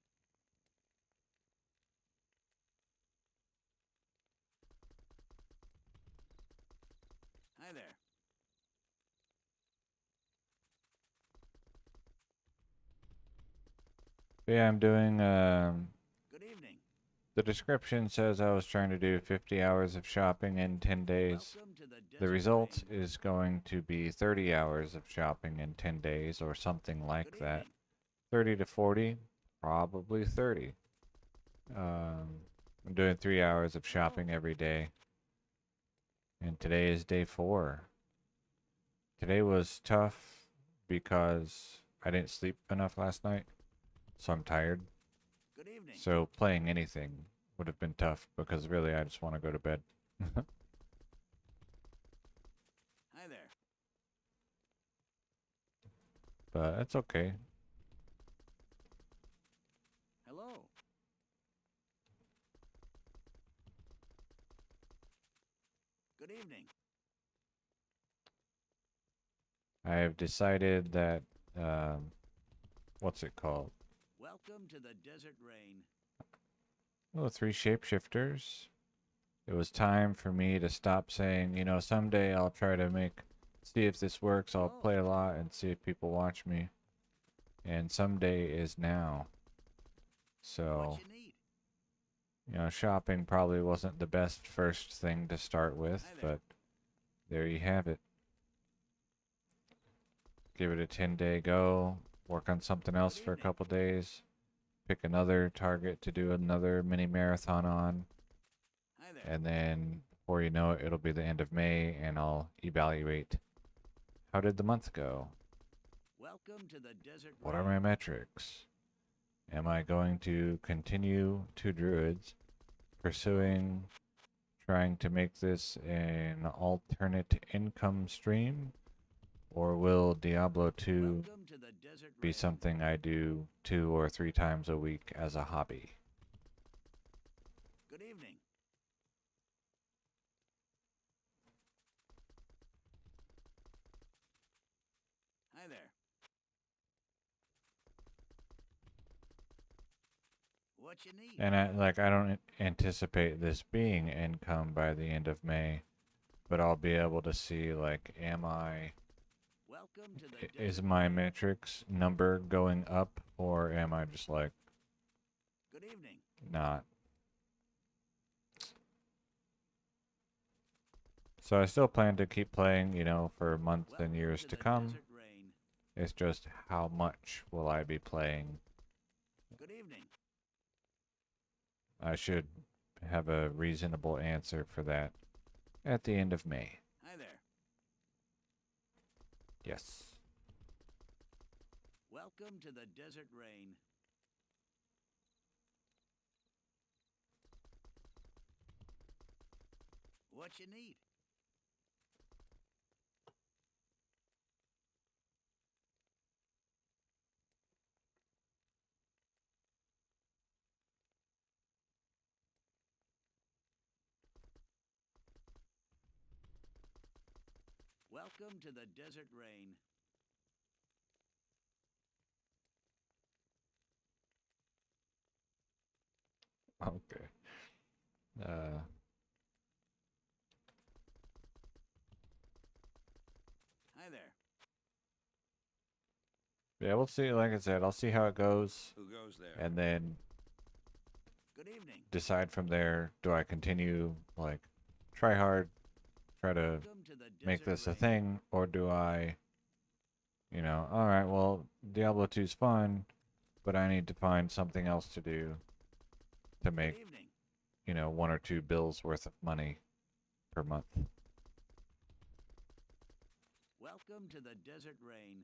Hi there. But yeah, I'm doing, Good evening. the description says I was trying to do 50 hours of shopping in 10 days. Welcome to the desert The result rain. is going to be 30 hours of shopping in 10 days or something like Good that. evening. 30 to 40, probably 30. I'm doing 3 hours of shopping every day. And today is day 4. Today was tough because I didn't sleep enough last night, so I'm tired. Good evening. So playing anything would have been tough because really I just want to go to bed. Hi there. But it's okay. Hello. Good evening. I have decided that, what's it called? Welcome to the desert rain. Oh, 3 shapeshifters. It was time for me to stop saying, you know, someday I'll try to see if this works. I'll Hello. play a lot and see if people watch me. and someday is now. So, What you need? shopping probably wasn't the best first thing to start with, Hi there. but there you have it. Give it a 10-day go, work on something else Good for a evening. couple days, pick another target to do another mini marathon on, Hi there. and then before you know it, it'll be the end of May, and I'll evaluate how did the month go? Welcome to the desert What are rain. my metrics? Am I going to continue to Druids, pursuing, trying to make this an alternate income stream? Or will Diablo 2 Welcome to the desert be rain. something I do 2 or 3 times a week as a hobby? Good evening. Hi there. What you need? And I don't anticipate this being income by the end of May, but I'll be able to see like Welcome to the is desert my rain. metrics number going up, or am I just like Good evening. not? So I still plan to keep playing, for months and Welcome years to to the come. desert rain. It's just how much will I be playing? Good evening. I should have a reasonable answer for that at the end of May. Hi there. Yes. Welcome to the desert rain. What you need? Welcome to the desert rain. Okay. Uh, Hi there. yeah, we'll see. Like I said, I'll see how it goes, Who goes there? and then Good evening. decide from there. Do I continue, like, try hard, try to Welcome to the make desert this a rain. thing, or do I, all right, well, Diablo 2's fun, but I need to find something else to do to Good make, evening. 1 or 2 bills worth of money per month. Welcome to the desert rain.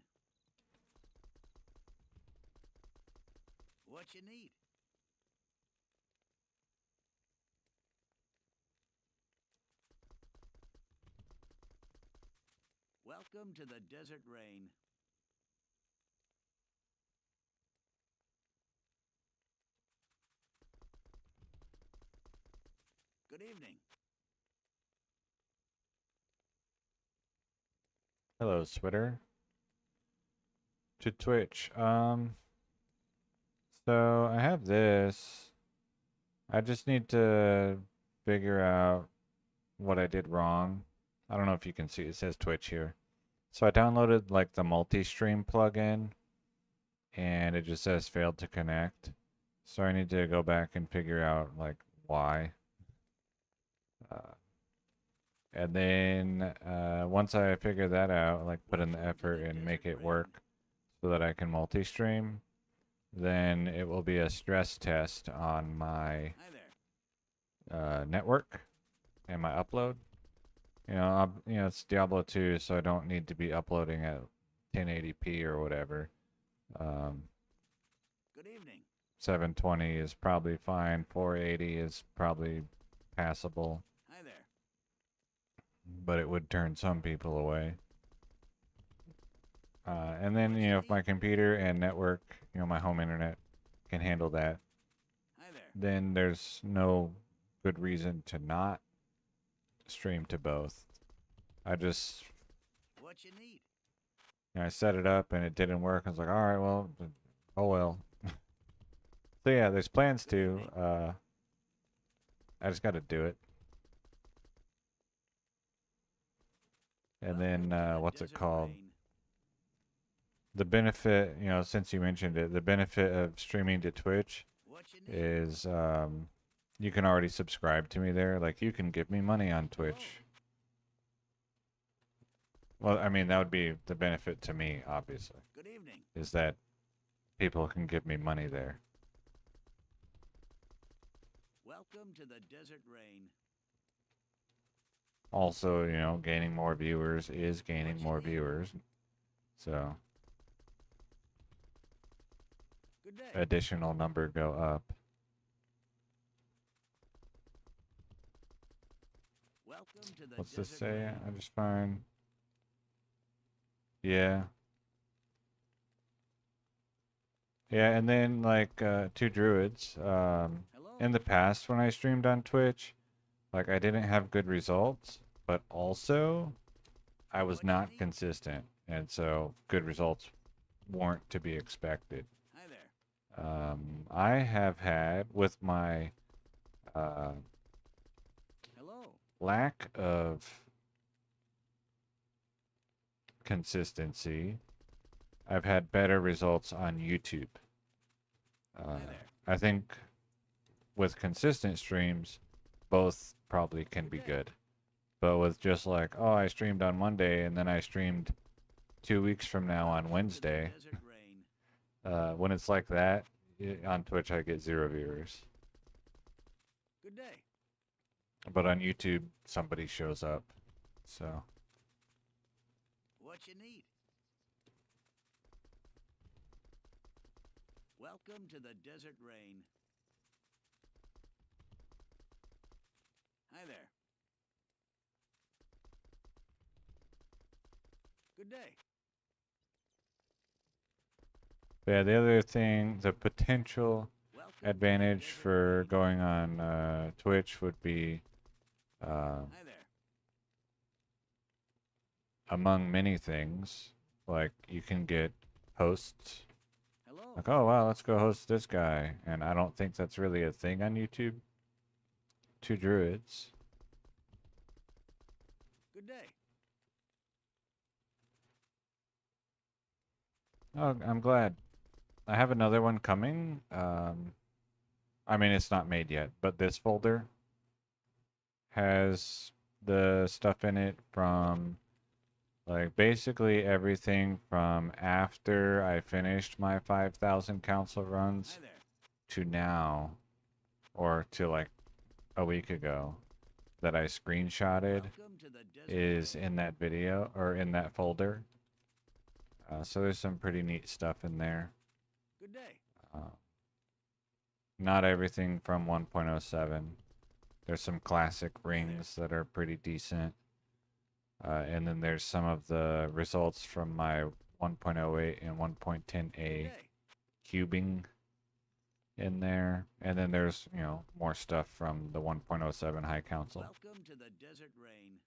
What you need? Welcome to the desert rain. Good evening. Hello, Twitter. To Twitch. So I have this. I just need to figure out what I did wrong. I don't know if you can see it says Twitch here. So I downloaded like the multi-stream plugin and it just says failed to connect. So I need to go back and figure out like why. Uh, and then once I figure that out, like put in the Welcome to effort the and make desert it rain. work so that I can multi-stream, then it will be a stress test on my Hi there. network and my upload. It's Diablo 2, so I don't need to be uploading at 1080p or whatever. Um, Good evening. 720 is probably fine. 480 is probably passable, Hi there. but it would turn some people away. And then, What you if my need? computer and network, my home internet can handle that, Hi there. then there's no good reason to not stream to both. I just, What you need? I set it up and it didn't work. I was like, all right, well, oh well. So yeah, there's plans Good to. evening. I just got to do it. And Welcome then to the what's it desert called? rain. the benefit, since you mentioned it, the benefit of streaming to Twitch What you need? is you can already subscribe to me there. Like, you can give me money on Twitch. Well, I mean, that would be the benefit to me, obviously, Good evening. is that people can give me money there. Welcome to the Desert Rain. Also, gaining more viewers is gaining more viewers. So, Good day. additional number go up. Welcome to the What's this Desert say? Rain. I just find. Yeah. Yeah, and then like two druids. Hello. In the past when I streamed on Twitch, like I didn't have good results, but also I was not consistent, and so good results weren't to be expected. Hi there. I have had with my Hello. lack of consistency, I've had better results on YouTube. Hi there. I think with consistent streams, both probably can be good. But with just like, oh, I streamed on Monday and then I streamed 2 weeks from now on Welcome to the Wednesday, Desert Rain. when it's like that, on Twitch I get 0 viewers. Good day. But on YouTube, somebody shows up. So, What you need? Welcome to the Desert Rain. Hi there. Good day. yeah, the other thing, the potential Welcome to the advantage Desert for Rain. going on Twitch would be, Hi there. among many things, like you can get hosts. Hello. Like, oh wow, let's go host this guy. And I don't think that's really a thing on YouTube. Two druids. Good day. Oh, I'm glad. I have another one coming. I mean, it's not made yet, but this folder has the stuff in it from like basically everything from after I finished my 5,000 council runs Hi there. to now, or to like a week ago, that I screenshotted Welcome to the Desert is Rain. in that video or in that folder. So there's some pretty neat stuff in there. Good day. Not everything from 1.07. There's some classic rings that are pretty decent. And then there's some of the results from my 1.08 and 1.10a Good day. cubing in there. And then there's, more stuff from the 1.07 High Council. Welcome to the Desert Rain.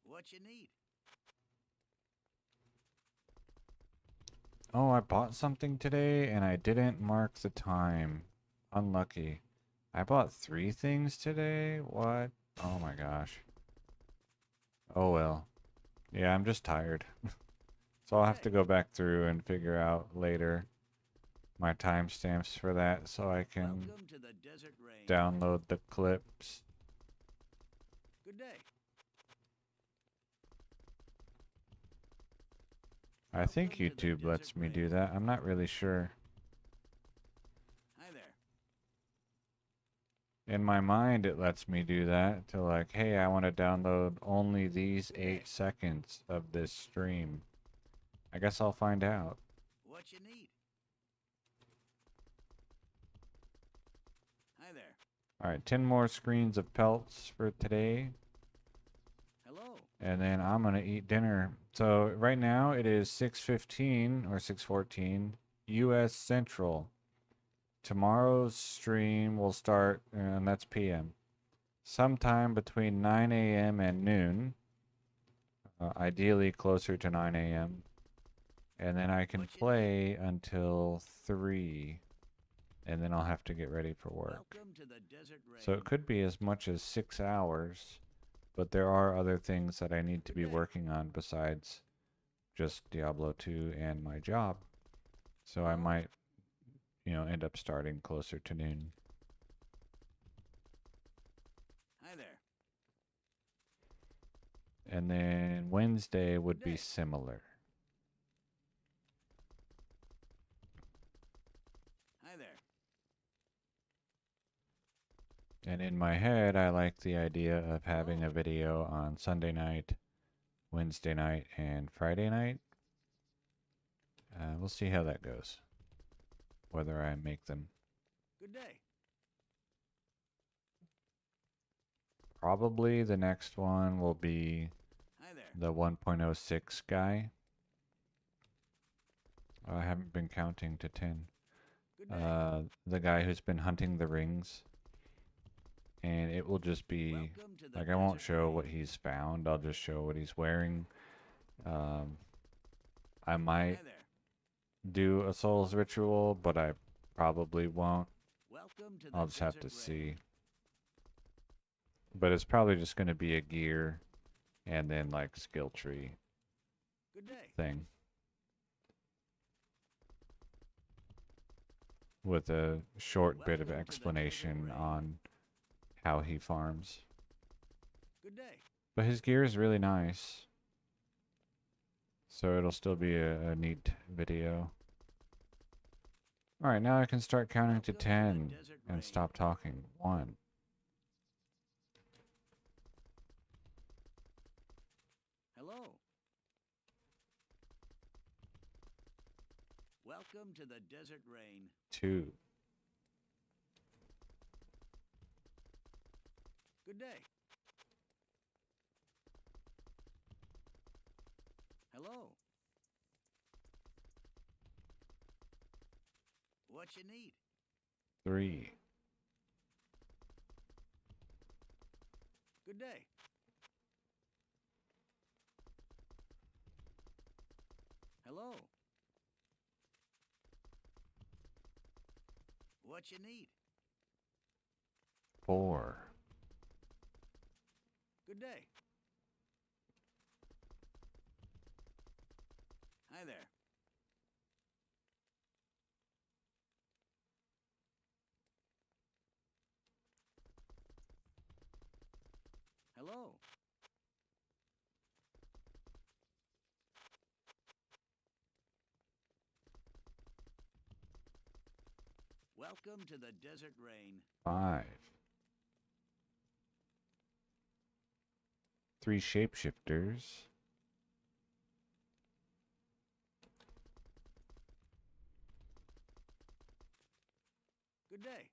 What you need? Oh, I bought something today and I didn't mark the time. Unlucky. I bought 3 things today? What? Oh my gosh. Oh well. Yeah, I'm just tired. So I'll have to go back through and figure out later my timestamps for that so I can Welcome to the Desert Rain. download the clips. Good day. I think Welcome to the YouTube lets Desert me do Rain. that. I'm not really sure. Hi there. In my mind, it lets me do that to like, hey, I want to download only these 8 seconds of this stream. I guess I'll find out. What you need? Hi there. All right, 10 more screens of pelts for today. Hello. And then I'm gonna eat dinner. So right now it is 6:15 or 6:14 U.S. Central. Tomorrow's stream will start, and that's p.m. sometime between 9 a.m. and noon. Ideally closer to 9 a.m. And then I can play until 3. And then I'll have to get ready for work. Welcome to the Desert Rain. So it could be as much as 6 hours But there are other things that I need to be Good day. working on besides just Diablo 2 and my job. So I Oh. might, end up starting closer to noon. Hi there. And then Wednesday would be day. similar. Hi there. And in my head, I like the idea of having a Hello. video on Sunday night, Wednesday night, and Friday night. We'll see how that goes. Whether I make them. Good day. Probably the next one will be Hi there. the 1.06 guy. I haven't been counting to 10. Good day. The guy who's been hunting the rings. And it will just be, Welcome to the like, I won't desert show rain. what he's found. I'll just show what he's wearing. I Hi might there. do a Souls ritual, but I probably won't. Welcome to the I'll just have to desert see. rain. But it's probably just going to be a gear and then like skill tree Good day. thing. With a short bit of Welcome to the desert explanation rain. on how he farms. Good day. But his gear is really nice. So it'll still be a neat video. Alright, now I can start counting to Welcome to the 10 desert and rain. stop talking. 1. Hello. Welcome to the desert rain. 2. Good day. Hello. What you need? 3. Good day. Hello. What you need? 4. Good day. Hi there. Hello. Welcome to the desert rain. 5. 3 shapeshifters. Good day.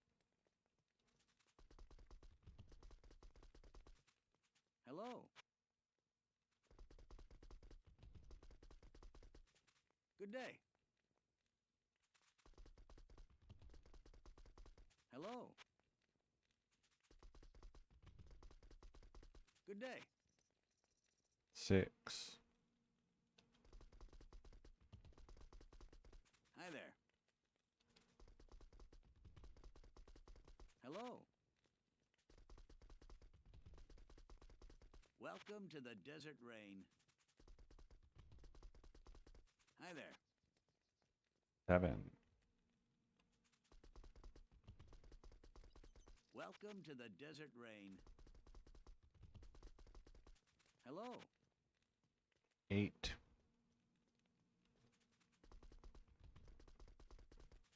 Hello. Good day. Hello. Good day. 6. Hi there. Hello. Welcome to the desert rain. Hi there. 7. Welcome to the desert rain. Hello. 8.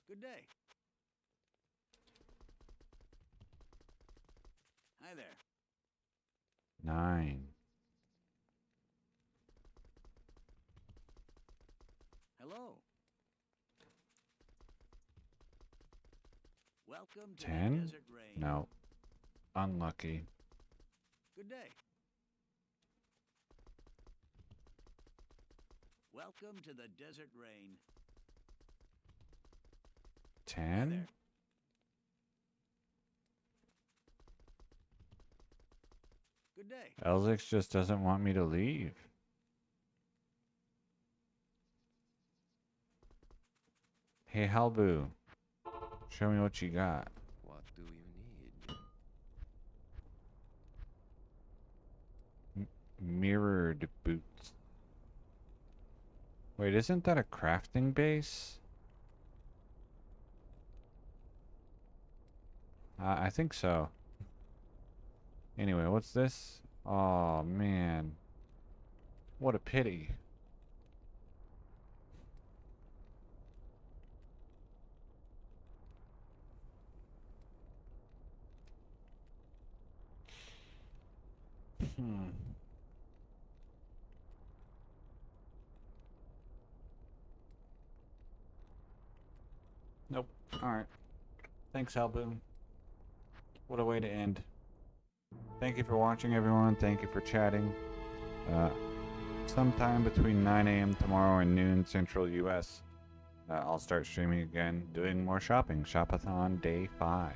Good day. Hi there. 9. Hello. Welcome to 10? the desert rain. No. Unlucky. Good day. Welcome to the desert rain. Hi 10? there. Good day. Elzix just doesn't want me to leave. Hey, Halbu. Show me what you got. What do you need? Mirrored boots. Wait, isn't that a crafting base? I think so. Anyway, what's this? Oh, man. What a pity. Hmm. Nope. Alright. Thanks, Halboon. What a way to end. Thank you for watching, everyone. Thank you for chatting. Sometime between 9 a.m. tomorrow and noon Central US, I'll start streaming again, doing more shopping. Shop-a-thon Day 5.